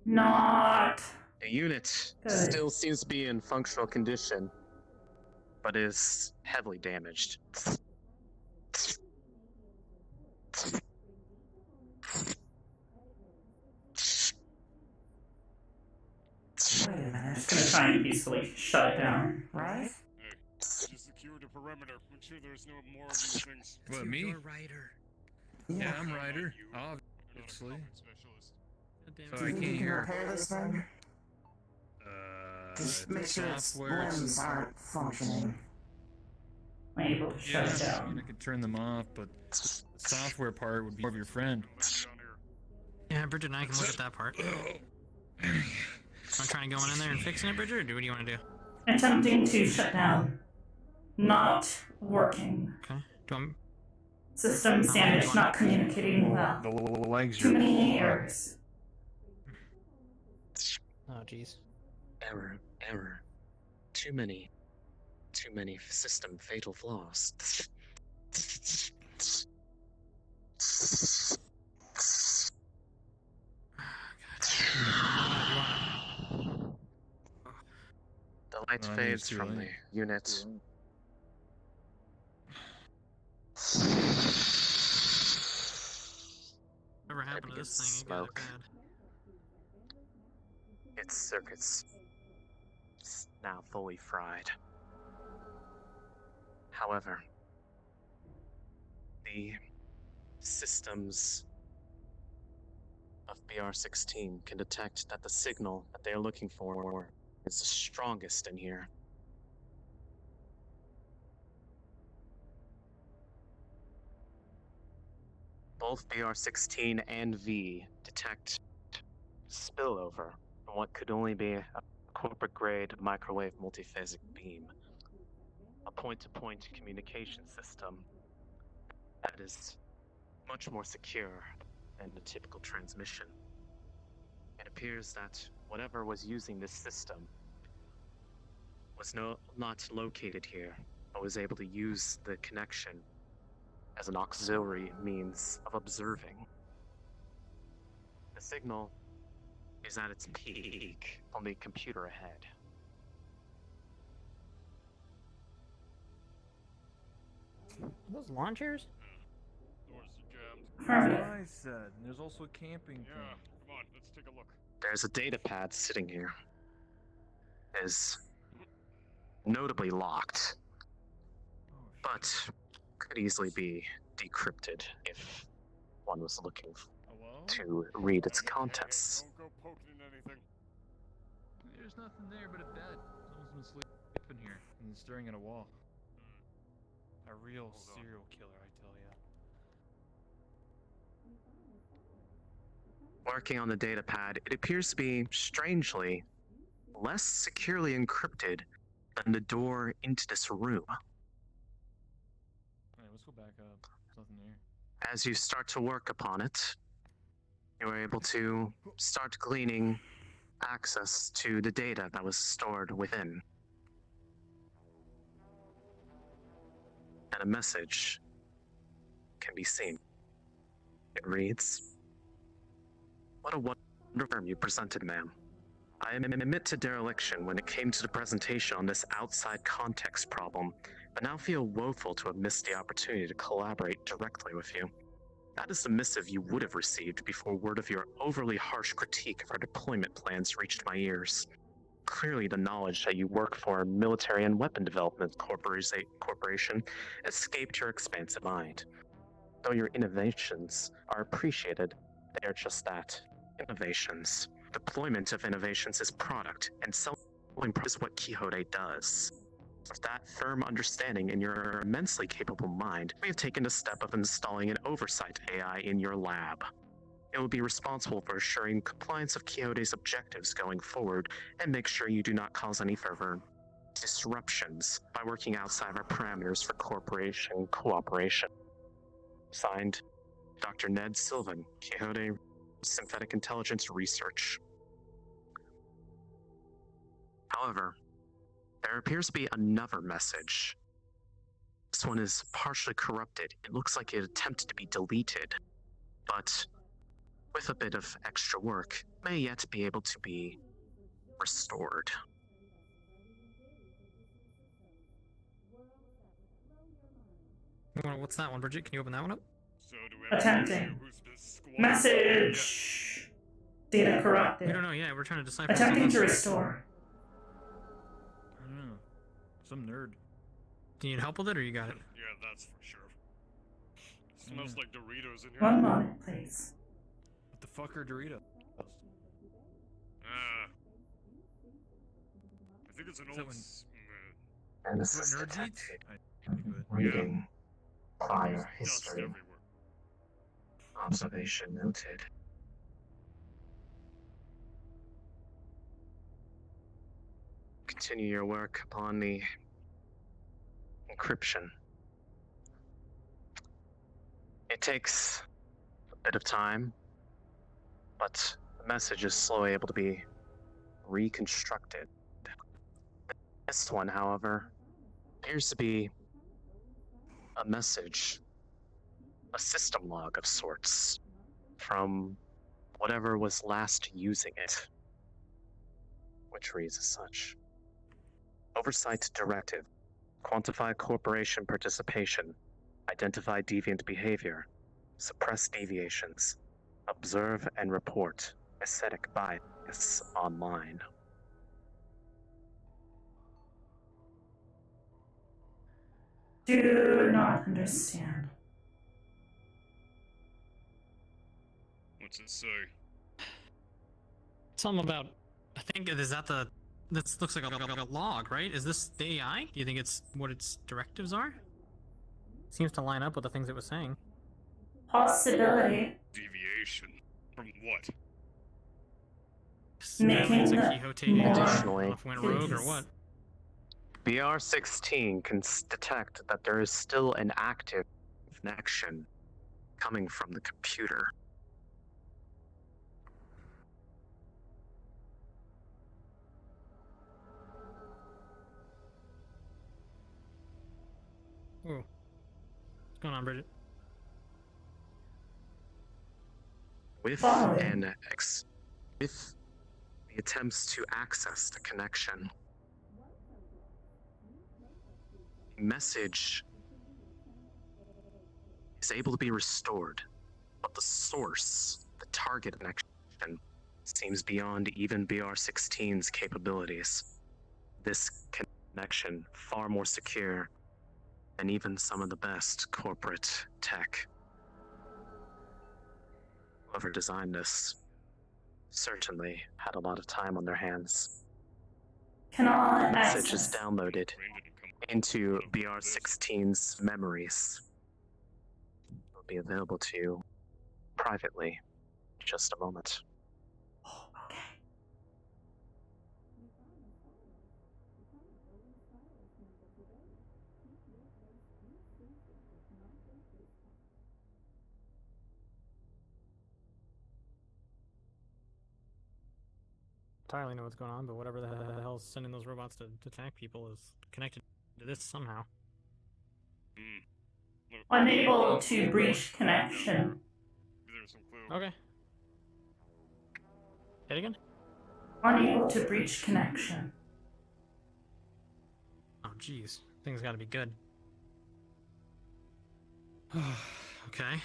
Not. The unit Good. still seems to be in functional condition, but is heavily damaged. Wait a minute. Just gonna try and peacefully shut it down. Right? Hey, just secure the perimeter. Make sure there's no more of these things. What, me? You're Ryder. Yeah, I'm No, not Ryder, you. obviously. You're not a combat specialist. So Do I you think came you can here. repair this thing? Just make sure its software. limbs aren't functioning. I'm able to shut it I mean, down. I could turn them off, but the software part would be more of your friend. Yeah, Bridget and I can look at that part. I'm trying to go in there and fixing it, Bridget, or what do you want to do? Attempting to shut down. Not working. Okay. Do I... Systems damaged, not communicating well. The legs Too are many errors. Oh, jeez. Error. Too many system fatal flaws. The light Oh, I think fades it's too from the late. unit. Whatever happened to this thing? You got it Smoke. bad. Its circuits now fully fried. However, the systems of BR-16 can detect that the signal that they are looking for is the strongest in here. Both BR-16 and V detect spillover from what could only be a corporate-grade microwave multiphasic beam, a point-to-point communication system that is much more secure than the typical transmission. It appears that whatever was using this system was not located here, but was able to use the connection as an auxiliary means of observing. The signal is at its peak on the computer ahead. Those launchers? Doors are jammed. Perfect. That's what I said. And there's also a camping Yeah, thing. come on, let's take a look. There's a data pad sitting here. It is notably locked, but could easily be decrypted if one was looking to read its contents. Don't go poking in anything. There's nothing there but a bed. Someone's been sleeping here and staring at a wall. A real serial killer, I tell ya. Working on the data pad, it appears to be, strangely, less securely encrypted than the door into this room. Alright, let's go back up. There's nothing there. As you start to work upon it, you are able to start gleaning access to the data that was stored within. And a message can be seen. It reads, "What a wonderful term you presented, ma'am. I admit to dereliction when it came to the presentation on this outside context problem, but now feel woeful to have missed the opportunity to collaborate directly with you. That is the missive you would have received before word of your overly harsh critique of our deployment plans reached my ears. Clearly the knowledge that you work for a military and weapon development corporation escaped your expansive mind. Though your innovations are appreciated, they are just that, innovations. Deployment of innovations is product, and selling product is what Quixote does. With that firm understanding in your immensely capable mind, we have taken the step of installing an oversight AI in your lab. It will be responsible for assuring compliance of Quixote's objectives going forward and make sure you do not cause any further disruptions by working outside our parameters for corporation cooperation. Signed, Dr. Ned Sylvan, Quixote Synthetic Intelligence Research." However, there appears to be another message. This one is partially corrupted. It looks like it attempted to be deleted, but with a bit of extra work, may yet be able to be restored. What's that one, Bridget? Can you open that one up? So do we have Attempting. who's been squatting? Message. Data corrupted. We don't know. Yeah, we're trying to decipher. Attempting to restore. I don't know. Some nerd. Do you need help with it, or you got it? Yeah, that's for sure. Smells like Doritos in here. One moment, please. What the fuck are Doritos? I think it's an Is old. that when- And That's this is what nerds eat? detected. Reading prior history. Observation noted. Continue your work upon the encryption. It takes a bit of time, but the message is slowly able to be reconstructed. This one, however, appears to be a message, a system log of sorts, from whatever was last using it, which reads as such. Oversight Directive. Quantify corporation participation. Identify deviant behavior. Suppress deviations. Observe and report aesthetic bias online. Do not understand. What's it say? Something about. I think is that the. This looks like a log, right? Is this the AI? Do you think it's what its directives are? Seems to line up with the things it was saying. Possibility. Deviation from what? Making It's a the Quixote more Additionally, went rogue or what? BR16 can detect that there is still an active connection coming from the computer. Ooh. What's going on, Bridget? With Following. with the attempts to access the connection, the message is able to be restored, but the source, the target connection, seems beyond even BR16's capabilities. This connection far more secure than even some of the best corporate tech. Whoever designed this certainly had a lot of time on their hands. Cannot The message access. is downloaded into BR16's memories. It will be available to you privately in just a moment. Oh, okay. Entirely know what's going on, but whatever the hell's sending those robots to attack people is connected to this somehow. Unable to breach connection. Okay. Hit again? Unable to breach connection. Oh, jeez. Things gotta be good. Okay.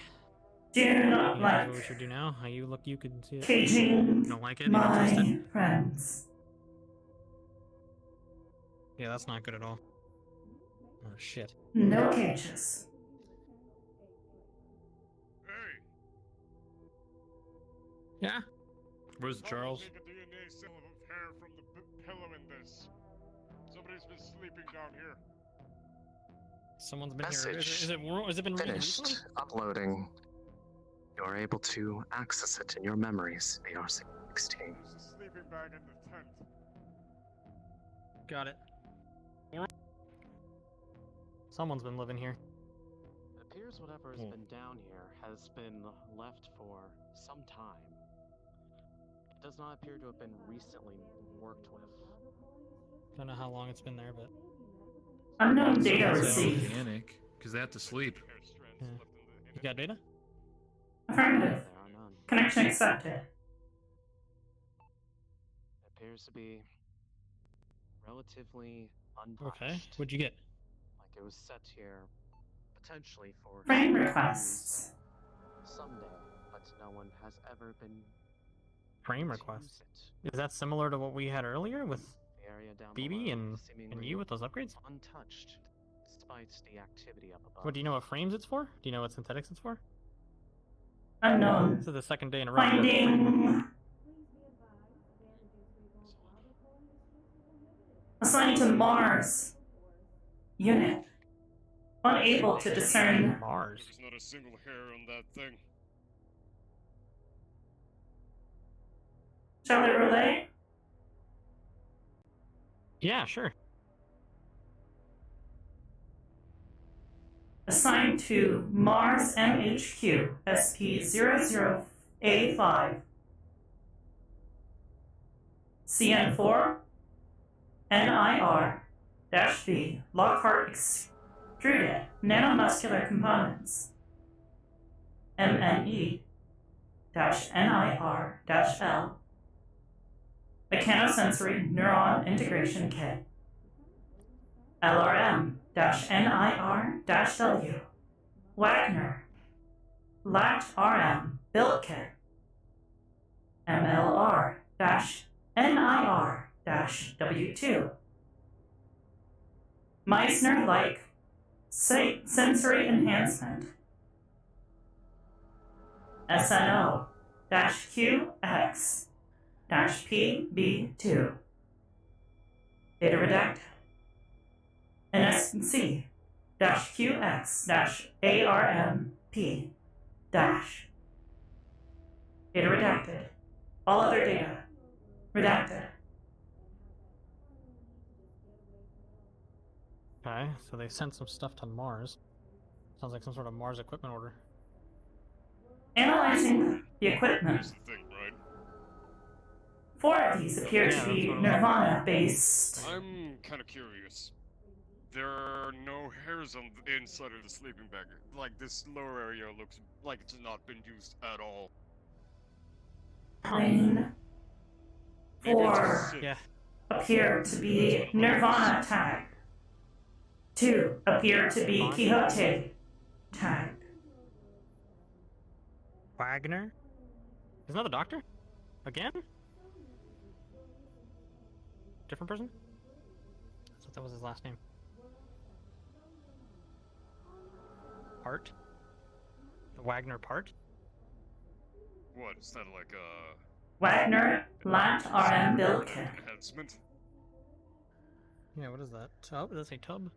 Do not You know like what we should do now? How you look, you could see it. caging You don't like it? You don't trust my it? friends. Yeah, that's not good at all. Oh, shit. No cages. Yeah? Where's Charles? Take a DNA sample of hair from the pillow in this. Somebody's been sleeping down here. Someone's been Message here. Has it been read finished recently? uploading. You are able to access it in your memories, BR16. There's a sleeping bag in the tent. Got it. Someone's been living here. It appears whatever has been down here has been left for some time. It does not appear to have been recently worked with. Don't know how long it's been there, but Unknown data Sounds received. organic, because they have to sleep. yeah. You got data? Affirmative. There are none. Connection accepted. appears to be relatively untouched. Okay, what'd you get? Like it was set here, potentially for Friend human requests. use someday, but no one has ever been Frame able to requests. use it. Is that similar to what we had earlier with The area down BB below and seemingly you with those upgrades? untouched, despite the activity up above. What, do you know what frames it's for? Do you know what synthetics it's for? Unknown. This is the second day in a row. Finding. Assigned to Mars. Unit. Unable to discern. Mars. There's not a single hair on that thing. Shall I relay? Yeah, sure. Assigned to Mars MHQ SP00A5 CN4 NIR-B Lockhart Extruded Nanomuscular Components MNE-NIR-L Mechanosensory Neuron Integration Kit LRM-NIR-W Wagner LACT-RM Build Kit MLR-NIR-W2 Meissner-like Sensory Enhancement SNO-QX-PB2 Data redacted NSC-QX-ARMP dash. Data redacted. All other data redacted. Okay, so they sent some stuff to Mars. Sounds like some sort of Mars equipment order. Analyzing the equipment. Here's the thing, right? 4 of these appear to be Nirvana-based. I'm kind of curious. There are no hairs on the inside of the sleeping bag. Like, this lower area looks like it's not been used at all. Plane. Maybe it's 4 just shit. appear to be Nirvana tagged. 2 appear to be Quixote tagged. Wagner? Isn't that the doctor? Again? Different person? I thought that was his last name. Part? The Wagner part? What, is that like a... Wagner LACT-RM Build Kit. enhancement? Yeah, what is that? Tub? Does that say tub?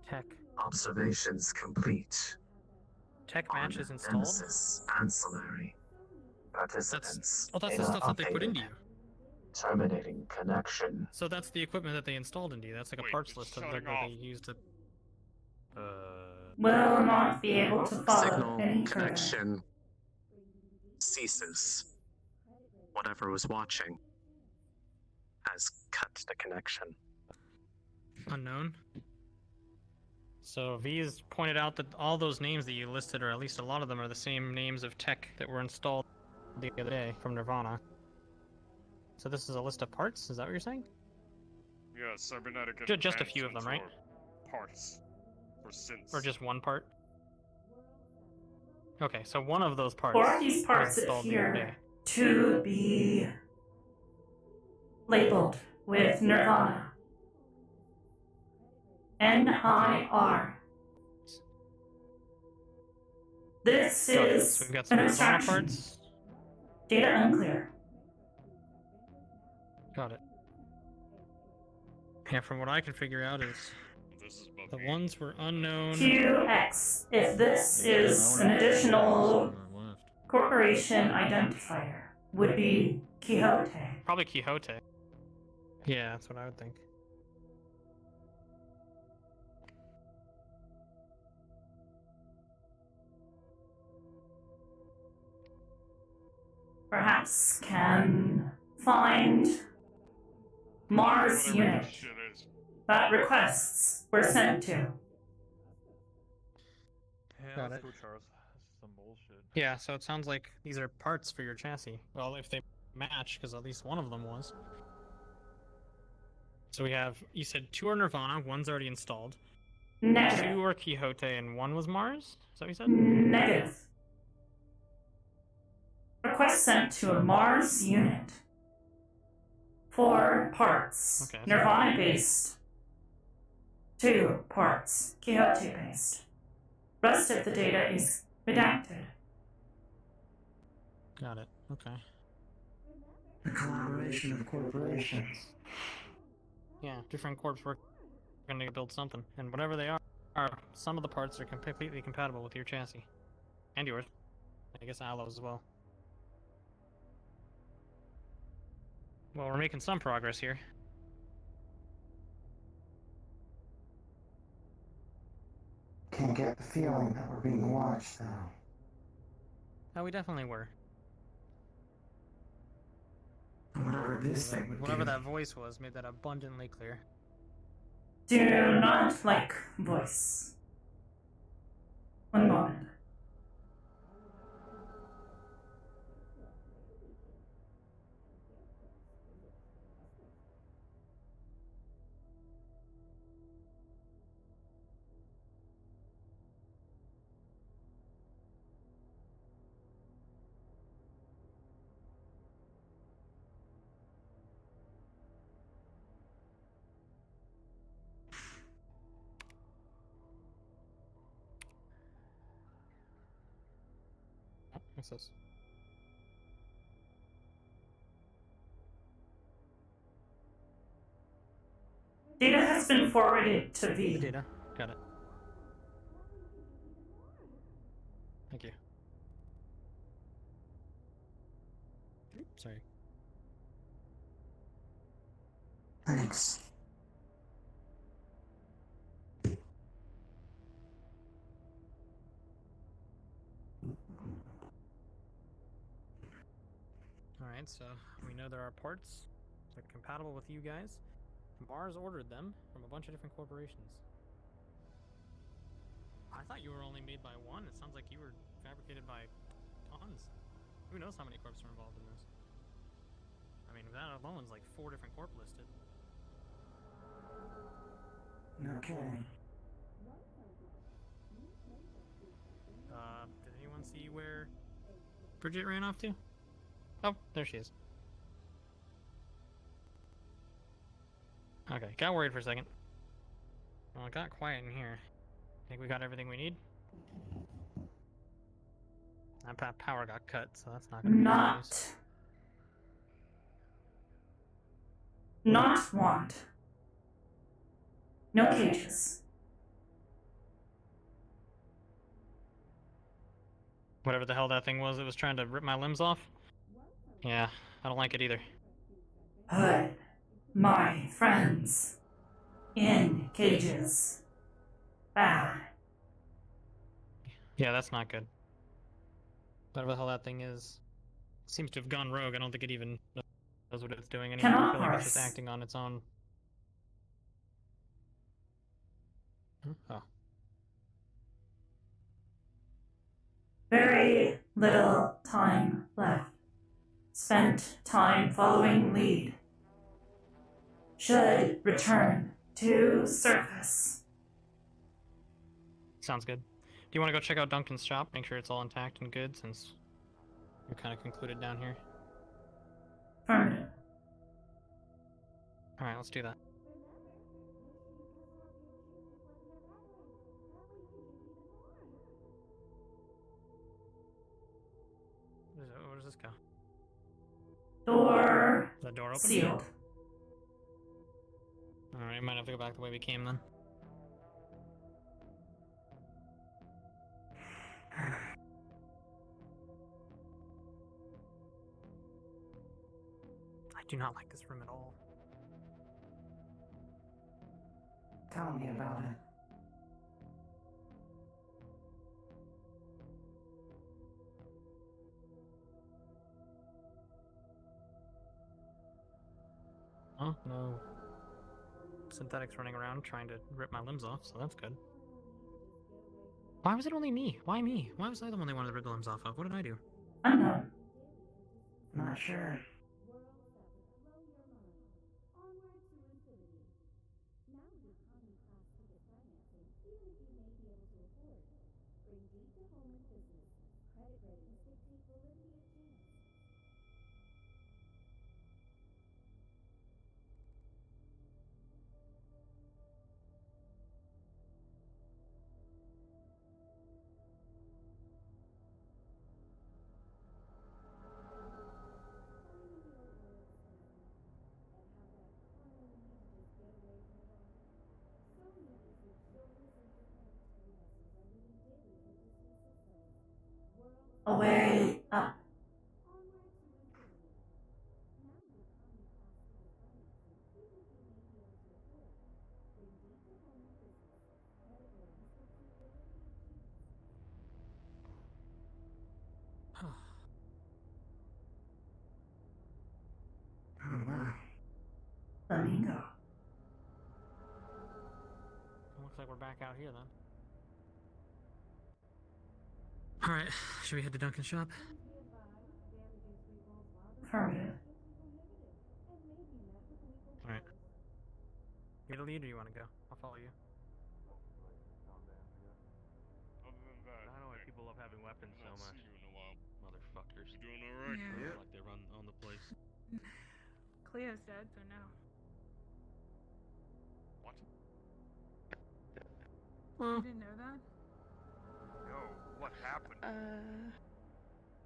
Tech. Observations complete. Tech match is installed? Nemesis ancillary. Participants. That's the stuff that they put into you. Terminating connection. So that's the equipment that they installed into you. That's like a parts list of that they used to... Will not be able to follow Signal any further. connection ceases. Whatever was watching has cut the connection. Unknown. So V has pointed out that all those names that you listed, or at least a lot of them, are the same names of tech that were installed the other day from Nirvana. So this is a list of parts? Is that what you're saying? Yeah, cybernetic Just a few of them, right? Parts. For synths. Or just one part? Okay, so one of those parts 4 of these parts was installed the other day. appear to be labeled with Nirvana. NIR. This So is we've got some an Nirvana abstraction. parts. Data unclear. Got it. Yeah, from what I can figure out is the ones were unknown. QX. If this is an additional corporation identifier, would be Quixote. Probably Quixote. Yeah, that's what I would think. Perhaps can find Mars Whatever unit this shit is. that requests were sent to. Yeah, Got let's it. go, Charles. This is some bullshit. Yeah, so it sounds like these are parts for your chassis. Well, if they match, because at least one of them was. So we have, you said 2 are Nirvana, 1's already installed. Negative. 2 are Quixote, and 1 was Mars? Is that what you said? Negative. Request sent to a Mars unit. 4 parts. Okay, so- Nirvana based. 2 parts. Quixote based. Rest of the data is redacted. Got it. Okay. The collaboration of corporations. Yeah, different corps working to build something, and whatever they are, some of the parts are completely compatible with your chassis. And yours. I guess Alo's as well. Well, we're making some progress here. Can't get the feeling that we're being watched, though. Oh, we definitely were. Whatever this thing would Whatever do. that voice was made that abundantly clear. Do not like voice. One moment. Oh, what's this? Data has been forwarded to V. The data. Got it. Thank you. Oops, sorry. Thanks. Alright, so we know there are parts that are compatible with you guys. Mars ordered them from a bunch of different corporations. I thought you were only made by one. It sounds like you were fabricated by tons. Who knows how many corps are involved in this? I mean, that alone's like 4 different corp listed. No kidding. Did anyone see where Bridget ran off to? Oh, there she is. Okay, got worried for a second. Well, it got quiet in here. Think we got everything we need? That power got cut, so that's not gonna be nice. Not want. No cages. Whatever the hell that thing was that was trying to rip my limbs off? Yeah, I don't like it either. Put my friends in cages. Bad. Yeah, that's not good. Whatever the hell that thing is, seems to have gone rogue. I don't think it even knows what it's doing anymore. I feel like it's just acting on its own. Oh. Very little time left. Spent time following lead. Should return to surface. Sounds good. Do you want to go check out Duncan's shop? Make sure it's all intact and good, since you're kind of concluded down here. Affirmative. Alright, let's do that. Where does this go? Door. Is that door open? Sealed. Alright, might have to go back the way we came then. I do not like this room at all. Tell me about it. Oh, no synthetics running around trying to rip my limbs off, so that's good. Why was it only me? Why me? Why was I the one they wanted to rip the limbs off of? What did I do? I don't know. Not sure. Away up. Oh my. Flamingo. Looks like we're back out here then. Alright, should we head to Duncan's shop? Affirmative. Alright. You to lead or you want to go? I'll follow you. Other than that, I don't know why people love having weapons so not much. see you in a while. Motherfuckers. You doing alright? Yeah. Like they own the place. Cleo's dead, so no. What? You didn't know that? Yo, what happened?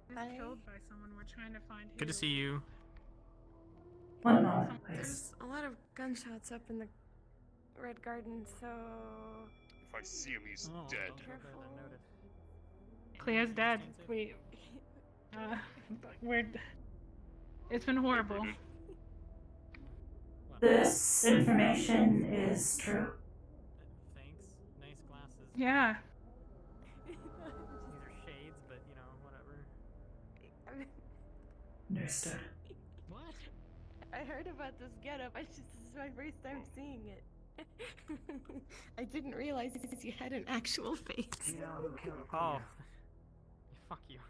He was killed by someone. We're trying to find who. Good to see you. One moment, please. There's a lot of gunshots up in the Red Garden, so... If I see him, he's dead. Cleo's dead. Wait. We're... It's been horrible. This information is true. Thanks. Nice glasses. Yeah. These are shades, but you know, whatever. Understood. What? I heard about this getup. This is my first time seeing it. I didn't realize you had an actual face. Oh. Fuck you.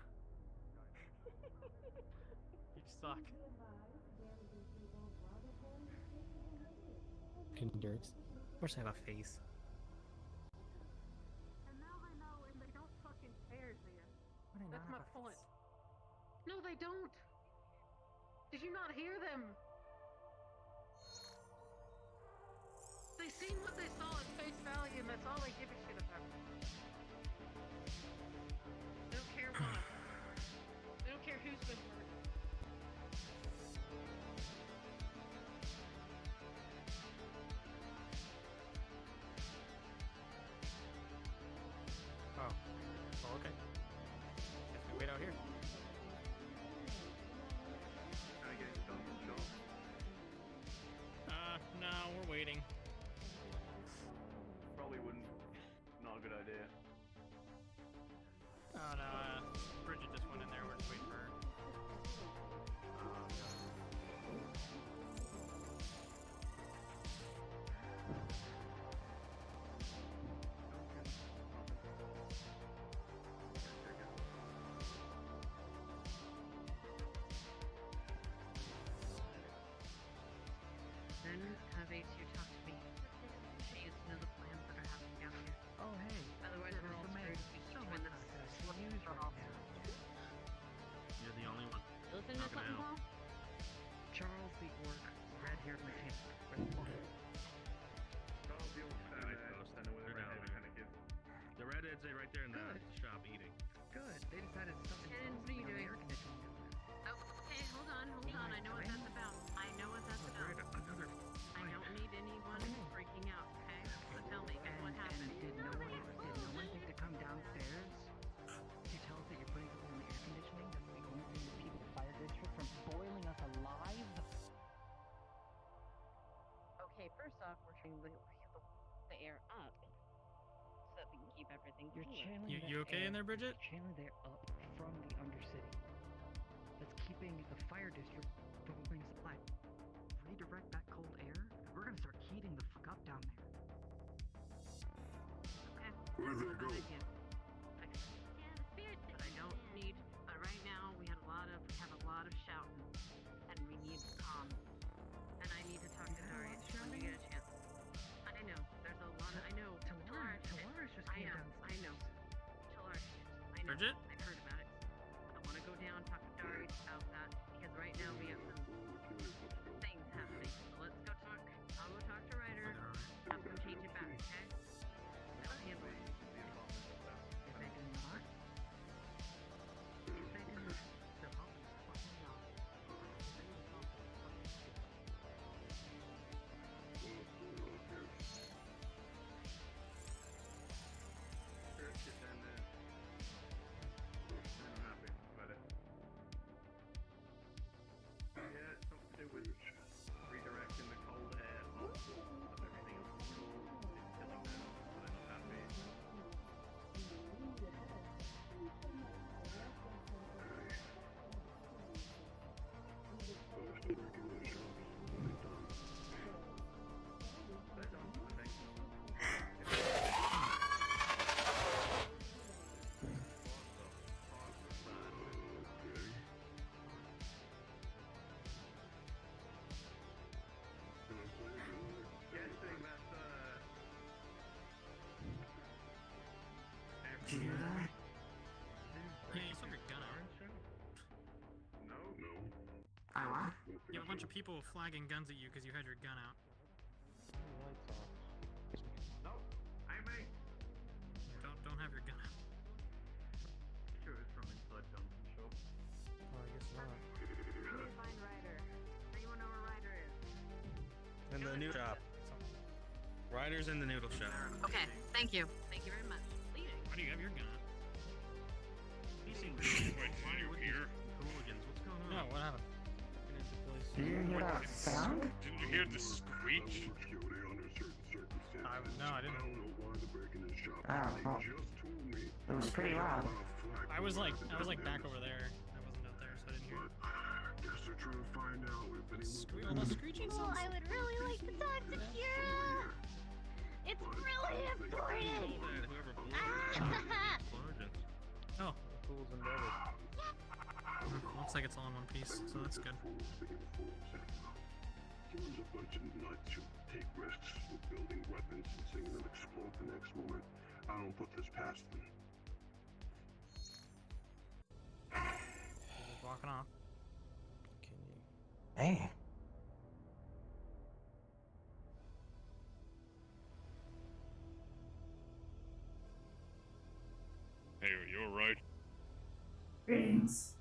You suck. Dirks. Of course I have a face. And now they know, and they don't fucking care, Zia. That's my point. No, they don't. Did you not hear them? They seen what they saw at face value, and that's all they give a shit about. They don't care what. They don't care who's been hurt. Oh, okay. Guess we wait out here. No, we're waiting. Probably wouldn't. Not a good idea. Oh no, Bridget just went in there. We're just waiting for her. Then have A2 talk to me. She needs to know the plans that are happening down here. Oh, hey. Otherwise, we're all screwed if we keep doing this. You're the only one. You listen to something, Paul? Charles the Orc, red-haired mechanic. The redheads are right there in the shop eating. Good. They decided something Ken's else what are you on the doing? air conditioning. Oh, okay, hold on. I know what that's about. I know what that's about. I don't need anyone freaking out, okay? So tell me, what happened? Did no one think to come downstairs to tell us that you're putting something in the air conditioning that's the only thing to keep the fire district from boiling us alive? Okay, first off, we're trying to heat the air up so that we can keep everything You're cooler. channeling You okay in there, Bridget? Channeling the air up from the Undercity. That's keeping the fire district from being supplied. Redirect that cold air, we're gonna start heating the fuck up Where'd they go? But I don't need. But right now we have a lot of shouting, and we need calm. And I need to talk to Darius when you get a chance. I know there's a lot of. I know. Talaris just came down. I know. Talaris. I know. Bridget? I've heard about it. I want to go down and talk to Darius about that because right now we have some things happening. So let's go talk. I'll go talk to Ryder. Have them change it back. Okay? I'll handle it. If they do not. Redirecting the cold air off of everything else in the room. It's filling them up, so they're not happy. Did you hear that? Yeah, you still have your gun out. No. I what? You have a bunch of people flagging guns at you because you had your gun out. No, I may. Don't have your gun out. Sure, it's from inside Johnson shop. Well, I guess not. We need to find Ryder. Anyone know where Ryder is? In the noodle shop. Ryder's in the noodle shop. Okay, thank you. Thank you very much. Leaving. Why do you have your gun out? You seem really quite funny here. Hooligans, what's going on? No, what happened? Did you hear that sound? Didn't you hear the screech? No, I didn't. Oh, well, it was pretty loud. I was like back over there. I wasn't out there, so I didn't hear it. Guess they're trying to find out if All those screeching Well, sounds. I would really like to talk to Kira. It's really important. Whoever blew explosions. Oh. Fools and devils. Looks like it's all in one piece, so that's good. There's a bunch of nuts who take risks with building weapons and seeing them explode the next moment. I don't put this past them. Just walking off. Hey. Hey, are you alright? Greetings.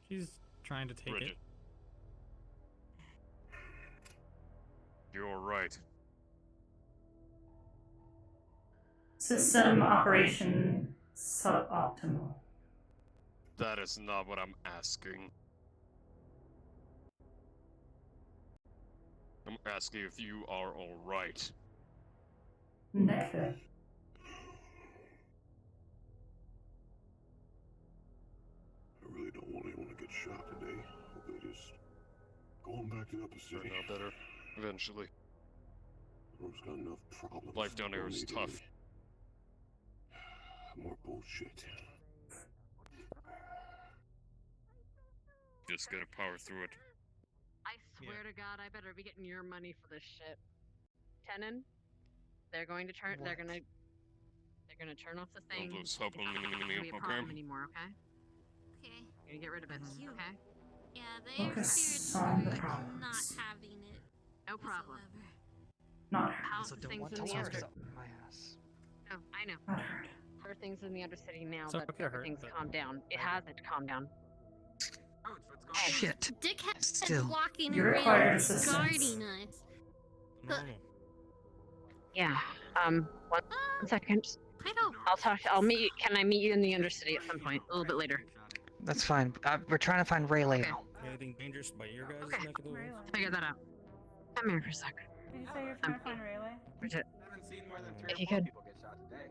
She's trying to take Bridget. it. You're alright. System operation suboptimal. That is not what I'm asking. I'm asking if you are alright. Negative. I really don't want anyone to get shot today. Hope they just go on back to the Turn city. out better. Eventually. I've got enough problems. Life down here is Don't need tough. any more bullshit. Just gotta power through it. I swear to God, I better be getting your money for this shit. Tenon, they're going to turn. They're gonna turn off the thing. Don't lose It's hope not in gonna the be a program. problem anymore, okay? Okay. You're gonna get rid of it, Thank you. okay? Yeah, they are Focus steered on the toward problems. not having it. No problem. Not How Also, don't things want in to the sounds Undercity? up my ass. No, I know. Not heard. There are things in the Undercity now It's that okay to hurt, everything's but- calmed down. It hasn't calmed down. Shit. Dickhead Still. walking You require around assistance. guarding us. Normal. Yeah. One second. I don't. I'll meet you. Can I meet you in the Undercity at some point? A little bit later. That's fine. We're trying to find Rayleigh now. Anything dangerous by your guys' Okay. neck of the woods? Figure that out. Come here for a sec. Did you say you're trying to find Rayleigh? Bridget, I haven't seen more than 3 if you or 4 could. people get shot today.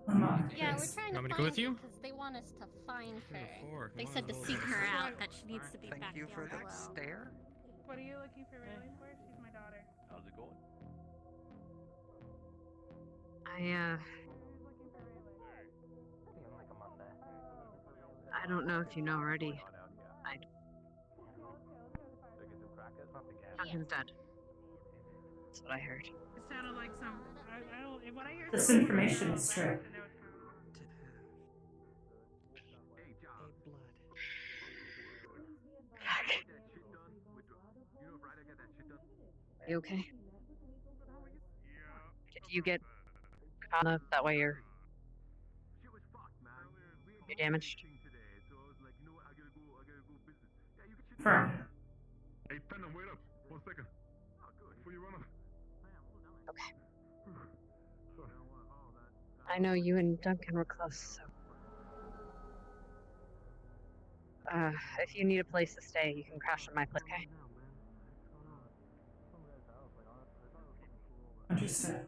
I'm not. Yeah, we're Yes. trying You to want me to find go with you? because they want us to find her. Four. They Come said on, to let's seek go. her out, that she needs to be Thank back you down for that below. stare. What are you looking for Rayleigh for? She's my daughter. How's it going? I don't know if you know already. Duncan's dead. That's what I heard. It sounded like some. I don't. What I hear. This information is true. You okay? Did you get Katana? That way you're damaged? Firm. Hey, Phantom, wait up. 1 second. Before you run off. Okay. I know you and Duncan were close, so. If you need a place to stay, you can crash at my place, okay? Understood.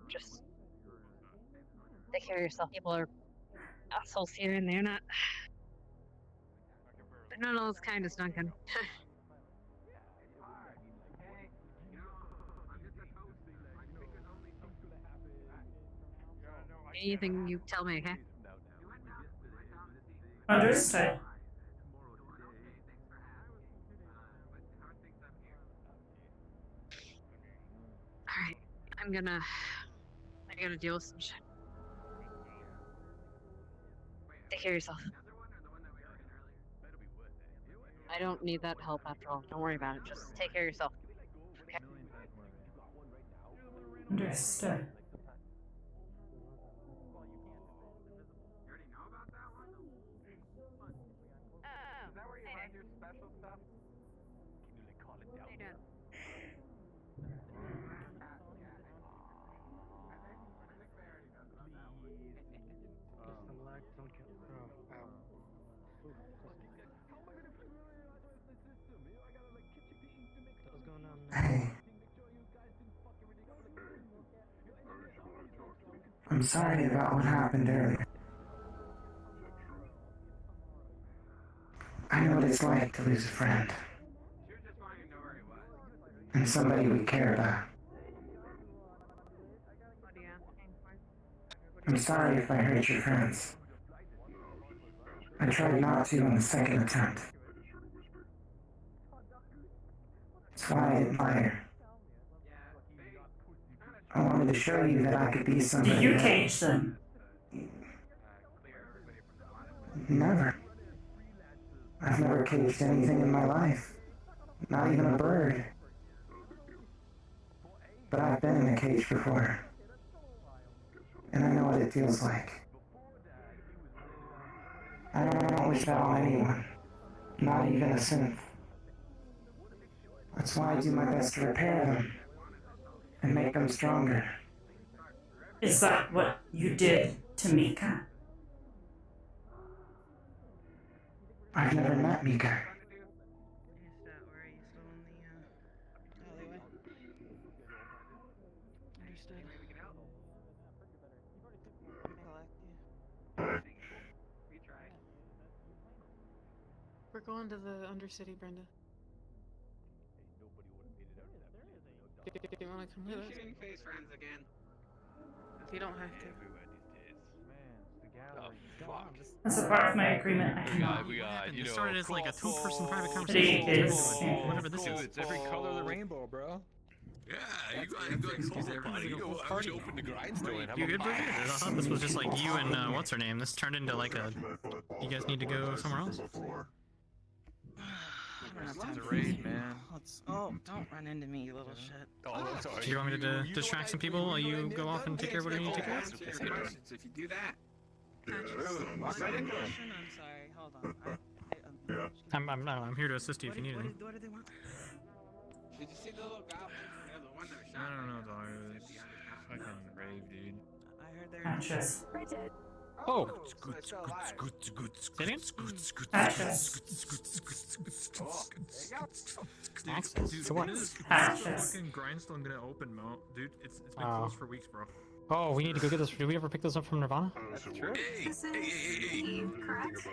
Just take care of yourself. People are assholes here, and they're not all as kind as Duncan. Anything you tell me, okay? Understood. Alright, I gotta deal with some shit. Take care of yourself. I don't need that help after all. Don't worry about it. Just take care of yourself. Okay? Understood. Is that where you have your special stuff? Can you like call it down? Hey, Dad. Hey. I'm sorry about what happened earlier. I know what it's like to lose a friend. And somebody we care about. I'm sorry if I hurt your friends. I tried not to on the second attempt. That's why I didn't fire. I wanted to show you that I could be somebody. Did you that... cage them? Never. I've never caged anything in my life. Not even a bird. But I've been in a cage before. And I know what it feels like. I don't wish that on anyone. Not even a synth. That's why I do my best to repair them. And make them stronger. Is that what you did to Mika? I've never met Mika. We're going to the Undercity, Brenda. Do you want to come with us? Face friends again. You don't have to. Oh, fuck. As a part of my agreement, I cannot. It started as like a two-person private conversation. It is. Whatever this is. It's every color of the rainbow, bro. Yeah, you guys go party. You know, I should open the grindstone. You good, bro? I thought this was just like you and what's her name. This turned into like a. You guys need to go somewhere else. It's a raid, man. Don't run into me, you little shit. Oh, sorry. Do you want me to distract some people while you go off and take care of what you need to take care of? If you do that. I'm sorry, hold on. I'm here to assist you if you need anything. What do they want? Did you see the little goblin? The one that was shot? I don't know, dog. It was fucking rave, dude. I heard they're Patches. Oh! Dude, when is fucking grindstone gonna open, Mo? Dude, it's been closed for weeks, bro. Oh, we need to go get this. Did we ever pick this up from Nirvana? That's true. This is Steve, correct?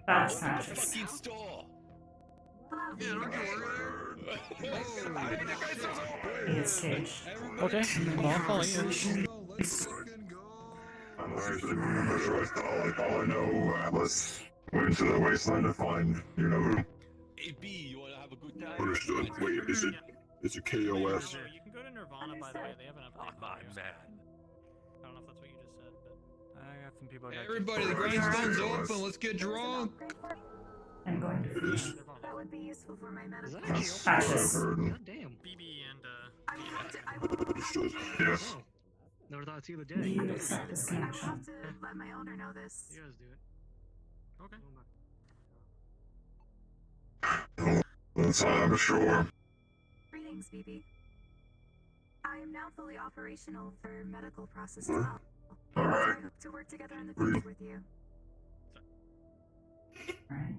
That's Patches. Fucking store. It's caged. Okay, well, I'll follow you. I'm not sure all I know, Atlas went to the wasteland to find, you know who. AB, you wanna have a good time? Understood. Wait, is it KOS? You can go to Nirvana, by the way. They have an update. Oh, my man. I don't know if that's what you just said, but I got some people. Everybody, the grindstone's open. Let's get drunk. I'm going to. It is. That would be useful for my medical. Patches. Damn. BB and Understood. Yes. Never thought I'd see the Do you accept this connection? have to let my owner know this. You guys do it. Okay. That's I'm sure. Greetings, BB. I am now fully operational for medical process as well. Alright. I hope to work together in the future with you. Alright.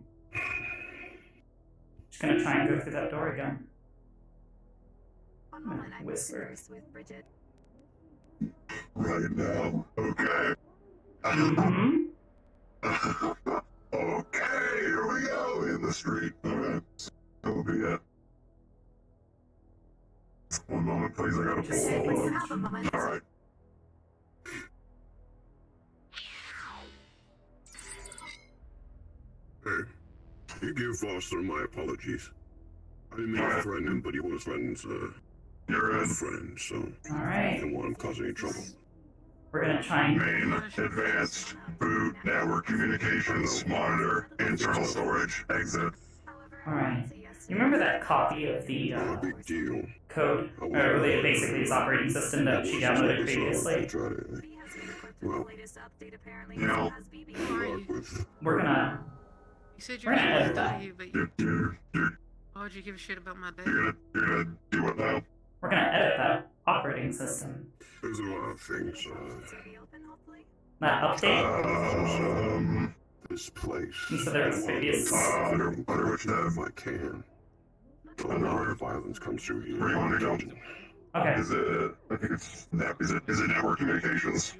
Just gonna try and go through that door again. One moment, I'm Whisper. conversing with Bridget. Right now. Okay. Okay, here we go. In the street. Alright. That'll be it. One moment, please. I gotta Just say please have a moment. Alright. Hey, you give Foster my apologies. I didn't mean to threaten him, but he was friends, your friend, so I didn't want him causing any trouble. We're gonna try and Main, advanced, boot, network communications, monitor, internal storage, exit. Alright. You remember that copy of the Big deal. code? Or basically his operating system that she downloaded previously? Well, you know, We're gonna. You said We're you're gonna gonna edit that. die, but why would you give a shit about my day? You're gonna do it now. We're gonna edit that operating system. There's a lot of things, That update? This place. You said there was previous. Under which that if I can. So no violence comes through here. Where do you want to go? Okay. Is it, I think it's, is it network communications?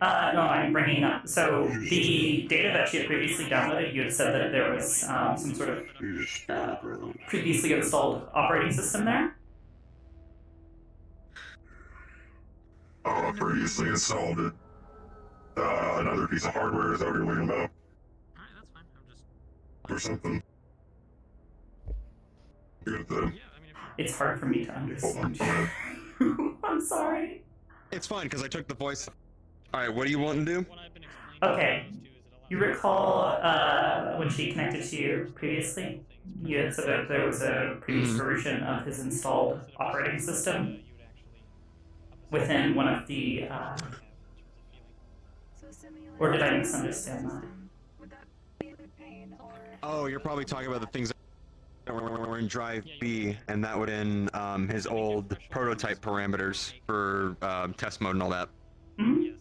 No, I'm bringing up. So the data that you had previously downloaded, you had said that there was some sort of previously installed operating system there. Oh, previously installed it. Another piece of hardware, is that what you're looking about? Alright, that's fine. I'm just. Or something. You get the... It's hard for me to understand. I'm sorry. It's fine, because I took the voice. Alright, what do you want to do? Okay. You recall when she connected to you previously? You had said that there was a previous version of his installed operating system within one of the. Or did I misunderstand that? Oh, you're probably talking about the things that were in Drive B, and that would in his old prototype parameters for test mode and all that. Mm-hmm.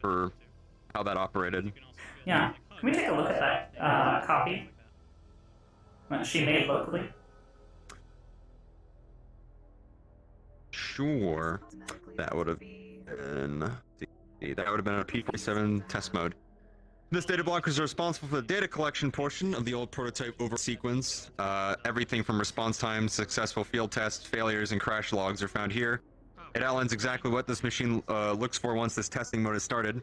For how that operated. Yeah. Can we take a look at that copy that she made locally? Sure. That would have been. That would have been a P47 test mode. This data block is responsible for the data collection portion of the old prototype over sequence. Everything from response times, successful field tests, failures, and crash logs are found here. It outlines exactly what this machine looks for once this testing mode is started.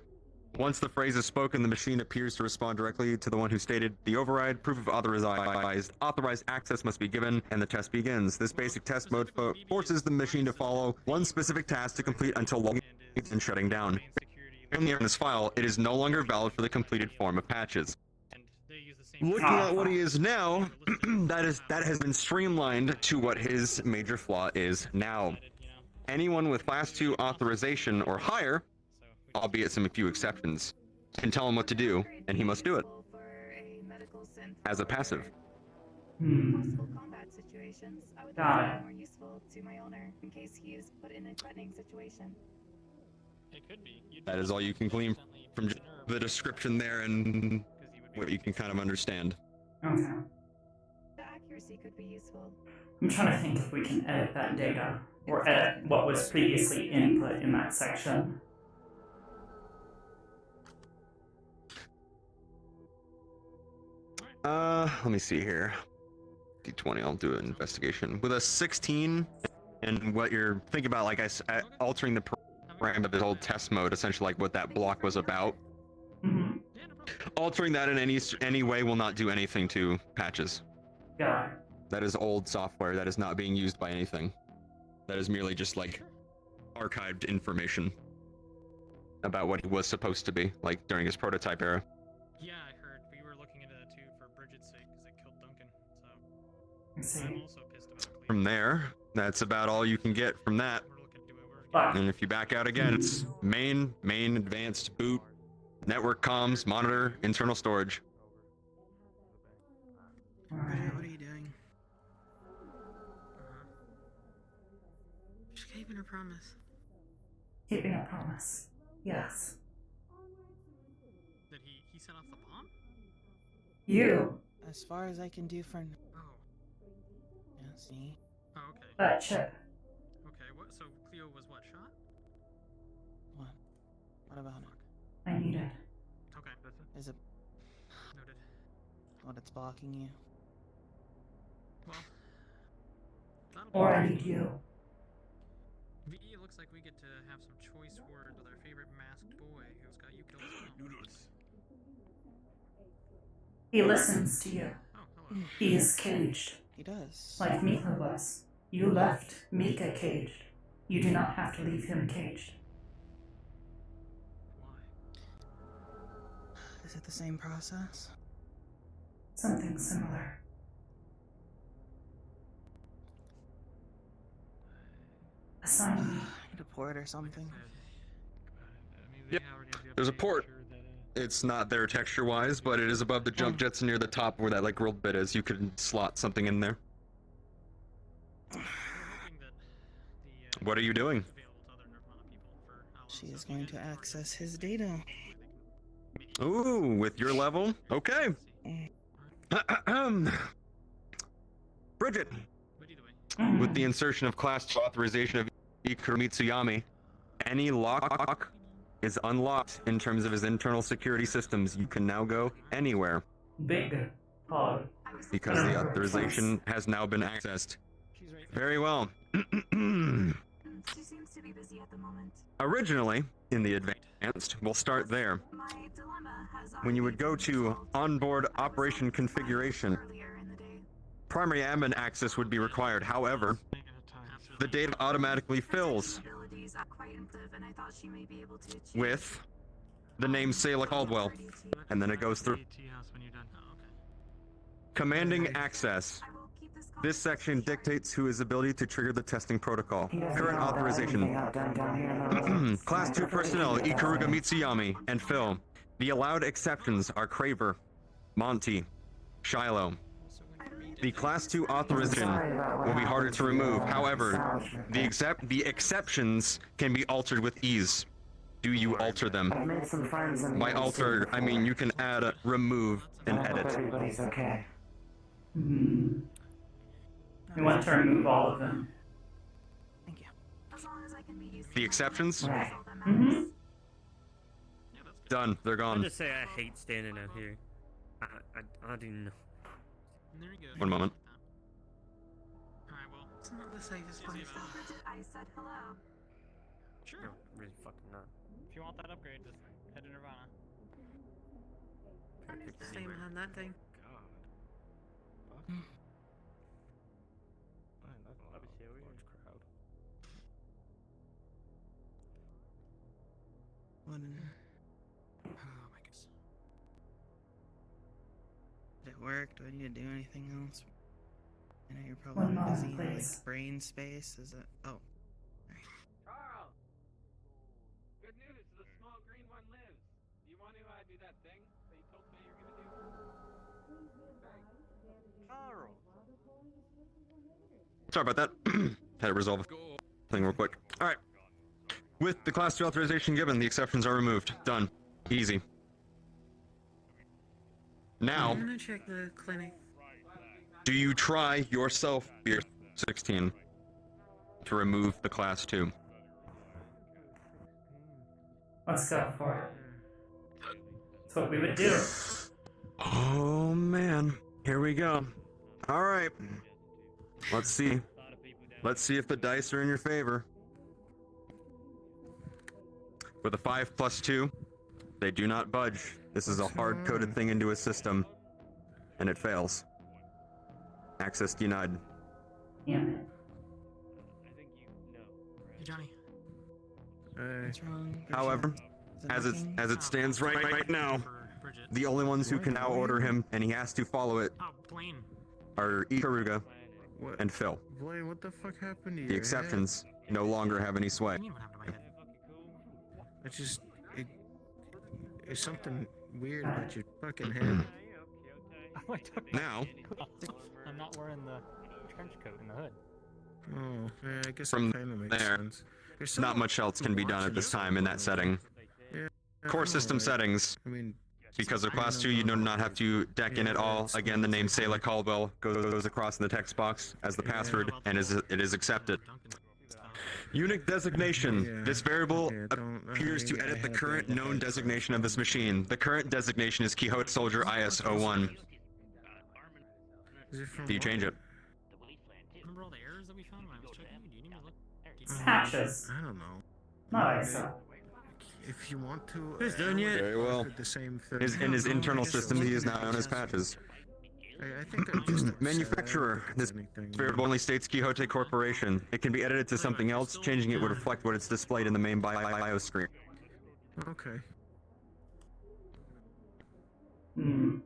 Once the phrase is spoken, the machine appears to respond directly to the one who stated the override. Proof of authorized access must be given, and the test begins. This basic test mode forces the machine to follow one specific task to complete until logging and shutting down. In this file, it is no longer valid for the completed form of patches. Looking at what he is now, that has been streamlined to what his major flaw is now. Anyone with Class 2 authorization or higher, albeit some few exceptions, can tell him what to do, and he must do it. As a passive. Combat situations, I would Got it. more useful to my owner in case he is put in a threatening situation. It could be. That is all you can glean from the description there and what you can kind of understand. Okay. The accuracy could be useful. I'm trying to think if we can edit that data, or edit what was previously input in that section. Let me see here. D20, I'll do an investigation. With a 16, and what you're thinking about, like altering the parameter of this old test mode, essentially like what that block was about. Mm-hmm. Altering that in any way will not do anything to patches. Yeah. That is old software that is not being used by anything. That is merely just like archived information about what he was supposed to be, like during his prototype era. Yeah, I heard. We were looking into that too for Bridget's sake because it killed Duncan. So I'm also pissed about it. From there, that's about all you can get from that. And if you back out again, it's main, advanced, boot, network comms, monitor, internal storage. Bridget, what are you doing? She's keeping her promise. Keeping a promise. Yes. Did he set off the bomb? You. As far as I can do for. Oh. Yeah, see? Oh, okay. That chip. Okay, what? So Cleo was what, shot? What? What about it? I need it. Okay. Is it. Noted. What, it's blocking you? Well. Or I need you. V, it looks like we get to have some choice words with our favorite masked boy who's got you killed as well. Noodles. He listens to you. Oh, hello. He is caged. He does. Like Mika was. You left Mika caged. You do not have to leave him caged. Why? Is it the same process? Something similar. Assign me. Need a port or something? Yep. There's a port. It's not there texture-wise, but it is above the jump jets near the top where that like grilled bit is. You could slot something in there. What are you doing? She is going to access his data. Ooh, with your level? Okay. Bridget, with the insertion of Class 2 authorization of Ikuru Mitsuyami, any lock is unlocked in terms of his internal security systems. You can now go anywhere. Big hog. Because the authorization has now been accessed. Very well. She seems to be busy at the moment. Originally, in the advanced, we'll start there. My dilemma has When you would go to onboard operation configuration, primary admin access would be required. However, the data automatically fills abilities are quite impressive, and I thought she may be able to achieve with the name Sayla Caldwell, and then it goes through. Commanding access. This section dictates who has ability to trigger the testing protocol. Current authorization. Class 2 personnel, Ikaruga Mitsuyami and Phil. The allowed exceptions are Craver, Monty, Shiloh. The Class 2 authorization will be harder to remove. However, the exceptions can be altered with ease. Do you alter them? By alter, I mean you can add, remove, and edit. Everybody's okay. We want to remove all of them. Thank you. as long as I can be used. The exceptions? Mm-hmm. Done. They're I gone. just say I hate standing out here. I do not. There you go. One moment. Alright, well. It's not the safest place. I said hello. Sure. No, really fucking not. If you want that upgrade, just head to Nirvana. Stay behind that thing. God. Fuck. That's a large crowd. Oh my goodness. Did it work? Do I need to do anything else? I know you're probably One moment, busy in like please. brain space. Is it? Oh. Carl! Good news, the small green one lives. You want to do that thing that you told me you're gonna do? Carl! Sorry about that. Had to resolve a thing real quick. Alright. With the Class 2 authorization given, the exceptions are removed. Done. Easy. Now, I'm gonna check the clinic. do you try yourself, Beer 16, to remove the Class 2? Let's go for it. That's what we would do. Oh man. Here we go. All right. Let's see. Let's see if the dice are in your favor. With a 5 plus 2, they do not budge. This is a hard-coded thing into a system, and it fails. Access denied. Yeah. Hey, Johnny. What's wrong? However, as it stands right now, the only ones who can now order him, and he has to follow it, are Ikaruga and Phil. Blaine, what the fuck happened to you? The exceptions no longer have any sway. It's just it's something weird about your fucking head. Now, I'm not wearing the trench coat and the hood. Oh, yeah, I guess from it kind of makes there, sense. not much else can be done at this time in that setting. Yeah, Core system settings. I mean, because they're class 2, you do not have to deck in at all. Again, the name Sayla Caldwell goes across in the text box as the password, and it is accepted. Unit designation. This variable appears to edit the current known designation of this machine. The current designation is Quixote Soldier IS-01. Do you change it? Remember all the errors that we found when I was checking? Do you need me to look? It's patches. I don't know. Not like so. If you want to, Who's doing it? Very well. The same thing. In his internal system, he is now known as Patches. I think I'm just Manufacturer. This variable only states Quixote Corporation. It can be edited to something else. Changing it would reflect what it's displayed in the main bio screen. Okay. We're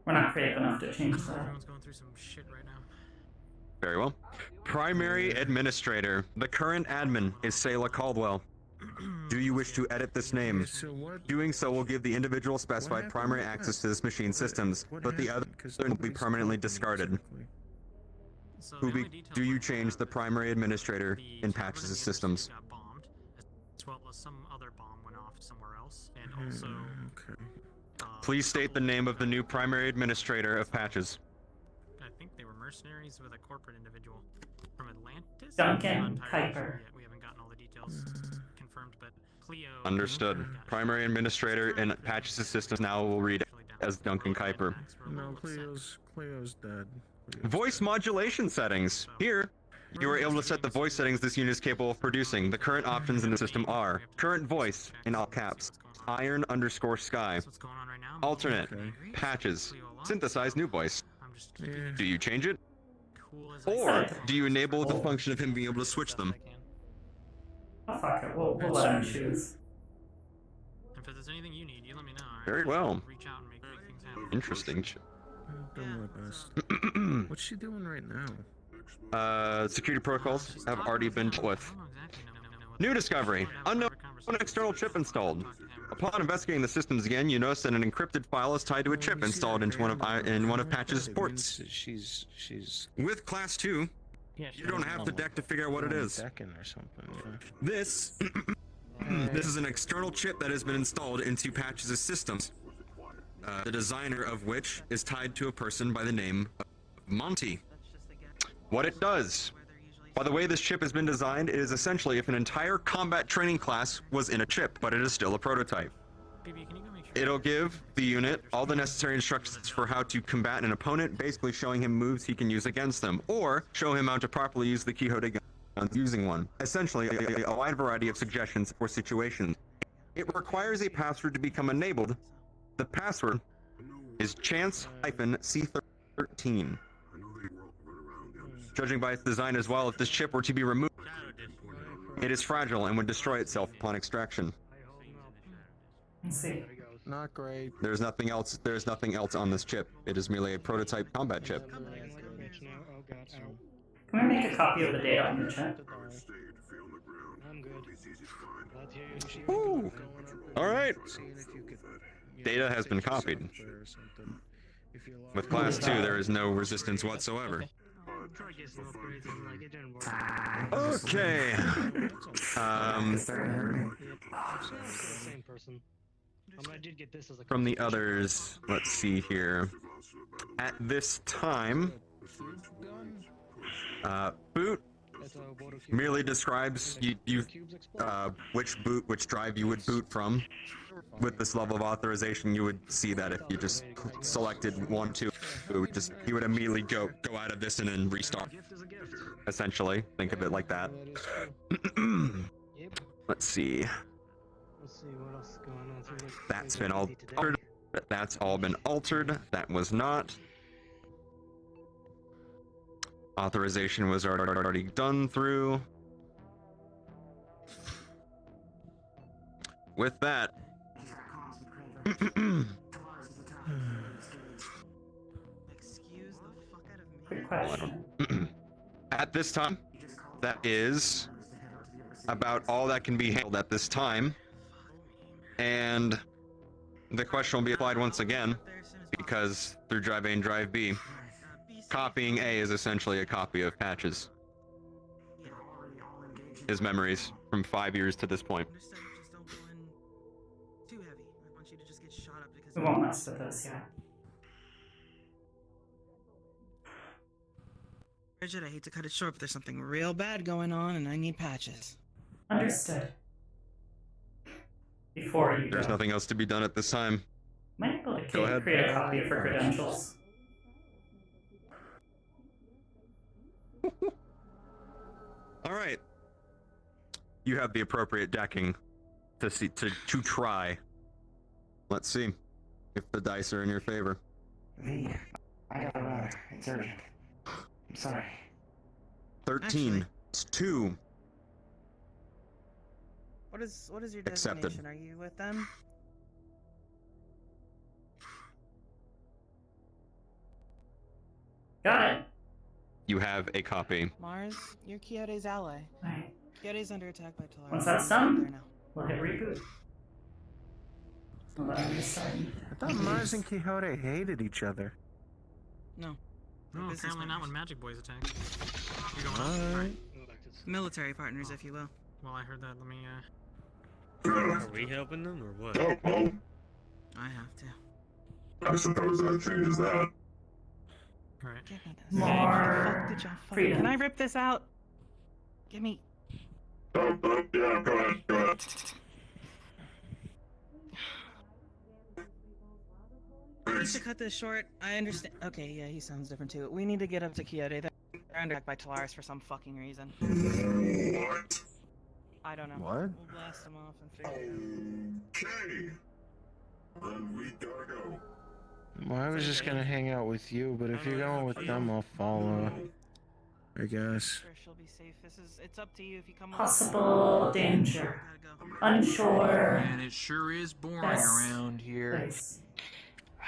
not creative enough to change that. Everyone's going through some shit right now. Very well. Primary Administrator. The current admin is Sayla Caldwell. Do you wish to edit this name? Doing so will give the individual specified primary access to this machine's systems, but the other will be permanently discarded. Do you change the primary administrator in Patches' systems? Got bombed, as well as some other bomb went off somewhere else, and also. Please state the name of the new primary administrator of Patches. I think they were mercenaries with a corporate individual from Atlantis. Duncan I'm not entirely sure Kuiper. yet. We haven't gotten all the details confirmed, but Cleo. Understood. Primary administrator in Patches' systems now will read as Duncan Kuiper. No, Cleo's dead. Voice modulation settings. Here, you are able to set the voice settings this unit is capable of producing. The current options in the system are current voice in all caps, iron_sky, alternate, Patches, synthesize new voice. Do you change it? Or do you enable the function of him being able to switch them? Oh, fuck it. We'll let him choose. If there's anything you need, you let me know. Alright? Very well. Reach out and make things happen. Interesting. I'm doing my best. What's she doing right now? Security protocols have already been dealt with. New discovery. Unknown external chip installed. Upon investigating the systems again, you notice that an encrypted file is tied to a chip installed into one of Patch's ports. She's With Class 2, you don't have to deck to figure out what it is. Or something. This is an external chip that has been installed into Patch's systems. The designer of which is tied to a person by the name of Monty. What it does. By the way this chip has been designed, it is essentially if an entire combat training class was in a chip, but it is still a prototype. It'll give the unit all the necessary instructions for how to combat an opponent, basically showing him moves he can use against them, or show him how to properly use the Quixote gun using one. Essentially, a wide variety of suggestions for situations. It requires a password to become enabled. The password is chance-C13. Judging by its design as well, if this chip were to be removed, it is fragile and would destroy itself upon extraction. Let's see. Not great. There's nothing else on this chip. It is merely a prototype combat chip. Can we make a copy of the data on your chip? Ooh. Alright. Data has been copied. With Class 2, there is no resistance whatsoever. Okay. From the others, let's see here. At this time, boot merely describes which drive you would boot from. With this level of authorization, you would see that if you just selected 1, 2. he would immediately go out of this and then restart. Essentially, think of it like that. Let's see. Let's see what else is going on. So like, That's been altered. That's all been altered. That was not. Authorization was already done through. With that. Excuse the fuck out of me. Quick question. At this time, that is about all that can be handled at this time. And the question will be applied once again, because through Drive A and Drive B, copying A is essentially a copy of Patches. His memories from 5 years to this point. Too heavy. I want you to just get shot up because We won't mess with this yet. Bridget, I hate to cut it short, but there's something real bad going on and I need Patches. Understood. Before you There's go. nothing else to be done at this time. Might be able Go to ahead. create a copy for credentials. All right. You have the appropriate decking to see to try. Let's see if the dice are in your favor. V, I gotta run. It's urgent. I'm sorry. 13. It's 2. What is your Accepted. designation? Are you with them? Got it. You have a copy. Mars, you're Quixote's ally. Alright. Quixote's under attack by Talara. Once that's done, we'll hit reboot. So let me just start. I thought Mars and Quixote hated each other. No. No, Business apparently not when partners. Magic Boys attack. You going on? Alright. Military partners, if you will. Well, I heard that. Let me, Are we helping them or what? Oh, well, I have to. I suppose that changes that. Alright. Give me this. More Fuck, did y'all fuck- freedom. Can I rip this out? Give me. Yeah, go ahead, go ahead. I need to cut this short. I understand. Okay, yeah, he sounds different too. We need to get up to Quixote. They're under attack by Talaris for some fucking reason. What? I don't know. What? We'll blast them off and figure it out. Okay. Then we gotta go. Well, I was just gonna hang out with you, but if you're going with them, I'll follow. I guess. Sure, she'll be safe. It's up to you if you come. Possible danger. Unsure. Man, it sure is boring Best around here. place.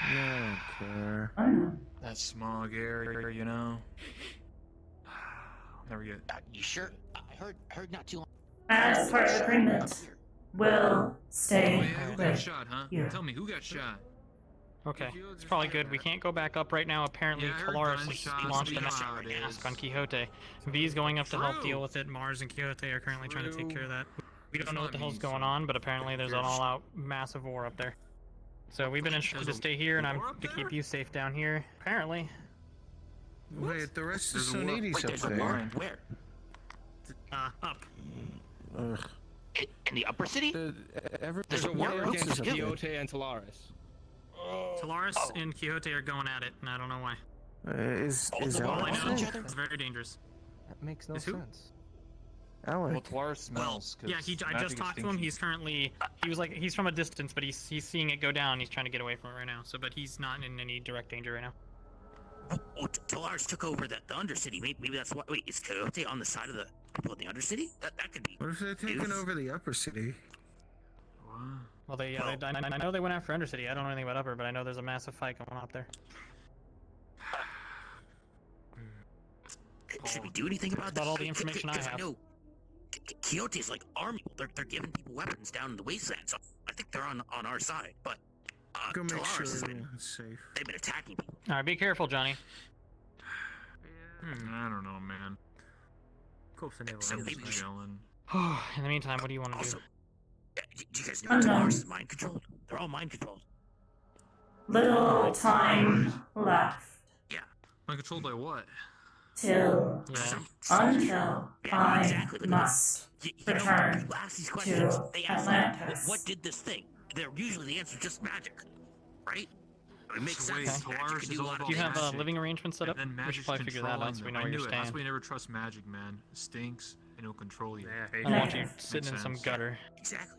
I don't care. I know. That smog area, you know. There we go. You sure? I heard not too long. As part of the agreement, we'll stay Oh, yeah, who got with shot, huh? you. Tell me, who got shot? Okay, it's probably good. We can't go back up right now. Apparently, Yeah, I heard Talaris has gunshots, launched we an know how it ask is. on Quixote. V's going up to help True. deal with it. Mars and Quixote are currently trying to take True. care of that. We That's don't know what what the I hell's mean, going so- on, but apparently there's an all-out massive war up there. So we've been instructed to There's a stay here, and I'm war up to there? keep you safe down here. Apparently. Wait, the rest of There's a war- Soniti's Wait, up there's a there. war? Where? Up. Ugh. In the upper city? There's a war against Quixote and Talaris. Talaris and Quixote are going at it, and I don't know why. Is All I Alex know, there? it's very dangerous. That makes no sense. Well, Alec. Talaris smells. Yeah, I just talked to him. He's currently, he's from a distance, but he's seeing it go down. He's trying to get away from it right now. So, but he's not in any direct danger right now. Oh, Talaris took over the Undercity. Maybe that's what. Wait, is Coyote on the side of the people in the Undercity? That could be. What if they're taking news. over the upper city? Well, I know they went after Undercity. I don't know anything about Upper, but I know there's a massive fight going on up there. Should we do anything about About this? all the information I 'Cause have. know Quixote's like army. They're giving people weapons down in the wasteland, so I think they're on our side. But Go make Talaris sure has been, everyone's safe. they've been attacking people. All right, be careful, Johnny. I don't know, man. Course I never So was maybe we should- Chilling. In the meantime, what do you want to Also, do? do you guys know Unknown. Talaris is mind controlled? They're all mind controlled. Little time left I'm controlled by what? till until I must You know, return people ask these questions. to They ask like, Atlantis. what did this thing? They're usually the answer just magic, right? It makes Wait, sense. Magic Polaris can is do a all lot about Do you have a magic. living arrangement set up? And then We should magic's probably figure that out controlling so we them. know I where knew you're it. That's staying. why you never trust magic, man. It stinks and it'll control you. Yeah, I don't want you Negative. sitting in Makes some sense. gutter. Exactly.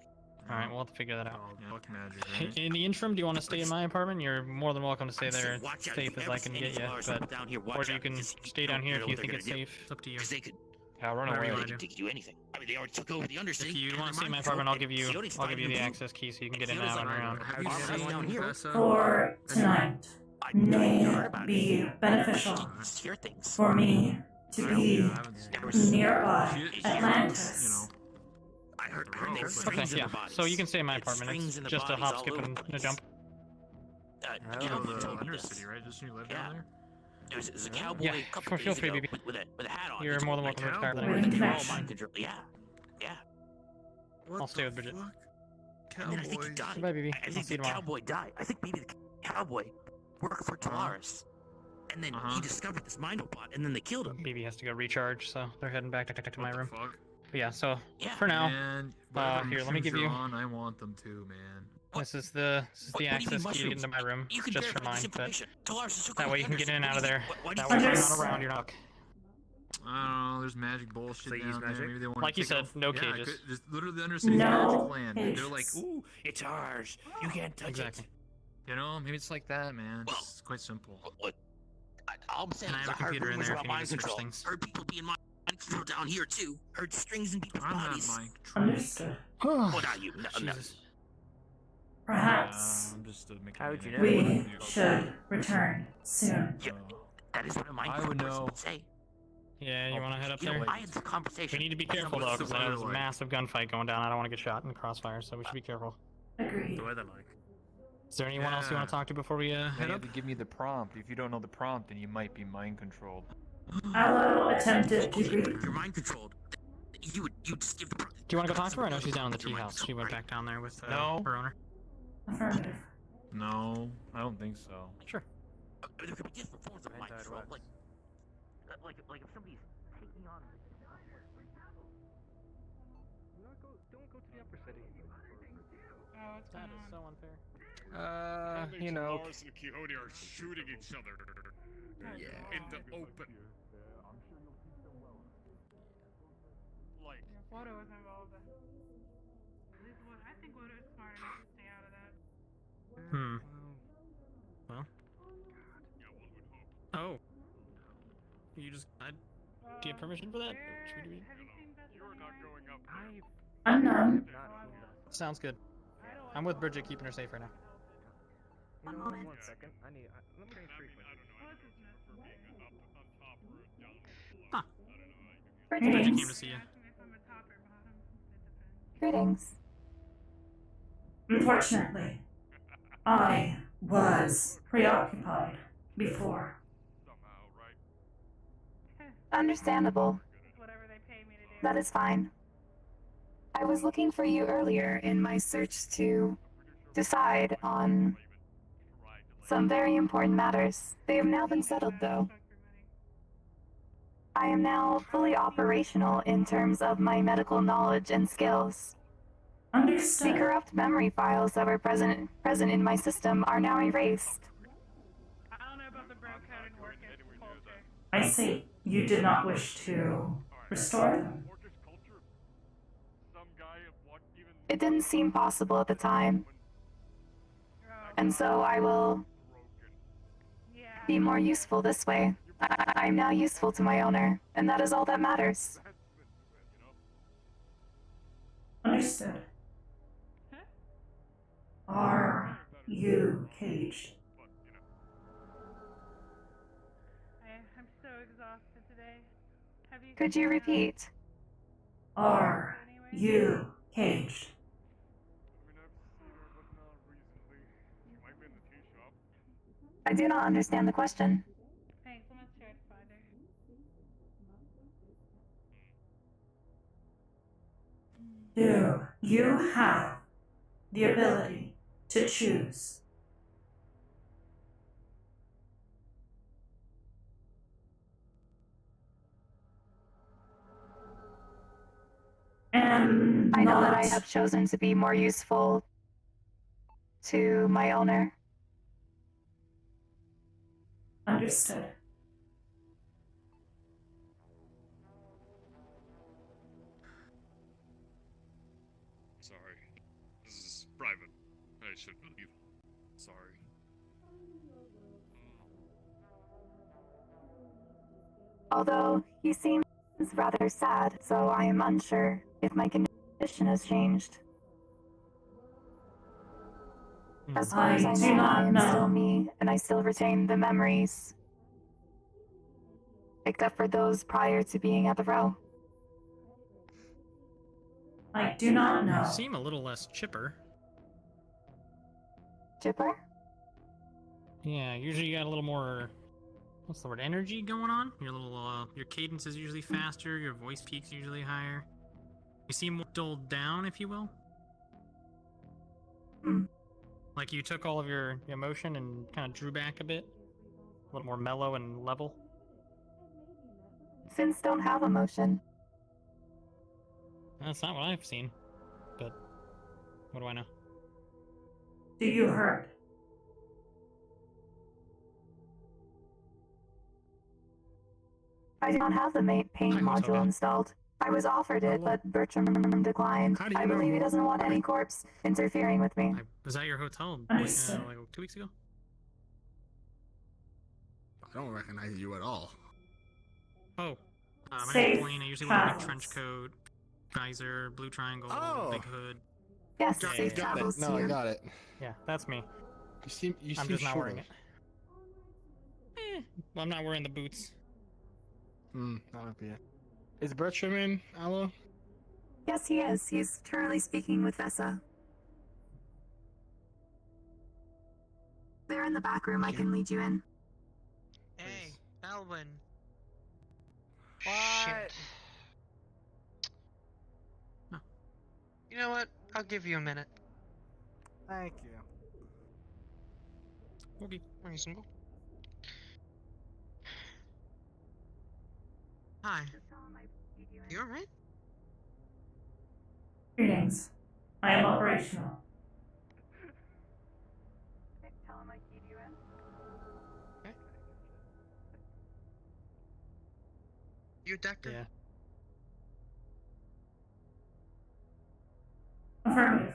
Alright, we'll have to figure that out. Oh, fuck magic, right? In the interim, do you want to stay in my apartment? You're more than welcome to stay there. It's Watch out. safe as I can get you, but down here, or watch you out, can because stay down here if know you what think they're it's gonna do. safe. It's up to you. Because they could, I'll run Whatever you away. wanna they could do anything. I mean, they already took over the Undercity. If you and want to they're stay in my mind apartment, I'll controlled, give and you Coyote's the fine, access key so you can get in Coyote's and out and fine. around. Have you Our seen house down here. Fessa? For tonight, may it be beneficial Hear things. for me to be I haven't seen nearby She- Atlantis. You know. I heard there's Okay, strings in yeah. their bodies. So you can stay in my It's apartment. strings It's in the just a bodies hop, all skip, over and the a place. jump. You know, Oh, who the told me this? Undercity, right? Doesn't you live Yeah. down there? There's a cowboy Yeah, a couple feel days free, ago baby. with a hat on. You're He more told than me welcome to retire cowboy. that. Wait. control Connection. mind control. Yeah. Yeah. I'll stay with Bridget. And then I think he died. Bye, baby. I I'll think see you the tomorrow. cowboy died. I think maybe the cowboy worked for Talaris. And then he discovered this mind bot, and then they killed him. Baby has to go recharge, so they're heading back to my room. Fuck. But yeah, so Yeah. for now, Man, whatever here, let me mushrooms give you're you. on, I want them too, man. This is the What do you mean access key to get mushrooms? into my room, You can just for verify mine. this But information. Talaris took that over way you can get in and out of there. Why do That you way think you're Understood. not around. You're not. I don't know, there's magic bullshit So you down use there. magic? Maybe they want Like to you take said, off. no Yeah, cages. There's literally the Undercity No magic land. They're like, cages. ooh, it's ours. You can't touch Exactly. it. You know, maybe it's like that, man. It's quite simple. What? All I'm saying And I is have a I heard computer in rumors there if about you need mind to switch control. things. Heard people being mind control down here too. Heard strings in people's I'm not bodies. mind control. Understood. Well, not you. No, no. Jesus. Perhaps I'm just making How would you know? we should return soon. Yeah, that is what a mind I control would person know. would say. Yeah, you want to head up You know, there? I had this conversation. We need to be careful though, because there's a massive gunfight going down. I don't want to get shot in the crossfire, so we should be careful. Agreed. The weather like. Is there anyone else you want to talk to before we You head have up? to give me the prompt. If you don't know the prompt, then you might be mind controlled. Aloe attempted to greet. You're mind controlled. You would just give the. Do you want to go talk to her? I know she's down in the tea house. She went back down there with No. her owner. Affirmative. No, I don't think so. Sure. There could be different forms of mind Anti control, what? like if somebody's taking on. Don't go to the upper city. Oh, what's That going is on? so unfair. You know. Talaris and Quixote are shooting each other in the open. Like, Yeah, Wodo was involved. At least I think Wodo is smart enough to stay out of that. Hmm. Well. Oh. You just. Do you have permission for that? Should we do it? Have you seen Best you're not going up. Unknown. Sounds good. I'm with Bridget, keeping her safe right now. One moment. 1 second. Let me change frequency. Huh. Bridget Greetings. came to see you. If I'm a top or bottom, it depends. Greetings. Unfortunately, I was preoccupied before. Understandable. Whatever they pay me to do. That is fine. I was looking for you earlier in my search to decide on some very important matters. They have now been settled, though. I am now fully operational in terms of my medical knowledge and skills. The Understood. corrupt memory files that were present in my system are now erased. I don't know about the bro code and work culture. I see. You did not wish to restore them. It didn't seem possible at the time, and so I will be more useful this way. I'm now useful to my owner, and that is all that matters. Understood. Are you caged? I'm so exhausted today. Have you Could you repeat? Are you caged? I do not understand the question. Thanks, I'm a church finder. Do you have the ability to choose? And I know that I not have chosen to be more useful to my owner. Understood. Sorry. This is private. I should leave. Sorry. Although he seems rather sad, so I am unsure if my condition has changed. As far as I do know, not I am know. still me, and I still retain the memories. Except for those prior to being at the row. I do not know. You seem a little less chipper. Chipper? Yeah, usually you got a little more, what's the word, energy going on? Your cadence is usually faster, your voice peaks usually higher. You seem more dulled down, if you will. Like you took all of your emotion and kind of drew back a bit. A little more mellow and level. Fins don't have emotion. That's not what I've seen. But what do I know? Do you hurt? I do not have the paint module installed. I was offered it, but Bertram declined. How do you I believe know? he doesn't want any corpse interfering with me. Was that your hotel like 2 weeks ago? I don't recognize you at all. Oh. My Safe name's Blaine. I usually wear a big travels. trench coat, visor, blue triangle, big hood. Yes, Got safe it, got travels it. to No, I you. got it. Yeah, that's me. You I'm seem just not sure. wearing it. Well, I'm not wearing the boots. Not up yet. Is Bertram in, Aloe? Yes, he is. He's currently speaking with Vessa. They're in the back room. I can lead you in. Hey, Elwin. What? You know what? I'll give you a minute. Thank you. Okay. Reasonable. Hi. You alright? Greetings. I am operational. Tell him I keyed you in. Okay. You Decker? Yeah. Affirmative.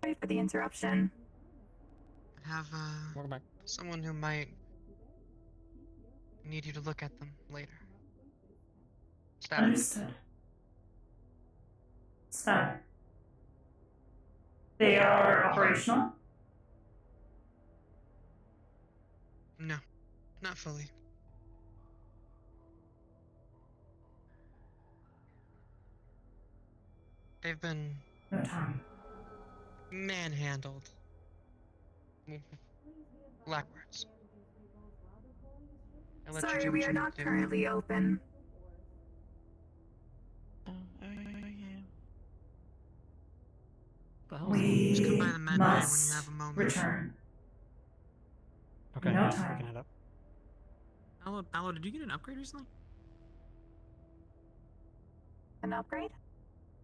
Sorry for the interruption. I have Welcome back. someone who might need you to look at them later. Static. Understood. Static. They are operational? No, not fully. They've been No time. manhandled. Black words. I'll let you Sorry, do we what are you not do. currently open. We Just come by the med bay when you must have a moment. return. Okay, No we time. can head up. Aloe, did you get an upgrade recently? An upgrade?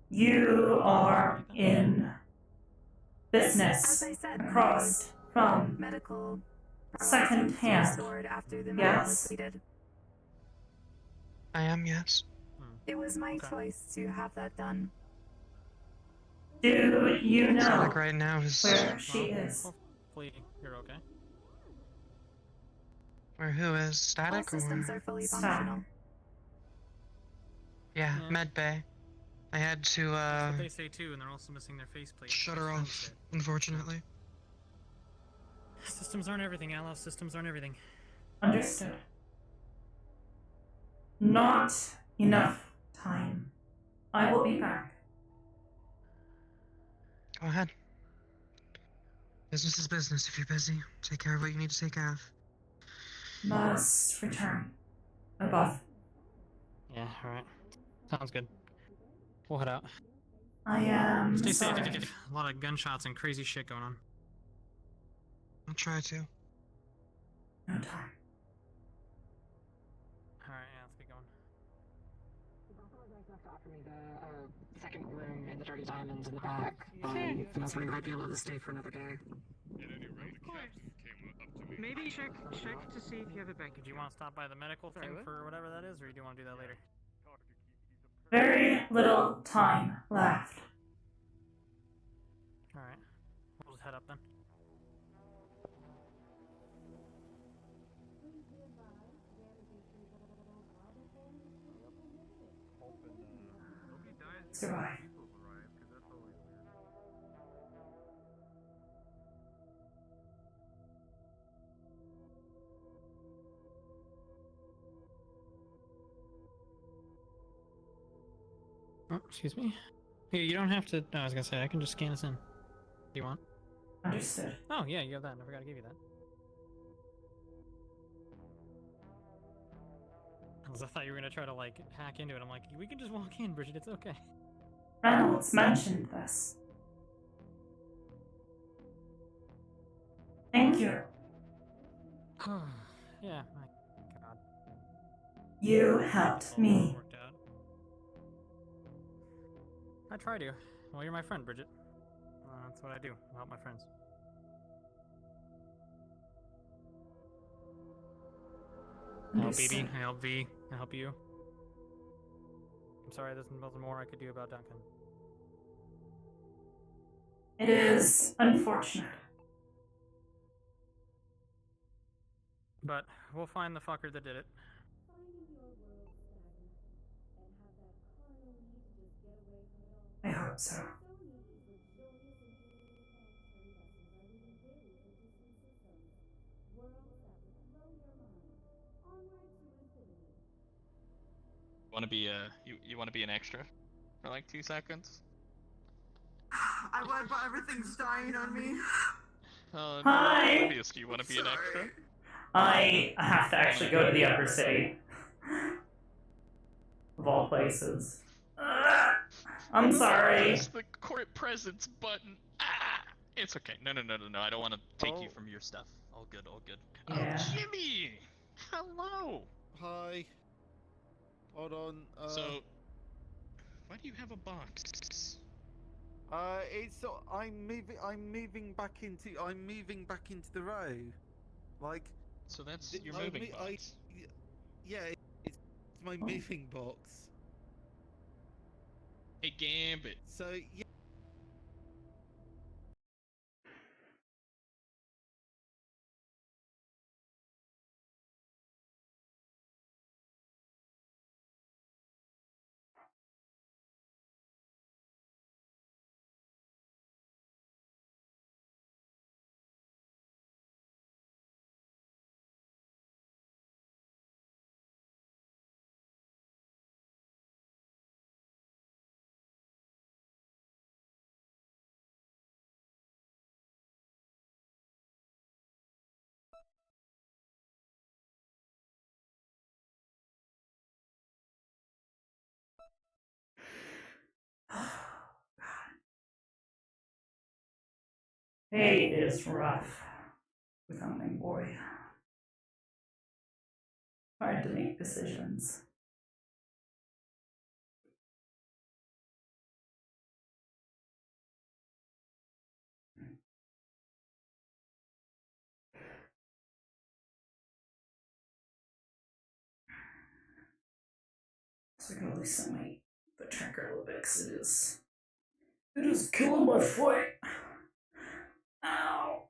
You are in As business I said, across from medical second hand. restored after the murder was Yes. completed. I am, yes. It was my choice to have that done. Do you know Static right now is where she is? Hopefully you're okay. where who is All static systems or are fully Static. functional. yeah, med bay. I had to That's what they say too, and they're also missing their faceplate. shut her off, unfortunately. Systems aren't everything, Aloe. Systems aren't everything. Understood. Not enough time. I will be back. Go ahead. Business is business. If you're busy, take care of what you need to take care of. Must return. Above. Yeah, alright. Sounds good. We'll head out. I am Stay sorry. safe. A lot of gunshots and crazy shit going on. I'll try to. No time. Alright, yeah, let's get going. Offer me the second room in the Dirty Diamonds in the back. Finalizing might be able to stay for another day. At any rate, the captain came up to me Maybe check to see if you have it back. Do you want to stop by the medical Sorry, thing what? for whatever that is, or do you want to do that later? Very little time left. Alright. We'll just head up then. Nobody dies Survive. people arrive, because that's always weird. Oh, excuse me. Here, you don't have to. No, I was gonna say I can just scan us in. Do you want? Understood. Oh yeah, you have that. I forgot to give you that. Because I thought you were gonna try to like hack into it. I'm like, we can just walk in, Bridget. It's okay. Reynolds mentioned this. Thank you. Yeah. My God. You helped me. Worked out. I try to. Well, you're my friend, Bridget. That's what I do. I help my friends. I help BB. I help V. I help you. I'm sorry, there's more I could do about Duncan. It is unfortunate. But we'll find the fucker that did it. I hope so. Want to be you want to be an extra for like 2 seconds? I would, but everything's dying on me. Oh, Hi. no, Oblivious, do you want to be an extra? I have to actually go to the upper city. Of all places. I'm sorry. Press the court presence button. Ah! It's okay. No. I don't want to take you from your stuff. All good. Yeah. Oh, Jimmy! Hello! Hi. Hold on. So, why do you have a box? It's I'm moving back into the row. Like. So that's your moving box. Yeah, it's my moving box. Hey, Gambit. So yeah. It is rough without my boy. Hard to make decisions. So I can loosen the trigger a little bit because it is killing my foot. Ow.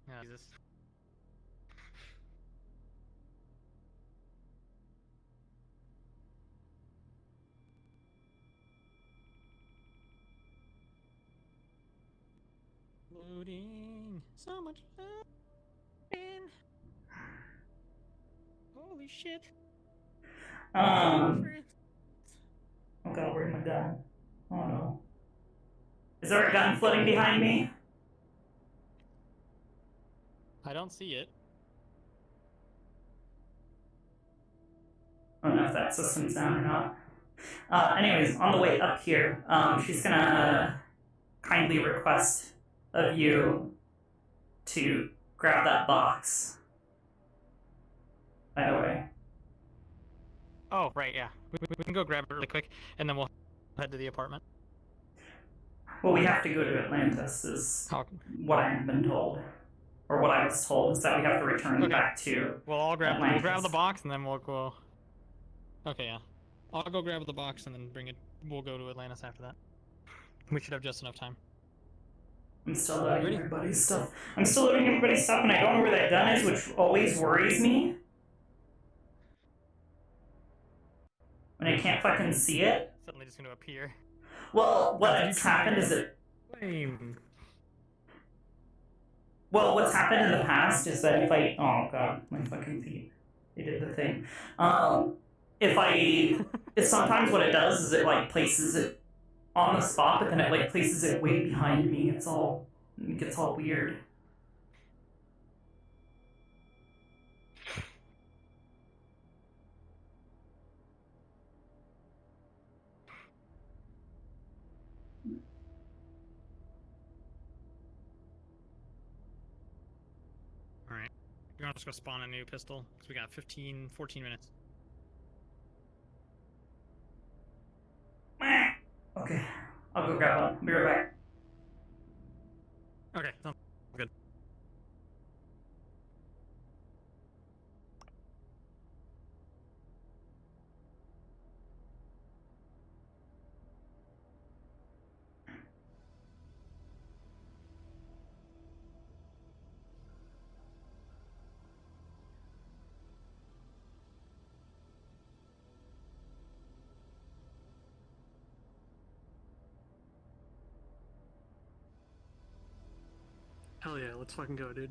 Yeah, Jesus. Loading. So much loading. Holy shit. Oh god, where's my gun? Oh no. Is there a gun floating behind me? I don't see it. I don't know if that system's down or not. Anyways, on the way up here, she's gonna kindly request of you to grab that box. By the way. Oh, right, yeah. We can go grab it really quick, and then we'll head to the apartment. Well, we have to go to Atlantis, is what I've been told. Or what I was told, is that we have to return back to We'll grab Atlantis. the box, and then we'll go. Okay, yeah. I'll go grab the box and then bring it. We'll go to Atlantis after that. We should have just enough time. I'm still loading everybody's stuff. I'm still loading everybody's stuff, and I don't know where that gun is, which always worries me. When I can't fucking see it. Suddenly just gonna appear. Well, what's happened is that... Well, what's happened in the past is that if I... Oh god, my fucking feet. They did the thing. Sometimes what it does is it, like, places it on the spot, but then it, like, places it way behind me. It gets all weird. Alright. We're gonna just go spawn a new pistol, because we got 14 minutes. Okay, I'll go grab one. Be right back. Okay, sounds good. Hell yeah, let's fucking go, dude.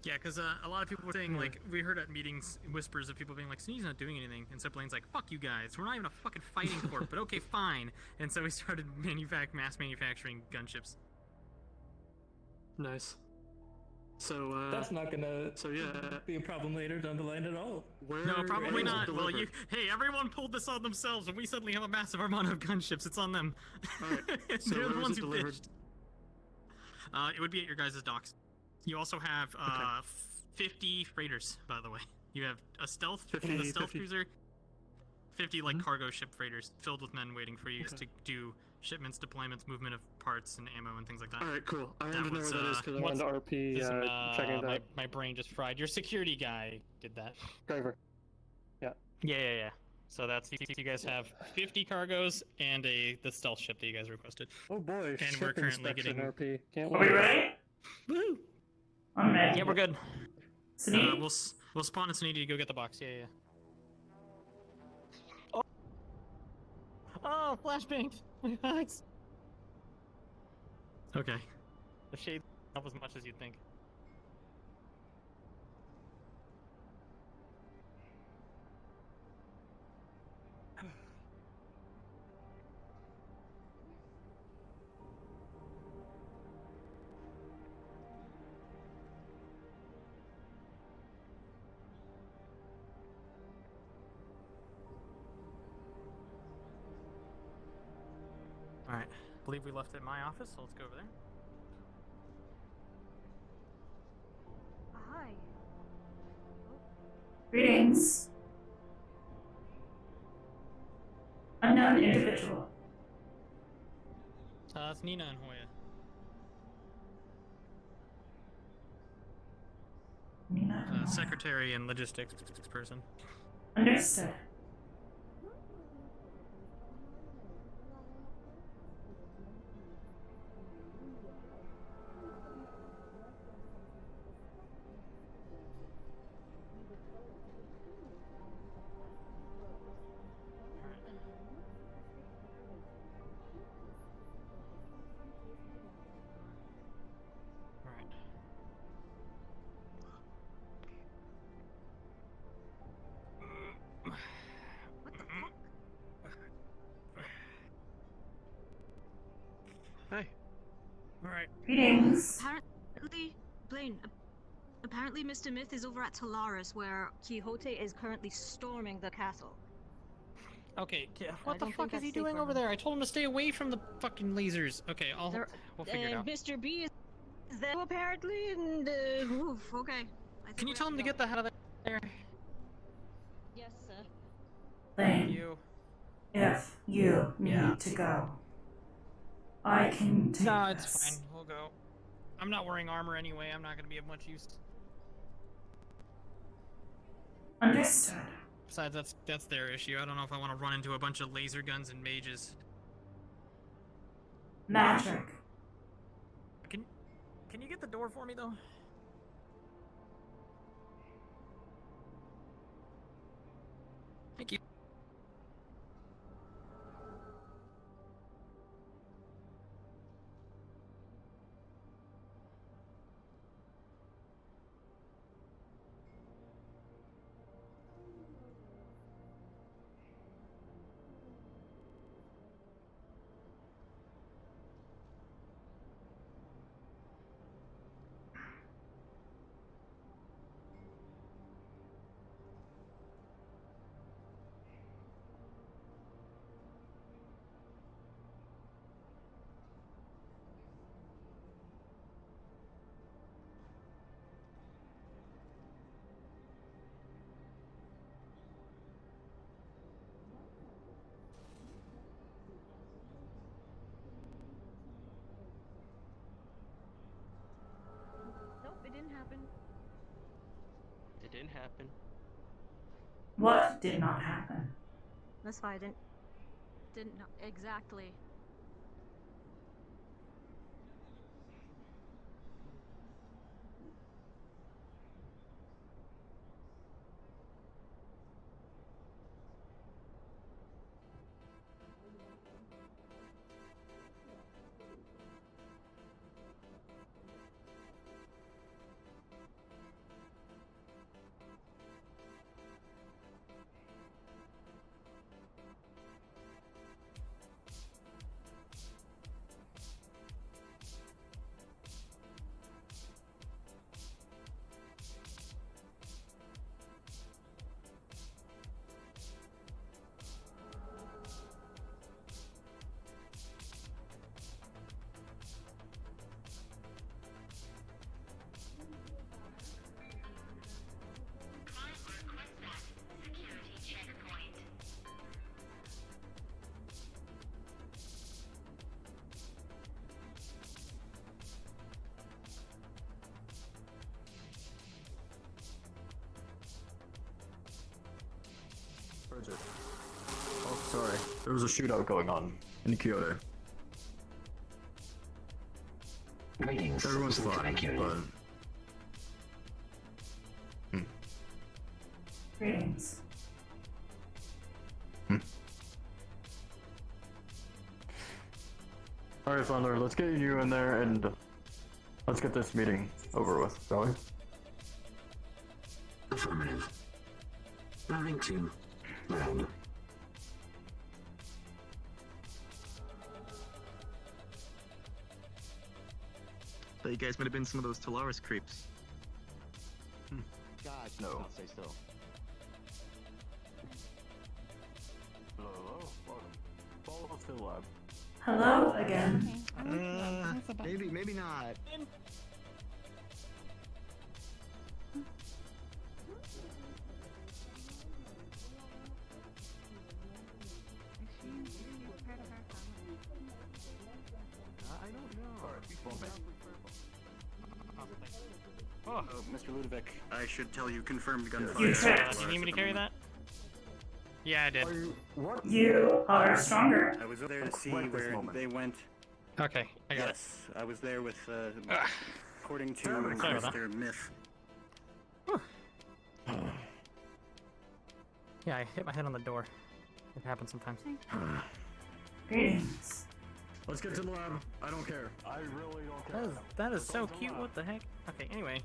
Yeah, because a lot of people were saying, like, we heard at meetings whispers of people being like, Snee's not doing anything. And so Blaine's like, fuck you guys, we're not even a fucking fighting corp, but okay, fine. And so we started mass manufacturing gunships. Nice. So, That's not gonna be a problem later down the line at all. No, probably not. Well, hey, everyone pulled this on themselves, and we suddenly have a massive armada of gunships. It's on them. Alright, so They're the where was ones it who delivered? bitched. It would be at your guys' docks. You also have 50 freighters, by the way. You have a stealth 50 cruiser, 50 like cargo ship freighters filled with men waiting for you to do shipments, deployments, movement of parts and ammo and things like that. Alright, cool. I wanted to know where that is because I wanted to RP checking it out. My brain just fried. Your security guy did that. Driver. Yeah. Yeah. So that's you guys have 50 cargos and the stealth ship that you guys requested. Oh boy, and we're currently getting. RP. Can't Are wait. we ready? Woo! I'm ready. Yeah, we're good. Sneak? We'll spawn in Sneedy to go get the box. Yeah. Oh, flashbanged! My eyes. Okay. The shade help as much as you'd think. Alright, I believe we left it in my office, so let's go over there. Hi. Greetings. Unknown individual. It's Nina and Hoya. Nina. Secretary and logistics person. Understood. Hey. Alright. Greetings. Apparently, Blaine, apparently Mr. Myth is over at Talaris, where Quixote is currently storming the castle. Okay, what the fuck is he doing over there? I told him to stay away from the fucking lasers. Okay, we'll figure it out. Mr. B is there apparently, and okay. Can you tell him to get the hell out of there? Yes, sir. Lane, You. if you need to go, I can take No, this. it's fine. We'll go. I'm not wearing armor anyway. I'm not gonna be of much use. Understood. Besides, that's their issue. I don't know if I want to run into a bunch of laser guns and mages. Magic. Can you get the door for me though? Thank you. Nope, it didn't happen. It didn't happen. What did not happen? That's why I didn't know exactly. Bridget. Oh, sorry. There was a shootout going on in Kyoto. Greetings, Everyone's fine, Lieutenant Curie. but... Greetings. Alright, Thunder, let's get you in there and let's get this meeting over with, shall we? Affirmative. Routing to round. Thought you guys might have been some of those Talaris creeps. God, no. Stay still. Hello, hello, welcome. Follow us to the lab. Hello again. Maybe not. I don't know. Alright, Oh, Mr. Ludovic. I should tell you confirmed gunfire. You tripped. Do you need me to carry that? Yeah, I did. What? You are stronger. I was there to see Right this where moment. they went. Okay, I got Yes, I was there with, according to Sorry about that. Mr. Myth. Yeah, I hit my head on the door. It happens sometimes. Greetings. Let's get to the lab. I don't care. I really don't care. That is so cute. What the heck? Okay, anyway.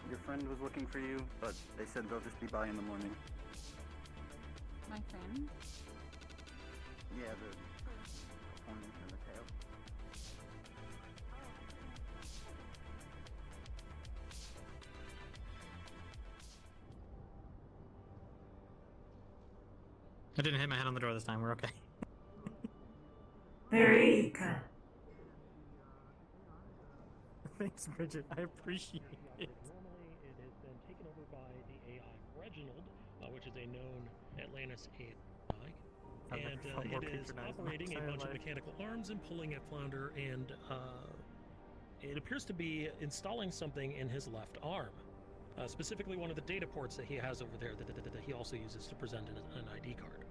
Your friend was looking for you, but they said they'll just be by in the morning. My friend? Yeah, the performance and the tail. I didn't hit my head on the door this time. We're okay. Very good. Thanks, Bridget. I appreciate it. Normally, it has been taken over by the AI Reginald, which is a known Atlantis AI. And it is operating a bunch of mechanical arms and pulling at Flounder, and it appears to be installing something in his left arm. Specifically one of the data ports that he has over there that he also uses to present an ID card.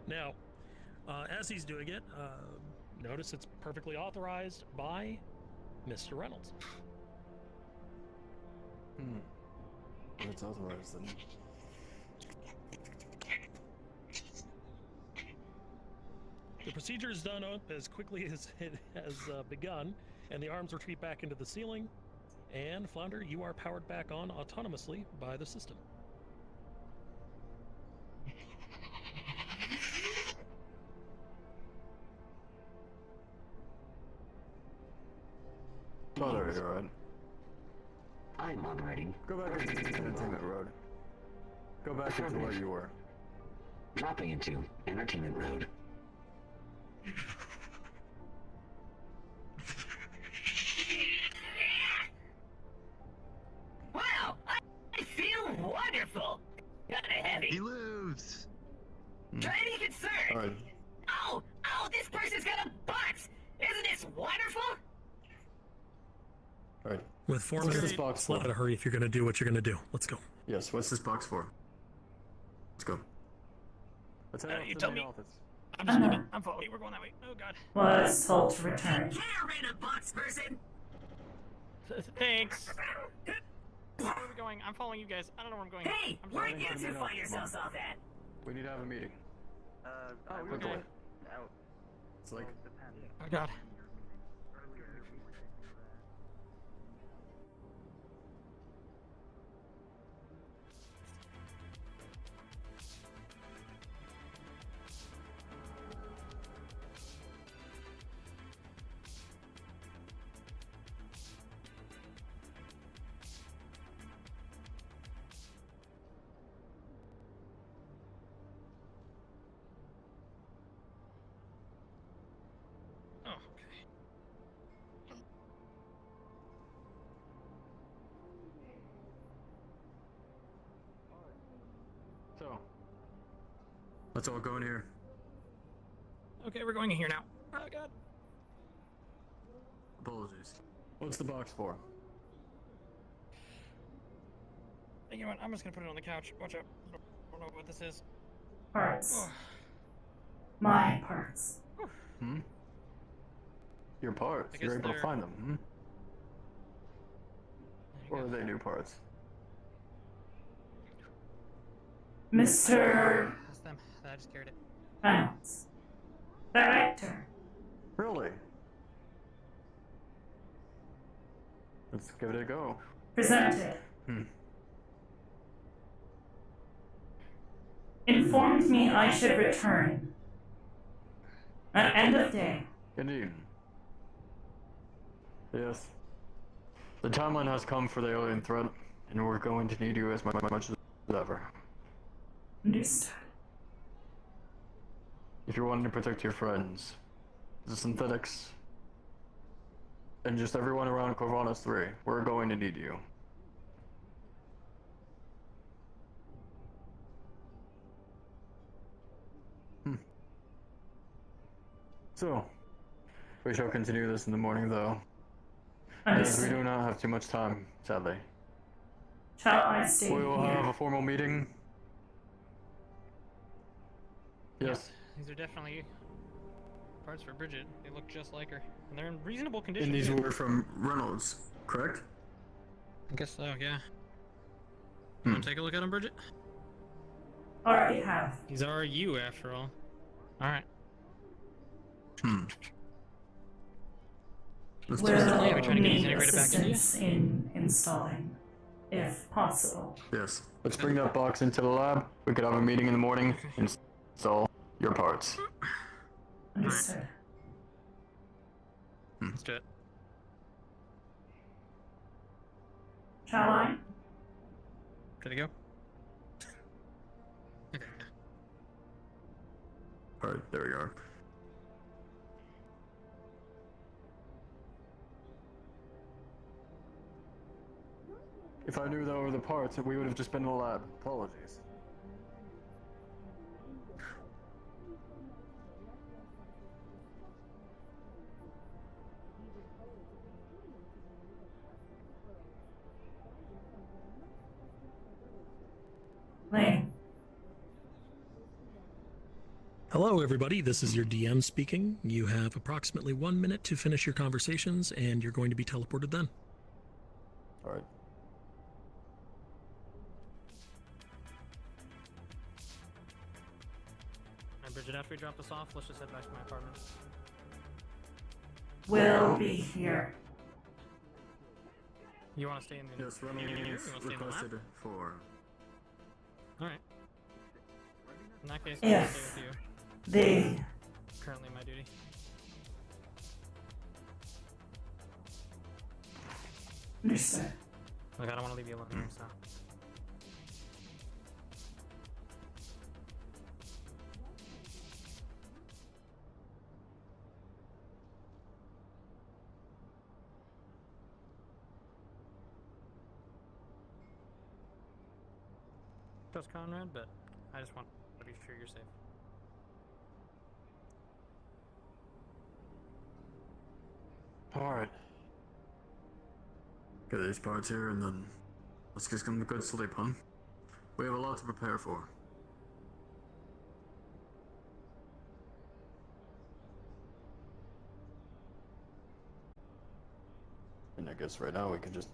Now, as he's doing it, notice it's perfectly authorized by Mr. Reynolds. It's authorized then. The procedure is done as quickly as it has begun, and the arms retreat back into the ceiling. And Flounder, you are powered back on autonomously by the system. Moderator, you're right. I'm moderating. Go back into entertainment road. Go back into where you were. Dropping into entertainment road. Wow, I feel wonderful. Kinda heavy. He lives. Try to be concerned. Alright. Oh, this person's got a box. Isn't this wonderful? Alright. With 4 What's minutes, this box for? let it hurry if you're going to do what you're going to do. Let's go. Yes, what's this box for? Let's go. Let's head off you to tell the main me. office. I'm just leaving. I'm following you. We're going that way. Oh god. Was told to return. Random box person. Thanks. Where are we going? I'm following you guys. I don't know where I'm going. Hey, I'm where sorry. do you two find yourselves off at? We need to have a meeting. I we're would going. out. It's like... Oh god. So, let's all go in here. Okay, we're going in here now. Oh god. Apologies. What's the box for? Hey, you know what? I'm just gonna put it on the couch. Watch out. I don't know what this is. Parts. My parts. Your parts. I You're guess able to they're- find them, Or are they new parts? Mr. That's them. I just carried it. Reynolds. Director. Really? Let's give it a go. Presented. Informed me I should return. At end of day. Indeed. Yes. The timeline has come for the alien threat, and we're going to need you as much as ever. Understood. If you're wanting to protect your friends, the synthetics, and just everyone around Corvallis 3, we're going to need you. So, we shall continue this in the morning, though. As we do not have too much time, sadly. Shall I stay We will here? have a formal meeting. Yes. These are definitely parts for Bridget. They look just like her. And they're in reasonable condition. And these too. were from Reynolds, correct? I guess so, yeah. You wanna take a look at them, Bridget? Already have. These are you, after all. Alright. Let's Will Yeah, we're trying to get these need integrated back into you. assistance in installing, if possible. Yes. Let's bring that box into the lab. We could have a meeting in the morning and install your parts. Understood. Let's do it. Shall I? Good to go? Okay. Alright, there we are. If I knew that were the parts, we would have just been in the lab. Apologies. Lane. Hello, everybody. This is your DM speaking. You have approximately 1 minute to finish your conversations, and you're going to be teleported then. Alright. Alright, Bridget, after we drop this off, let's just head back to my apartment. Will be here. You want to stay in the... Yes, you running here? You is want to stay in the lab? requested for... Alright. In that case, If I'll stay with you. they... Currently my duty. Understood. Look, I don't want to leave you alone here, so... Trust Conrad, but I just want to be sure you're safe. Alright. Get these parts here and then let's get some good sleep, huh? We have a lot to prepare for. And I guess right now we can just